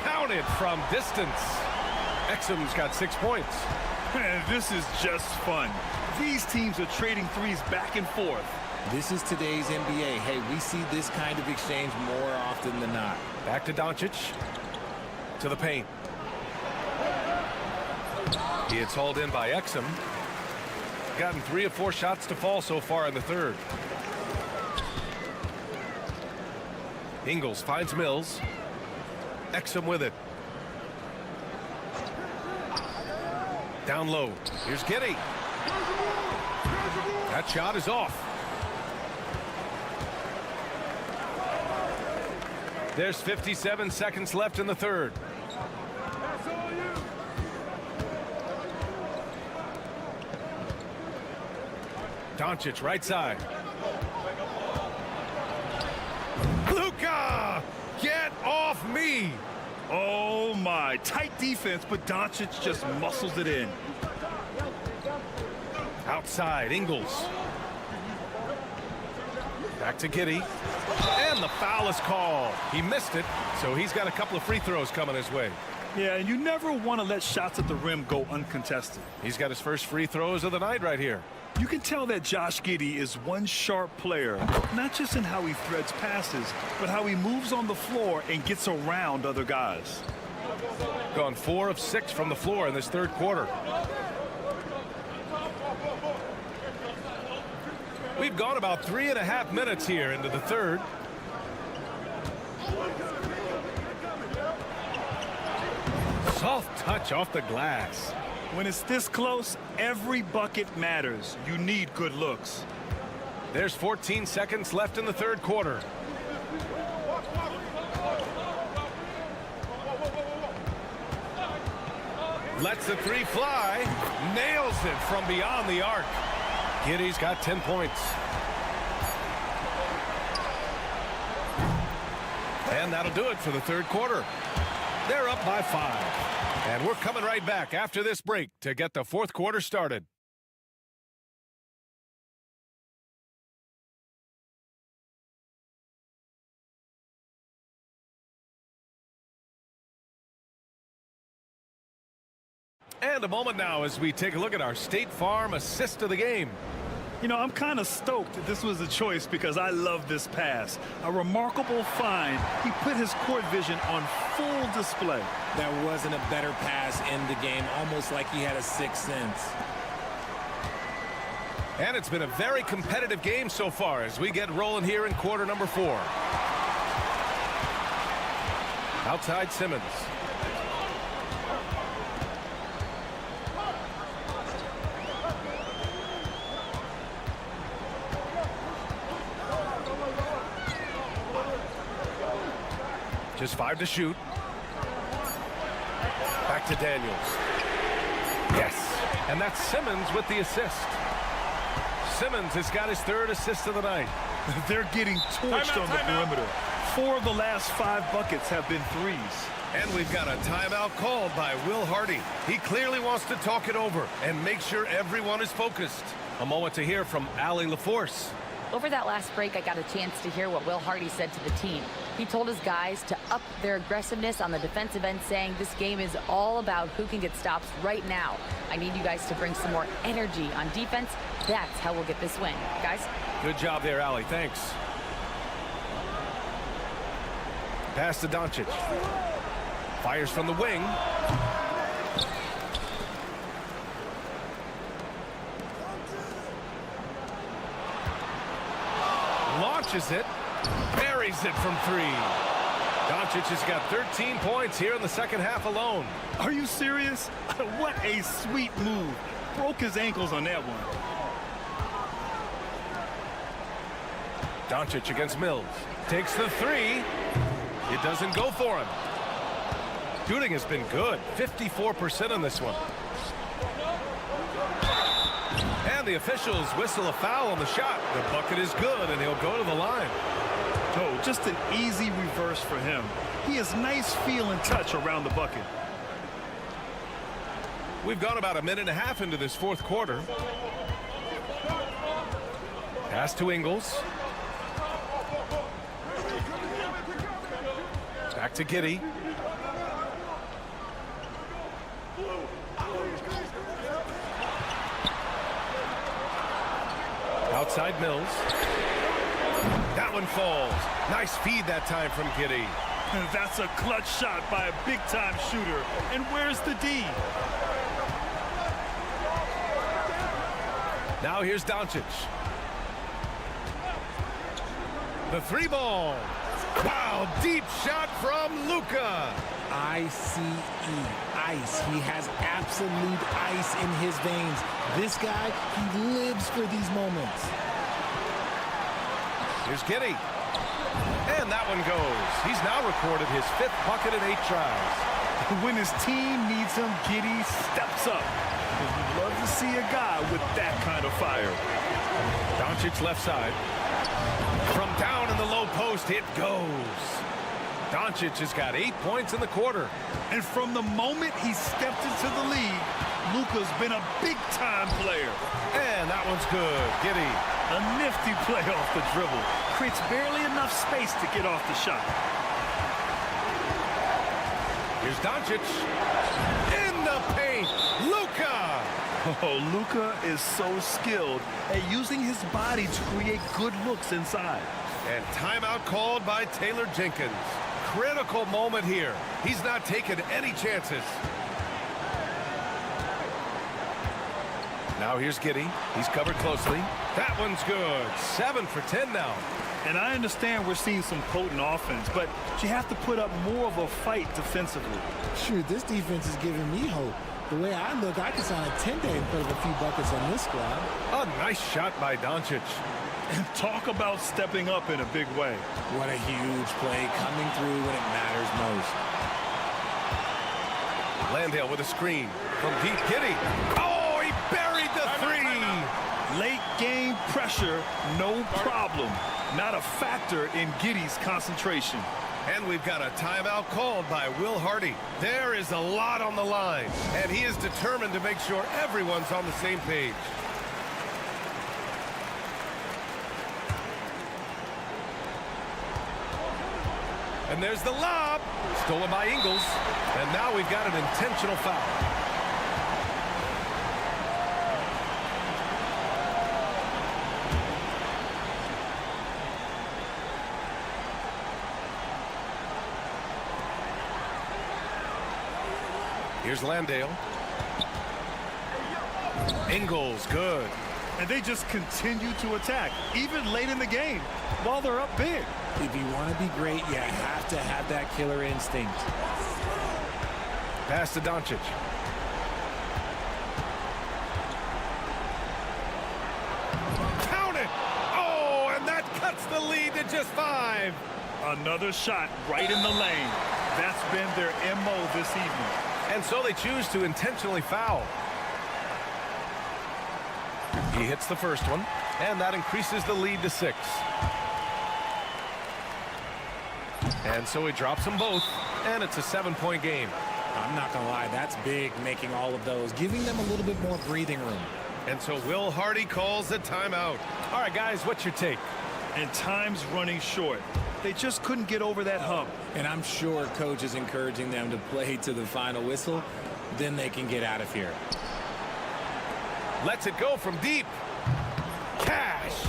Counted from distance. Exum's got 6 points. Man, this is just fun. These teams are trading threes back and forth. This is today's NBA. Hey, we see this kind of exchange more often than not. Back to Doncic. To the paint. It's hauled in by Exum. Gotten 3 of 4 shots to fall so far in the third. Ingles finds Mills. Exum with it. Down low. Here's Giddey. That shot is off. There's 57 seconds left in the third. Doncic right side. Luka! Get off me! Oh my, tight defense, but Doncic just muscles it in. Outside, Ingles. Back to Giddey. And the foul is called. He missed it, so he's got a couple of free throws coming his way. Yeah, and you never want to let shots at the rim go uncontested. He's got his first free throws of the night right here. You can tell that Josh Giddey is one sharp player, not just in how he threads passes, but how he moves on the floor and gets around other guys. Gone 4 of 6 from the floor in this third quarter. We've gone about 3.5 minutes here into the third. Soft touch off the glass. When it's this close, every bucket matters. You need good looks. There's 14 seconds left in the third quarter. Lets the three fly. Nails it from beyond the arc. Giddey's got 10 points. And that'll do it for the third quarter. They're up by 5. And we're coming right back after this break to get the fourth quarter started. And a moment now as we take a look at our State Farm assist of the game. You know, I'm kind of stoked that this was a choice because I love this pass. A remarkable find. He put his court vision on full display. There wasn't a better pass in the game, almost like he had a sixth sense. And it's been a very competitive game so far as we get rolling here in quarter number 4. Outside Simmons. Just 5 to shoot. Back to Daniels. Yes. And that's Simmons with the assist. Simmons has got his 3rd assist of the night. They're getting torched on the perimeter. 4 of the last 5 buckets have been threes. And we've got a timeout called by Will Hardy. He clearly wants to talk it over and make sure everyone is focused. A moment to hear from Allie LaForce. Over that last break, I got a chance to hear what Will Hardy said to the team. He told his guys to up their aggressiveness on the defensive end, saying this game is all about who can get stops right now. I need you guys to bring some more energy on defense. That's how we'll get this win. Guys? Good job there, Allie. Thanks. Pass to Doncic. Fires from the wing. Launches it. Buries it from 3. Doncic has got 13 points here in the second half alone. Are you serious? What a sweet move. Broke his ankles on that one. Doncic against Mills. Takes the 3. It doesn't go for him. Shooting has been good. 54% on this one. And the officials whistle a foul on the shot. The bucket is good, and he'll go to the line. Oh, just an easy reverse for him. He has nice feel and touch around the bucket. We've gone about a minute and a half into this 4th quarter. Pass to Ingles. Back to Giddey. Outside Mills. That one falls. Nice feed that time from Giddey. That's a clutch shot by a big-time shooter. And where's the D? Now here's Doncic. The 3 ball. Wow, deep shot from Luka. I-C-E, ice. He has absolute ice in his veins. This guy, he lives for these moments. Here's Giddey. And that one goes. He's now recorded his 5th bucket in 8 tries. When his team needs him, Giddey steps up. You'd love to see a guy with that kind of fire. Doncic left side. From down in the low post, it goes. Doncic has got 8 points in the quarter. And from the moment he stepped into the league, Luka's been a big-time player. And that one's good. Giddey. A nifty play off the dribble. Creates barely enough space to get off the shot. Here's Doncic. In the paint. Luka. Oh, Luka is so skilled at using his body to create good looks inside. And timeout called by Taylor Jenkins. Critical moment here. He's not taking any chances. Now here's Giddey. He's covered closely. That one's good. 7 for 10 now. And I understand we're seeing some potent offense, but you have to put up more of a fight defensively. Sure, this defense is giving me hope. The way I look, I can sign a 10-day and put up a few buckets on this squad. A nice shot by Doncic. And talk about stepping up in a big way. What a huge play, coming through when it matters most. Landale with a screen from deep. Giddey. Oh, he buried the 3. Late game pressure, no problem. Not a factor in Giddey's concentration. And we've got a timeout called by Will Hardy. There is a lot on the line, and he is determined to make sure everyone's on the same page. And there's the lob. Stolen by Ingles. And now we've got an intentional foul. Here's Landale. Ingles, good. And they just continue to attack, even late in the game, while they're up big. If you want to be great, you have to have that killer instinct. Pass to Doncic. Count it! Oh, and that cuts the lead to just 5. Another shot right in the lane. That's been their MO this evening. And so they choose to intentionally foul. He hits the first one. And that increases the lead to 6. And so he drops them both, and it's a 7-point game. I'm not going to lie, that's big, making all of those, giving them a little bit more breathing room. And so Will Hardy calls the timeout. All right, guys, what's your take? And time's running short. They just couldn't get over that hump. And I'm sure coach is encouraging them to play to the final whistle. Then they can get out of here. Lets it go from deep. Cash.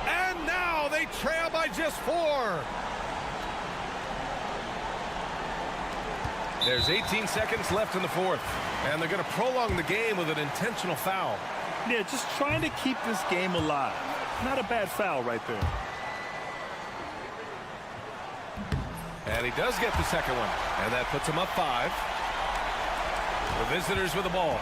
And now they trail by just 4. There's 18 seconds left in the 4th. And they're going to prolong the game with an intentional foul. Yeah, just trying to keep this game alive. Not a bad foul right there. And he does get the second one. And that puts him up 5. The visitors with the ball.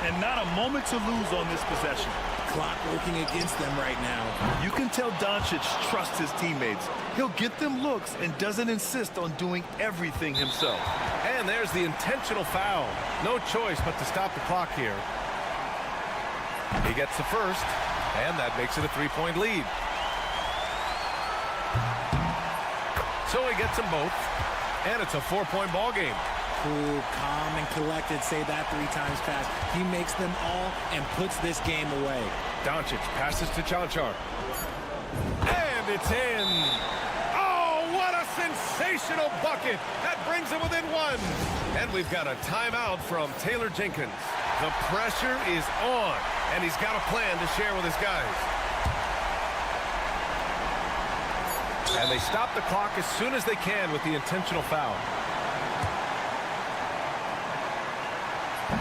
And not a moment to lose on this possession. Clock working against them right now. You can tell Doncic trusts his teammates. He'll get them looks and doesn't insist on doing everything himself. And there's the intentional foul. No choice but to stop the clock here. He gets the first, and that makes it a 3-point lead. So he gets them both, and it's a 4-point ball game. Cool, calm, and collected. Say that 3 times fast. He makes them all and puts this game away. Doncic passes to Chanchar. And it's in. Oh, what a sensational bucket. That brings him within 1. And we've got a timeout from Taylor Jenkins. The pressure is on, and he's got a plan to share with his guys. And they stop the clock as soon as they can with the intentional foul.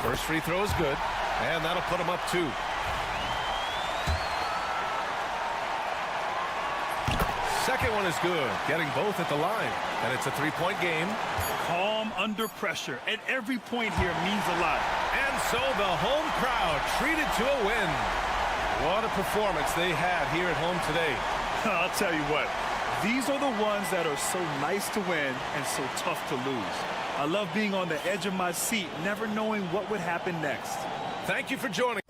First free throw is good, and that'll put him up 2. Second one is good, getting both at the line, and it's a 3-point game. Calm under pressure, and every point here means a lot. And so the home crowd treated to a win. What a performance they had here at home today. I'll tell you what, these are the ones that are so nice to win and so tough to lose. I love being on the edge of my seat, never knowing what would happen next. Thank you for joining.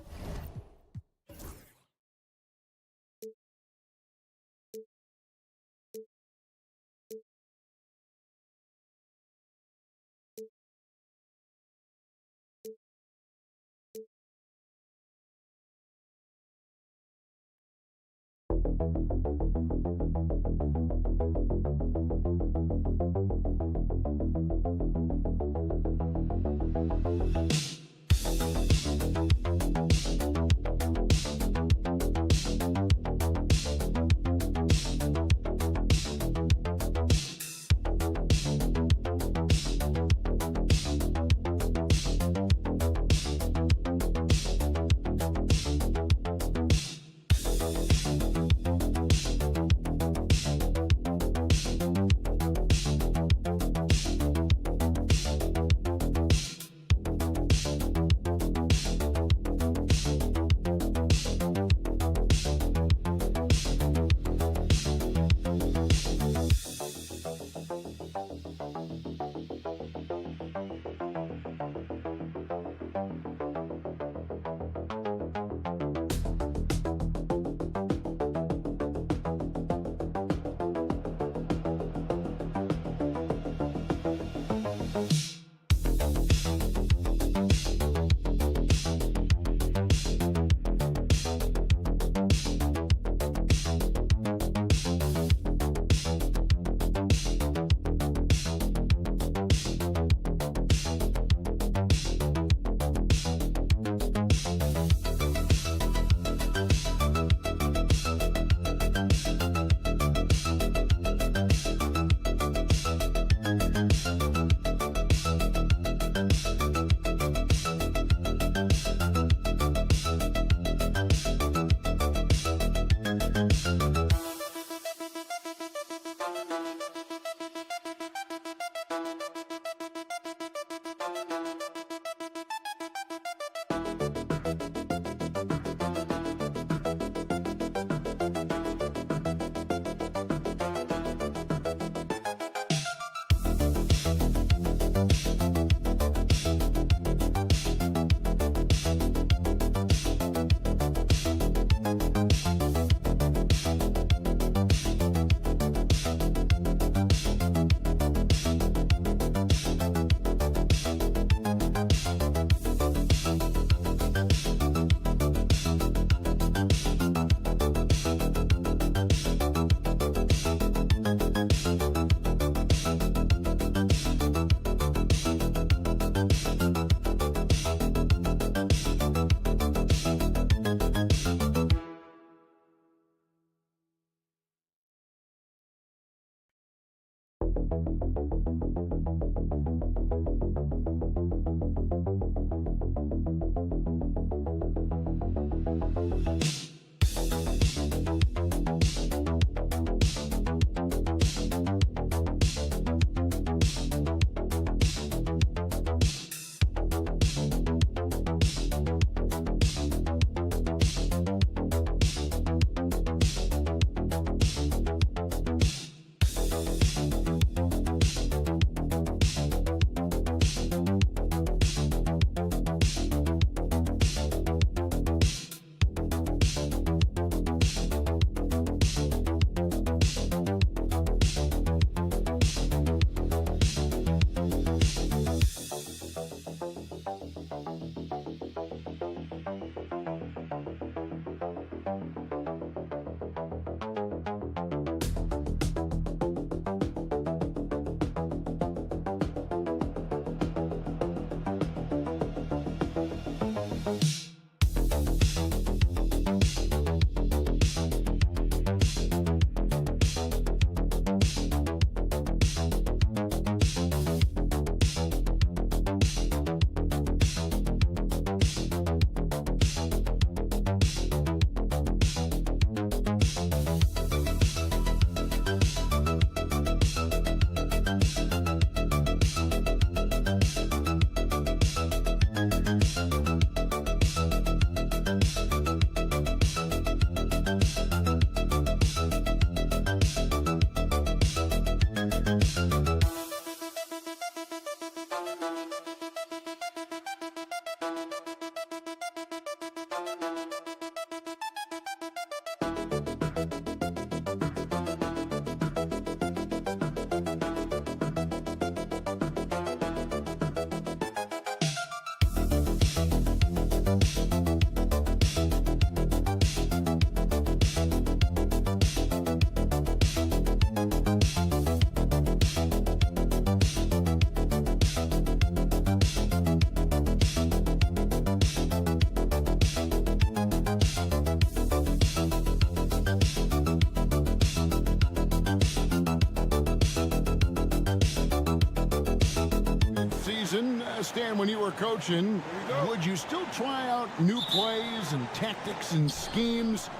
Stan, when you were coaching, would you still try out new plays and tactics and schemes?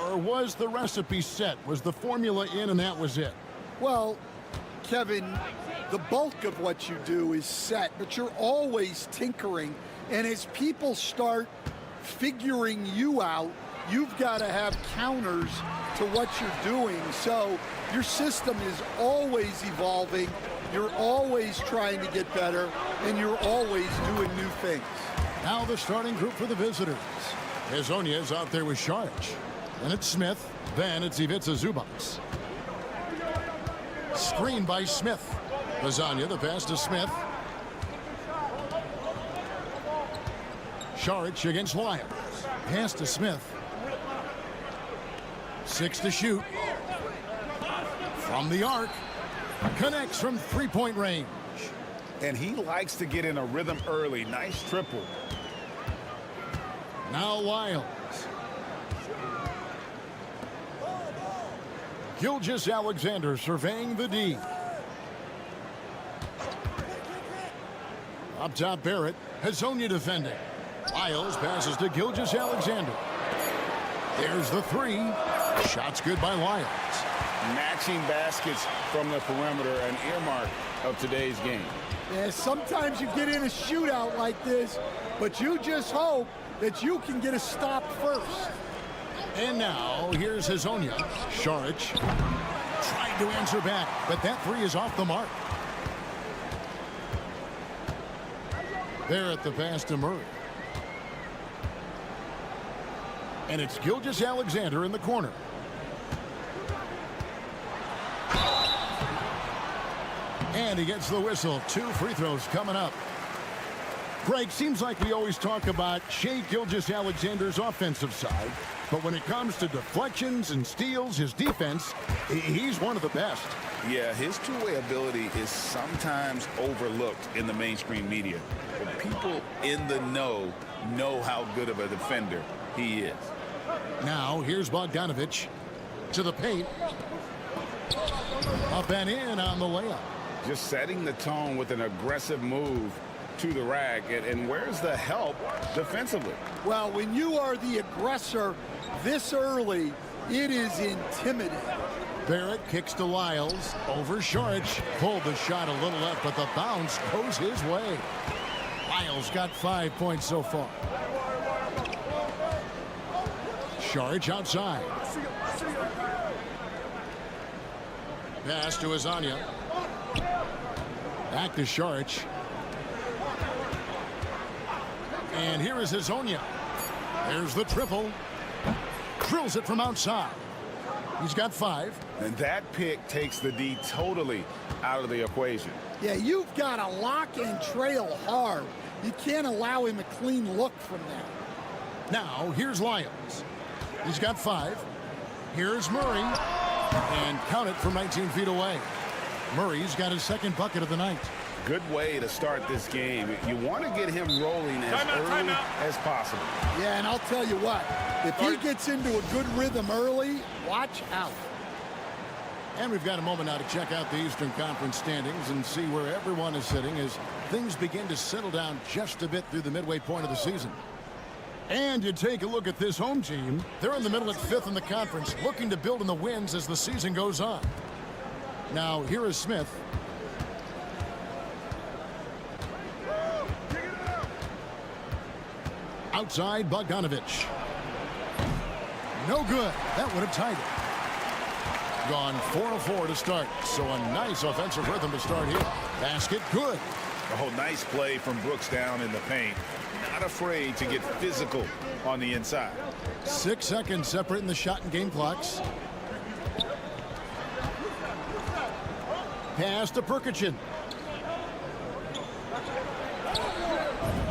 Or was the recipe set? Was the formula in and that was it? Well, Kevin, the bulk of what you do is set, but you're always tinkering. And as people start figuring you out, you've got to have counters to what you're doing. So your system is always evolving. You're always trying to get better, and you're always doing new things. Now the starting group for the visitors. Hazonia is out there with Sharich. Then it's Smith. Then it's Ivica Zubac. Screen by Smith. Lasagna, the pass to Smith. Sharich against Wyatt. Pass to Smith. 6 to shoot. From the arc. Connects from three-point range. And he likes to get in a rhythm early. Nice triple. Now Lyles. Gilgeous-Alexander surveying the D. Up top, Barrett. Hazonia defending. Lyles passes to Gilgeous-Alexander. There's the three. Shot's good by Lyles. Matching baskets from the perimeter, an earmark of today's game. Yeah, sometimes you get in a shootout like this, but you just hope that you can get a stop first. And now, here's Hazonia. Sharich tried to answer back, but that three is off the mark. There at the pass to Murray. And it's Gilgeous-Alexander in the corner. And he gets the whistle. 2 free throws coming up. Greg, seems like we always talk about Shai Gilgeous-Alexander's offensive side, but when it comes to deflections and steals, his defense, he's one of the best. Yeah, his two-way ability is sometimes overlooked in the mainstream media. But people in the know how good of a defender he is. Now, here's Bogdanovic to the paint. Up and in on the layup. Just setting the tone with an aggressive move to the rack. And where's the help defensively? Well, when you are the aggressor this early, it is intimidating. Barrett kicks to Lyles. Over Saric. Pulled the shot a little left, but the bounce goes his way. Lyles got 5 points so far. Saric outside. Pass to Azania. Back to Saric. And here is Azania. There's the triple. Drills it from outside. He's got 5. And that pick takes the D totally out of the equation. Yeah, you've got to lock and trail hard. You can't allow him a clean look from there. Now, here's Lyles. He's got 5. Here's Murray. And count it from 19 feet away. Murray's got his second bucket of the night. Good way to start this game. You want to get him rolling as early as possible. Yeah, and I'll tell you what, if he gets into a good rhythm early, watch out. And we've got a moment now to check out the Eastern Conference standings and see where everyone is sitting as things begin to settle down just a bit through the midway point of the season. And you take a look at this home team. They're in the middle at 5th in the conference, looking to build in the wins as the season goes on. Now, here is Smith. Outside, Bogdanovich. No good. That would have tied it. Gone 4 of 4 to start. So a nice offensive rhythm to start here. Basket, good. Oh, nice play from Brooks down in the paint. Not afraid to get physical on the inside. 6 seconds separating the shot and game clocks. Pass to Perkichin.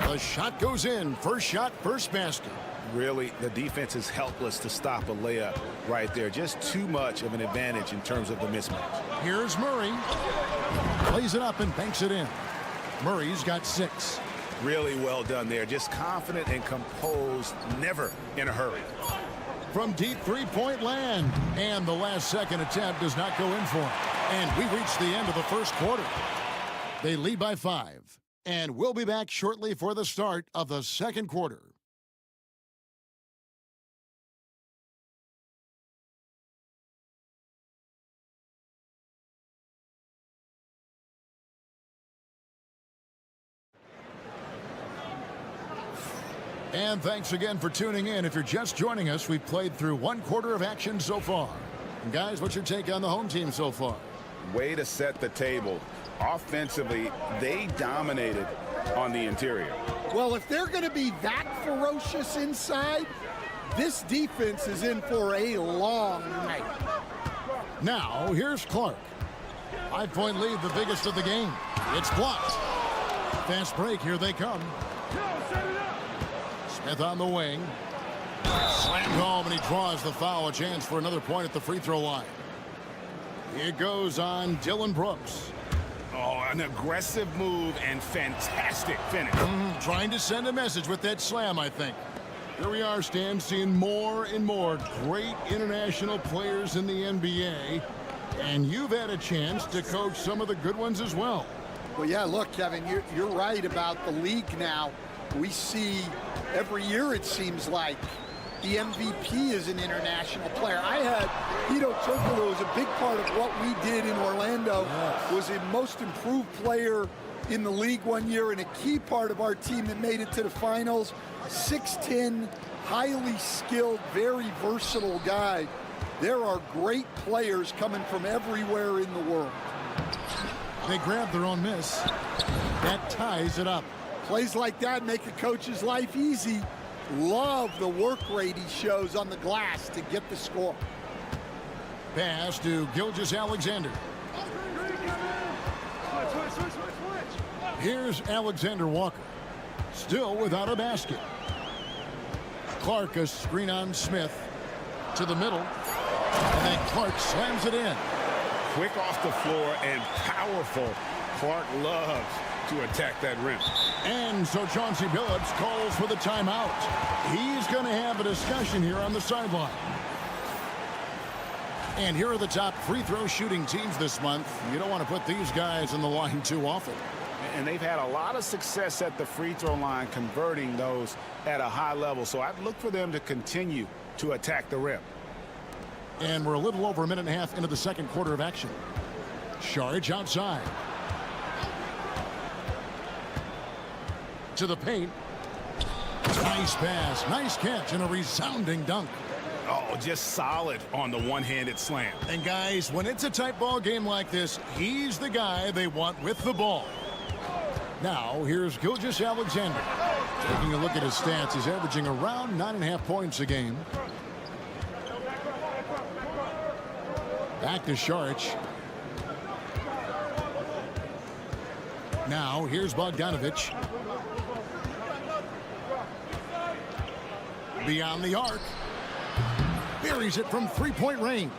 The shot goes in. First shot, first basket. Really, the defense is helpless to stop a layup right there. Just too much of an advantage in terms of the mismatch. Here's Murray. Plays it up and banks it in. Murray's got 6. Really well done there. Just confident and composed, never in a hurry. From deep three-point land. And the last second attempt does not go in for him. And we reach the end of the first quarter. They lead by 5. And we'll be back shortly for the start of the second quarter. And thanks again for tuning in. If you're just joining us, we've played through 1 quarter of action so far. And guys, what's your take on the home team so far? Way to set the table. Offensively, they dominated on the interior. Well, if they're going to be that ferocious inside, this defense is in for a long night. Now, here's Clark. 5-point lead, the biggest of the game. It's blocked. Fast break, here they come. Smith on the wing. Slammed home, and he draws the foul. A chance for another point at the free throw line. It goes on Dylan Brooks. Oh, an aggressive move and fantastic finish. Trying to send a message with that slam, I think. Here we are, Stan, seeing more and more great international players in the NBA. And you've had a chance to coach some of the good ones as well. Well, yeah, look, Kevin, you're right about the league now. We see every year, it seems like, the MVP is an international player. I had Hito Turkoglu was a big part of what we did in Orlando. Yes. Was a most improved player in the league one year and a key part of our team that made it to the finals. 6'10", highly skilled, very versatile guy. There are great players coming from everywhere in the world. They grab their own miss. That ties it up. Plays like that make a coach's life easy. Love the work rate he shows on the glass to get the score. Pass to Gilgeous-Alexander. Here's Alexander Walker. Still without a basket. Clark, a screen on Smith. To the middle. And then Clark slams it in. Quick off the floor and powerful. Clark loves to attack that rim. And so Chauncey Billups calls for the timeout. He's going to have a discussion here on the sideline. And here are the top free throw shooting teams this month. You don't want to put these guys in the line too often. And they've had a lot of success at the free throw line converting those at a high level. So I'd look for them to continue to attack the rim. And we're a little over a minute and a half into the second quarter of action. Saric outside. To the paint. Nice pass, nice catch, and a resounding dunk. Oh, just solid on the one-handed slam. And guys, when it's a tight ball game like this, he's the guy they want with the ball. Now, here's Gilgeous-Alexander. Taking a look at his stats, he's averaging around 9.5 points a game. Back to Saric. Now, here's Bogdanovic. Beyond the arc. Buries it from three-point range.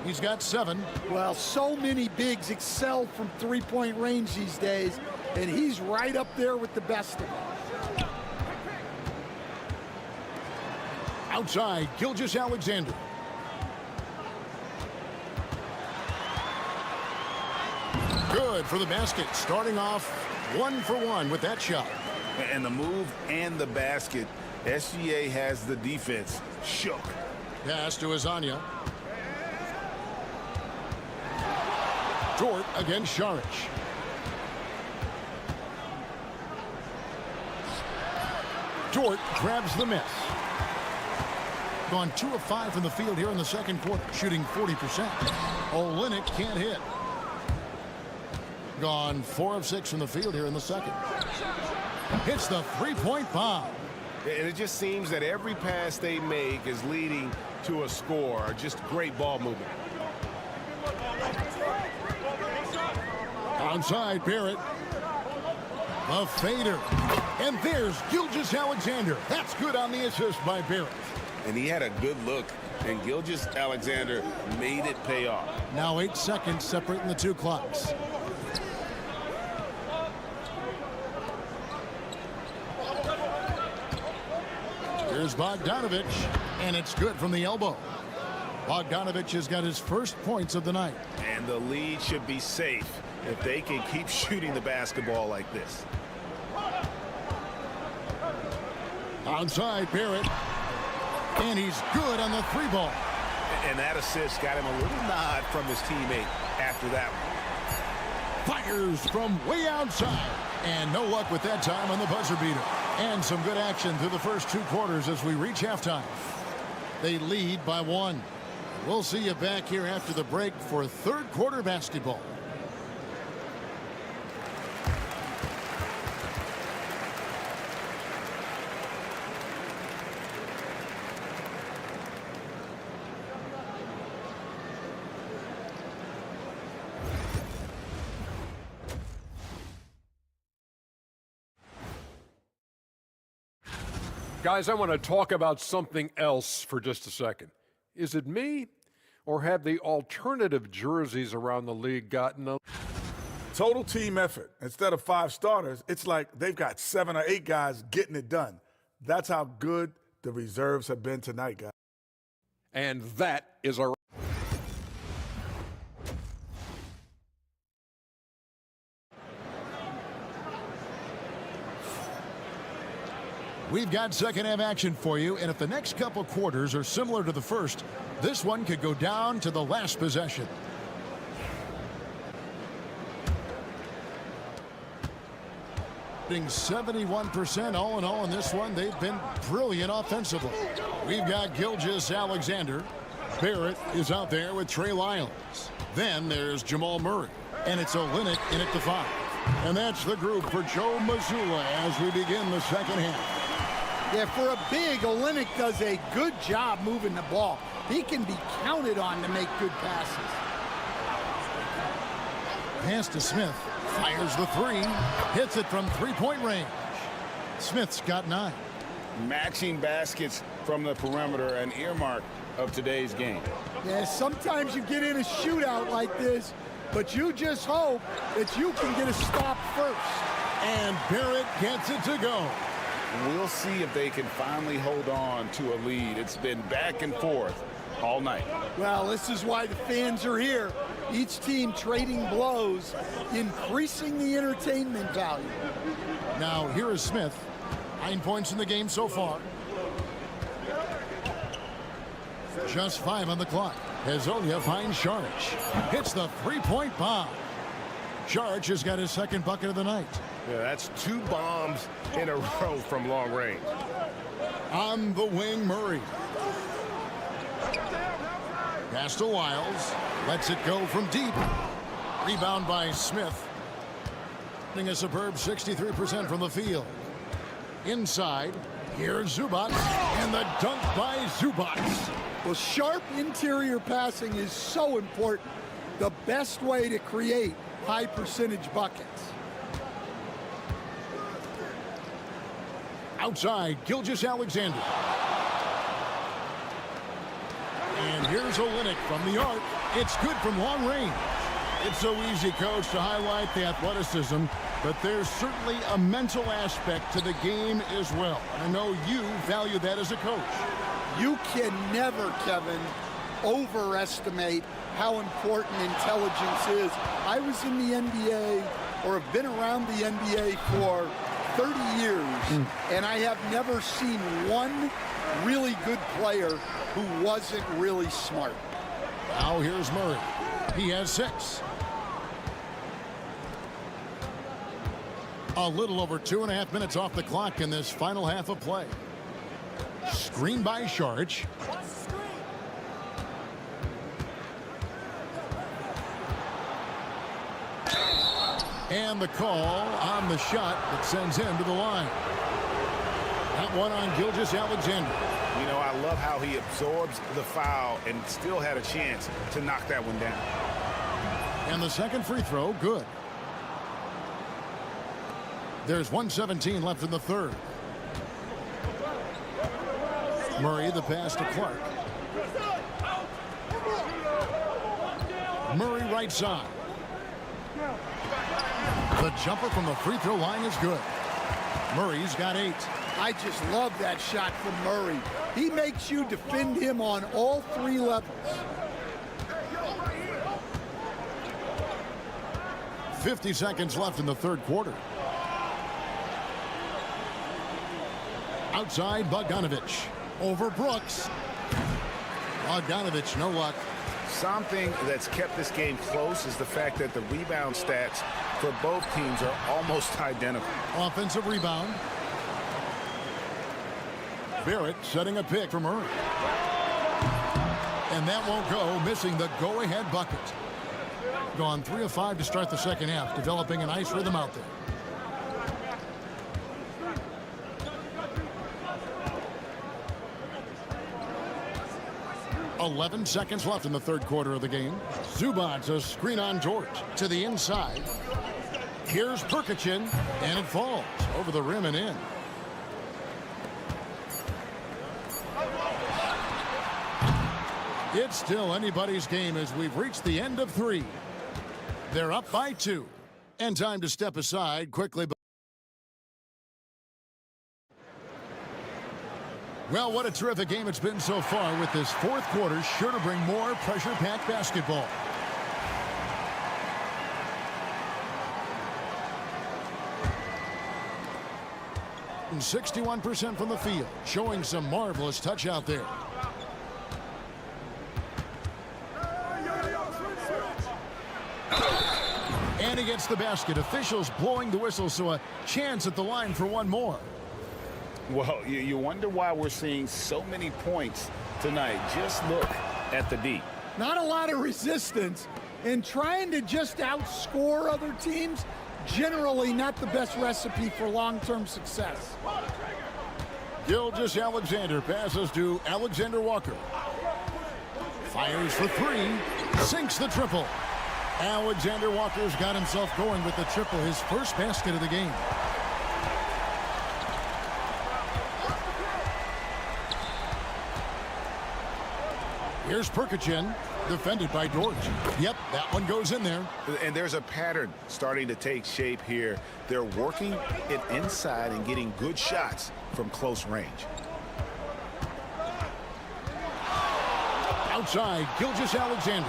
He's got 7. Well, so many bigs excel from three-point range these days, and he's right up there with the best of them. Outside, Gilgeous-Alexander. Good for the basket. Starting off 1 for 1 with that shot. And the move and the basket, SGA has the defense shook. Pass to Azania. Dort against Saric. Dort grabs the miss. Gone 2 of 5 from the field here in the second quarter, shooting 40%. Olynyk can't hit. Gone 4 of 6 from the field here in the second. Hits the three-point bomb. And it just seems that every pass they make is leading to a score. Just great ball movement. Outside, Barrett. A fader. And there's Gilgeous-Alexander. That's good on the assist by Barrett. And he had a good look, and Gilgeous-Alexander made it pay off. Now 8 seconds separating the two clocks. Here's Bogdanovic, and it's good from the elbow. Bogdanovic has got his first points of the night. And the lead should be safe if they can keep shooting the basketball like this. Outside, Barrett. And he's good on the 3-ball. And that assist got him a little nod from his teammate after that one. Fires from way outside. And no luck with that time on the buzzer beater. And some good action through the first 2 quarters as we reach halftime. They lead by 1. We'll see you back here after the break for third quarter basketball. Guys, I want to talk about something else for just a second. Is it me, or have the alternative jerseys around the league gotten a Total team effort. Instead of 5 starters, it's like they've got 7 or 8 guys getting it done. That's how good the reserves have been tonight, guys. And that is our We've got second half action for you, and if the next couple quarters are similar to the first, this one could go down to the last possession. Shooting 71% all in all in this one. They've been brilliant offensively. We've got Gilgeous-Alexander. Barrett is out there with Trey Lyles. Then there's Jamal Murray, and it's Olynyk in at the 5. And that's the group for Joe Mazzulla as we begin the second half. Yeah, for a big, Olynyk does a good job moving the ball. He can be counted on to make good passes. Pass to Smith. Fires the 3. Hits it from three-point range. Smith's got 9. Matching baskets from the perimeter, an earmark of today's game. Yeah, sometimes you get in a shootout like this, but you just hope that you can get a stop first. And Barrett gets it to go. We'll see if they can finally hold on to a lead. It's been back and forth all night. Well, this is why the fans are here. Each team trading blows, increasing the entertainment value. Now, here is Smith. 9 points in the game so far. Just 5 on the clock. Hazonia finds Sharch. Hits the three-point bomb. Sharch has got his second bucket of the night. Yeah, that's 2 bombs in a row from long range. On the wing, Murray. Pass to Wiles. Lets it go from deep. Rebound by Smith. Getting a superb 63% from the field. Inside, here's Zubac. And the dunk by Zubac. Well, sharp interior passing is so important. The best way to create high percentage buckets. Outside, Gilgeous-Alexander. And here's Olynyk from the arc. It's good from long range. It's so easy, Coach, to highlight the athleticism, but there's certainly a mental aspect to the game as well. I know you value that as a coach. You can never, Kevin, overestimate how important intelligence is. I was in the NBA, or have been around the NBA for 30 years, and I have never seen one really good player who wasn't really smart. Now here's Murray. He has 6. A little over 2.5 minutes off the clock in this final half of play. Screen by Sharch. And the call on the shot that sends him to the line. That one on Gilgeous-Alexander. You know, I love how he absorbs the foul and still had a chance to knock that one down. And the second free throw, good. There's 1:17 left in the third. Murray, the pass to Clark. Murray right side. The jumper from the free throw line is good. Murray's got 8. I just love that shot from Murray. He makes you defend him on all 3 levels. 50 seconds left in the third quarter. Outside, Bogdanovich. Over Brooks. Bogdanovich, no luck. Something that's kept this game close is the fact that the rebound stats for both teams are almost identical. Offensive rebound. Barrett setting a pick for Murray. And that won't go, missing the go-ahead bucket. Gone 3 of 5 to start the second half, developing a nice rhythm out there. .11 seconds left in the third quarter of the game. Zubac, a screen on George to the inside. Here's Perkichin, and it falls over the rim and in. It's still anybody's game as we've reached the end of 3. They're up by 2. And time to step aside quickly. Well, what a terrific game it's been so far, with this fourth quarter sure to bring more pressure-packed basketball. And 61% from the field, showing some marvelous touch out there. And he gets the basket. Officials blowing the whistle, so a chance at the line for one more. Well, you wonder why we're seeing so many points tonight. Just look at the D. Not a lot of resistance, and trying to just outscore other teams, generally not the best recipe for long-term success. Gilgeous-Alexander passes to Alexander Walker. Fires for 3, sinks the triple. Alexander Walker's got himself going with the triple, his first basket of the game. Here's Perkichin, defended by George. Yep, that one goes in there. And there's a pattern starting to take shape here. They're working it inside and getting good shots from close range. outside. Gilgeous-Alexander.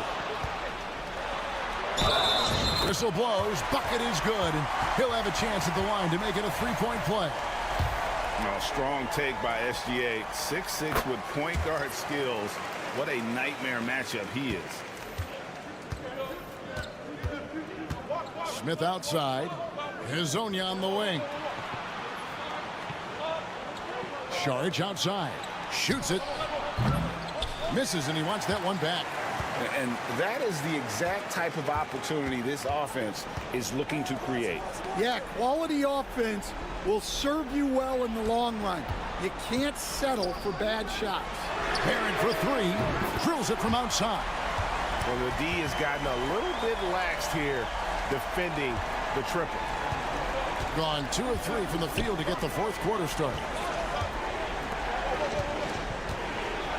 Whistle blows. Bucket is good. And he'll have a chance at the line to make it a three-point play. No, strong take by SGA. 6'6" with point guard skills. What a nightmare matchup he is. Smith outside. Hezonja on the wing. Saric outside. Shoots it. Misses, and he wants that one back. And that is the exact type of opportunity this offense is looking to create. Yeah, quality offense will serve you well in the long run. You can't settle for bad shots. Herron for three. Drills it from outside. Well, the D has gotten a little bit laxed here defending the triple. Gone 2 of 3 from the field to get the fourth quarter started.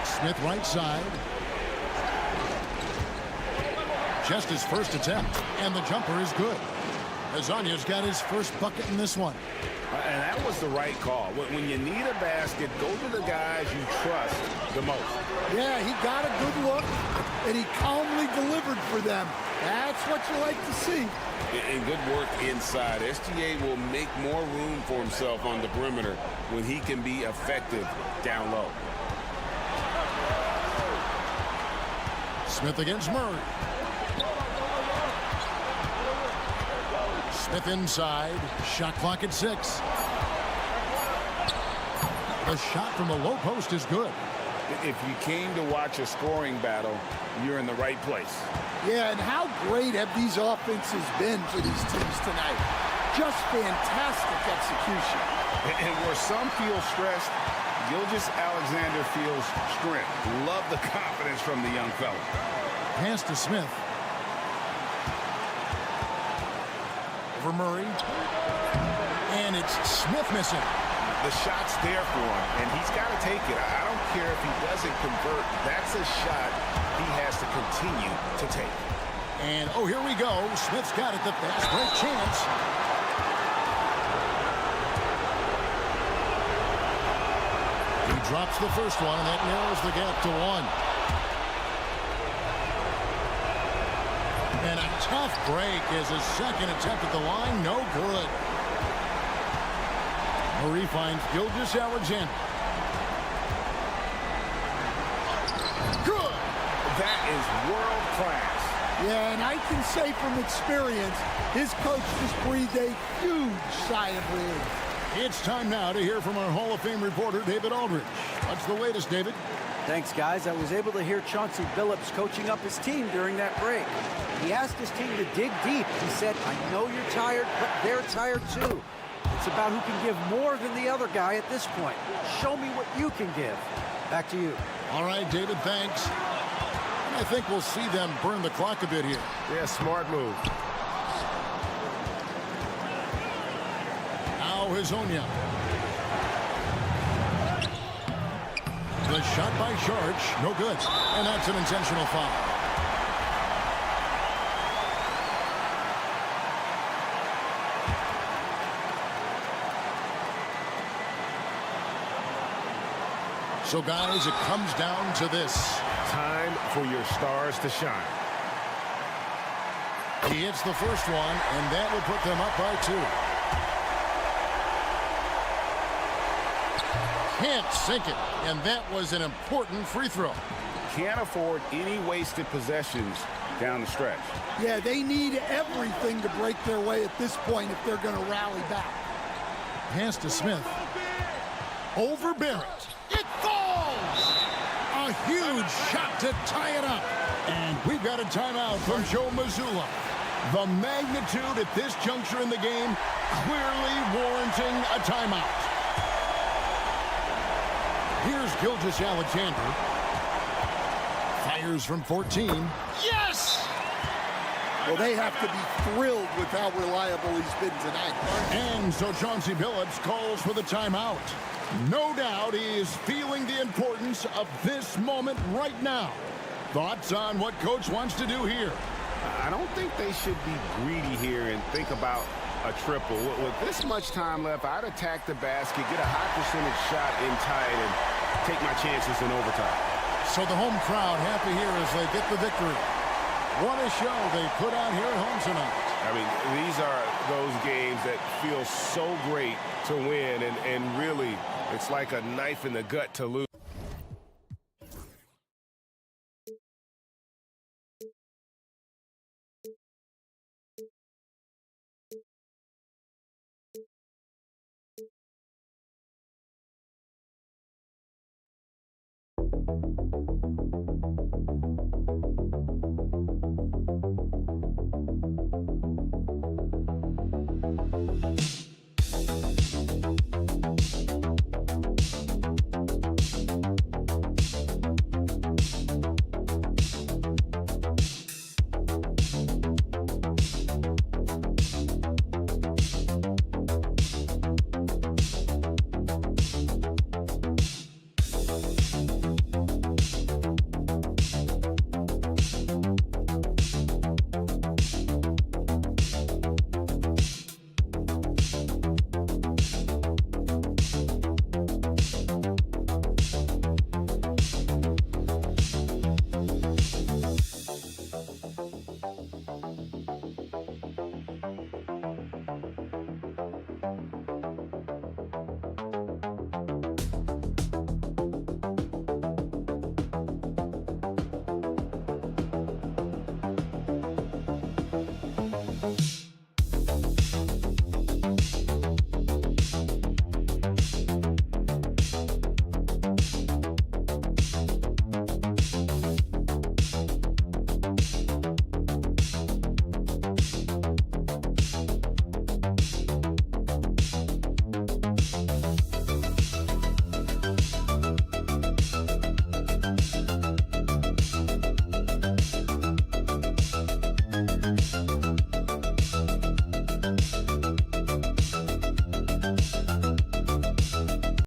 Smith right side. Just his first attempt, and the jumper is good. Hezonja's got his first bucket in this one. And that was the right call. When you need a basket, go to the guys you trust the most. Yeah, he got a good look, and he calmly delivered for them. That's what you like to see. And good work inside. SGA will make more room for himself on the perimeter when he can be effective down low. Smith against Murray. Smith inside. Shot clock at 6. The shot from the low post is good. If you came to watch a scoring battle, you're in the right place. Yeah, and how great have these offenses been for these teams tonight? Just fantastic execution. And where some feel stressed, Gilgeous-Alexander feels strength. Love the confidence from the young fella. Pass to Smith. Over Murray. And it's Smith missing. The shot's there for him, and he's got to take it. I don't care if he doesn't convert. That's a shot he has to continue to take. And, oh, here we go. Smith's got it. The fast break chance. He drops the first one, and that narrows the gap to 1. And a tough break is his second attempt at the line. No good. Murray finds Gilgeous-Alexander. Good. That is world class. Yeah, and I can say from experience, his coach just breathed a huge sigh of relief. It's time now to hear from our Hall of Fame reporter, David Aldridge. What's the latest, David? Thanks, guys. I was able to hear Chauncey Billups coaching up his team during that break. He asked his team to dig deep. He said, I know you're tired, but they're tired too. It's about who can give more than the other guy at this point. Show me what you can give. Back to you. All right, David, thanks. I think we'll see them burn the clock a bit here. Yeah, smart move. Now Hezonja. The shot by Saric, no good. And that's an intentional foul. So, guys, it comes down to this. Time for your stars to shine. He hits the first one, and that will put them up by 2. Can't sink it, and that was an important free throw. Can't afford any wasted possessions down the stretch. Yeah, they need everything to break their way at this point if they're going to rally back. Pass to Smith. Over Barrett. It falls! A huge shot to tie it up. And we've got a timeout from Joe Mazzulla. The magnitude at this juncture in the game clearly warranting a timeout. Here's Gilgeous-Alexander. Fires from 14. Yes! Well, they have to be thrilled with how reliable he's been tonight. And so Chauncey Billups calls for the timeout. No doubt he is feeling the importance of this moment right now. Thoughts on what Coach wants to do here? I don't think they should be greedy here and think about a triple. With this much time left, I'd attack the basket, get a high percentage shot in tight, and take my chances in overtime. So the home crowd happy here as they get the victory. What a show they put on here at home tonight. I mean, these are those games that feel so great to win, and really, it's like a knife in the gut to lose.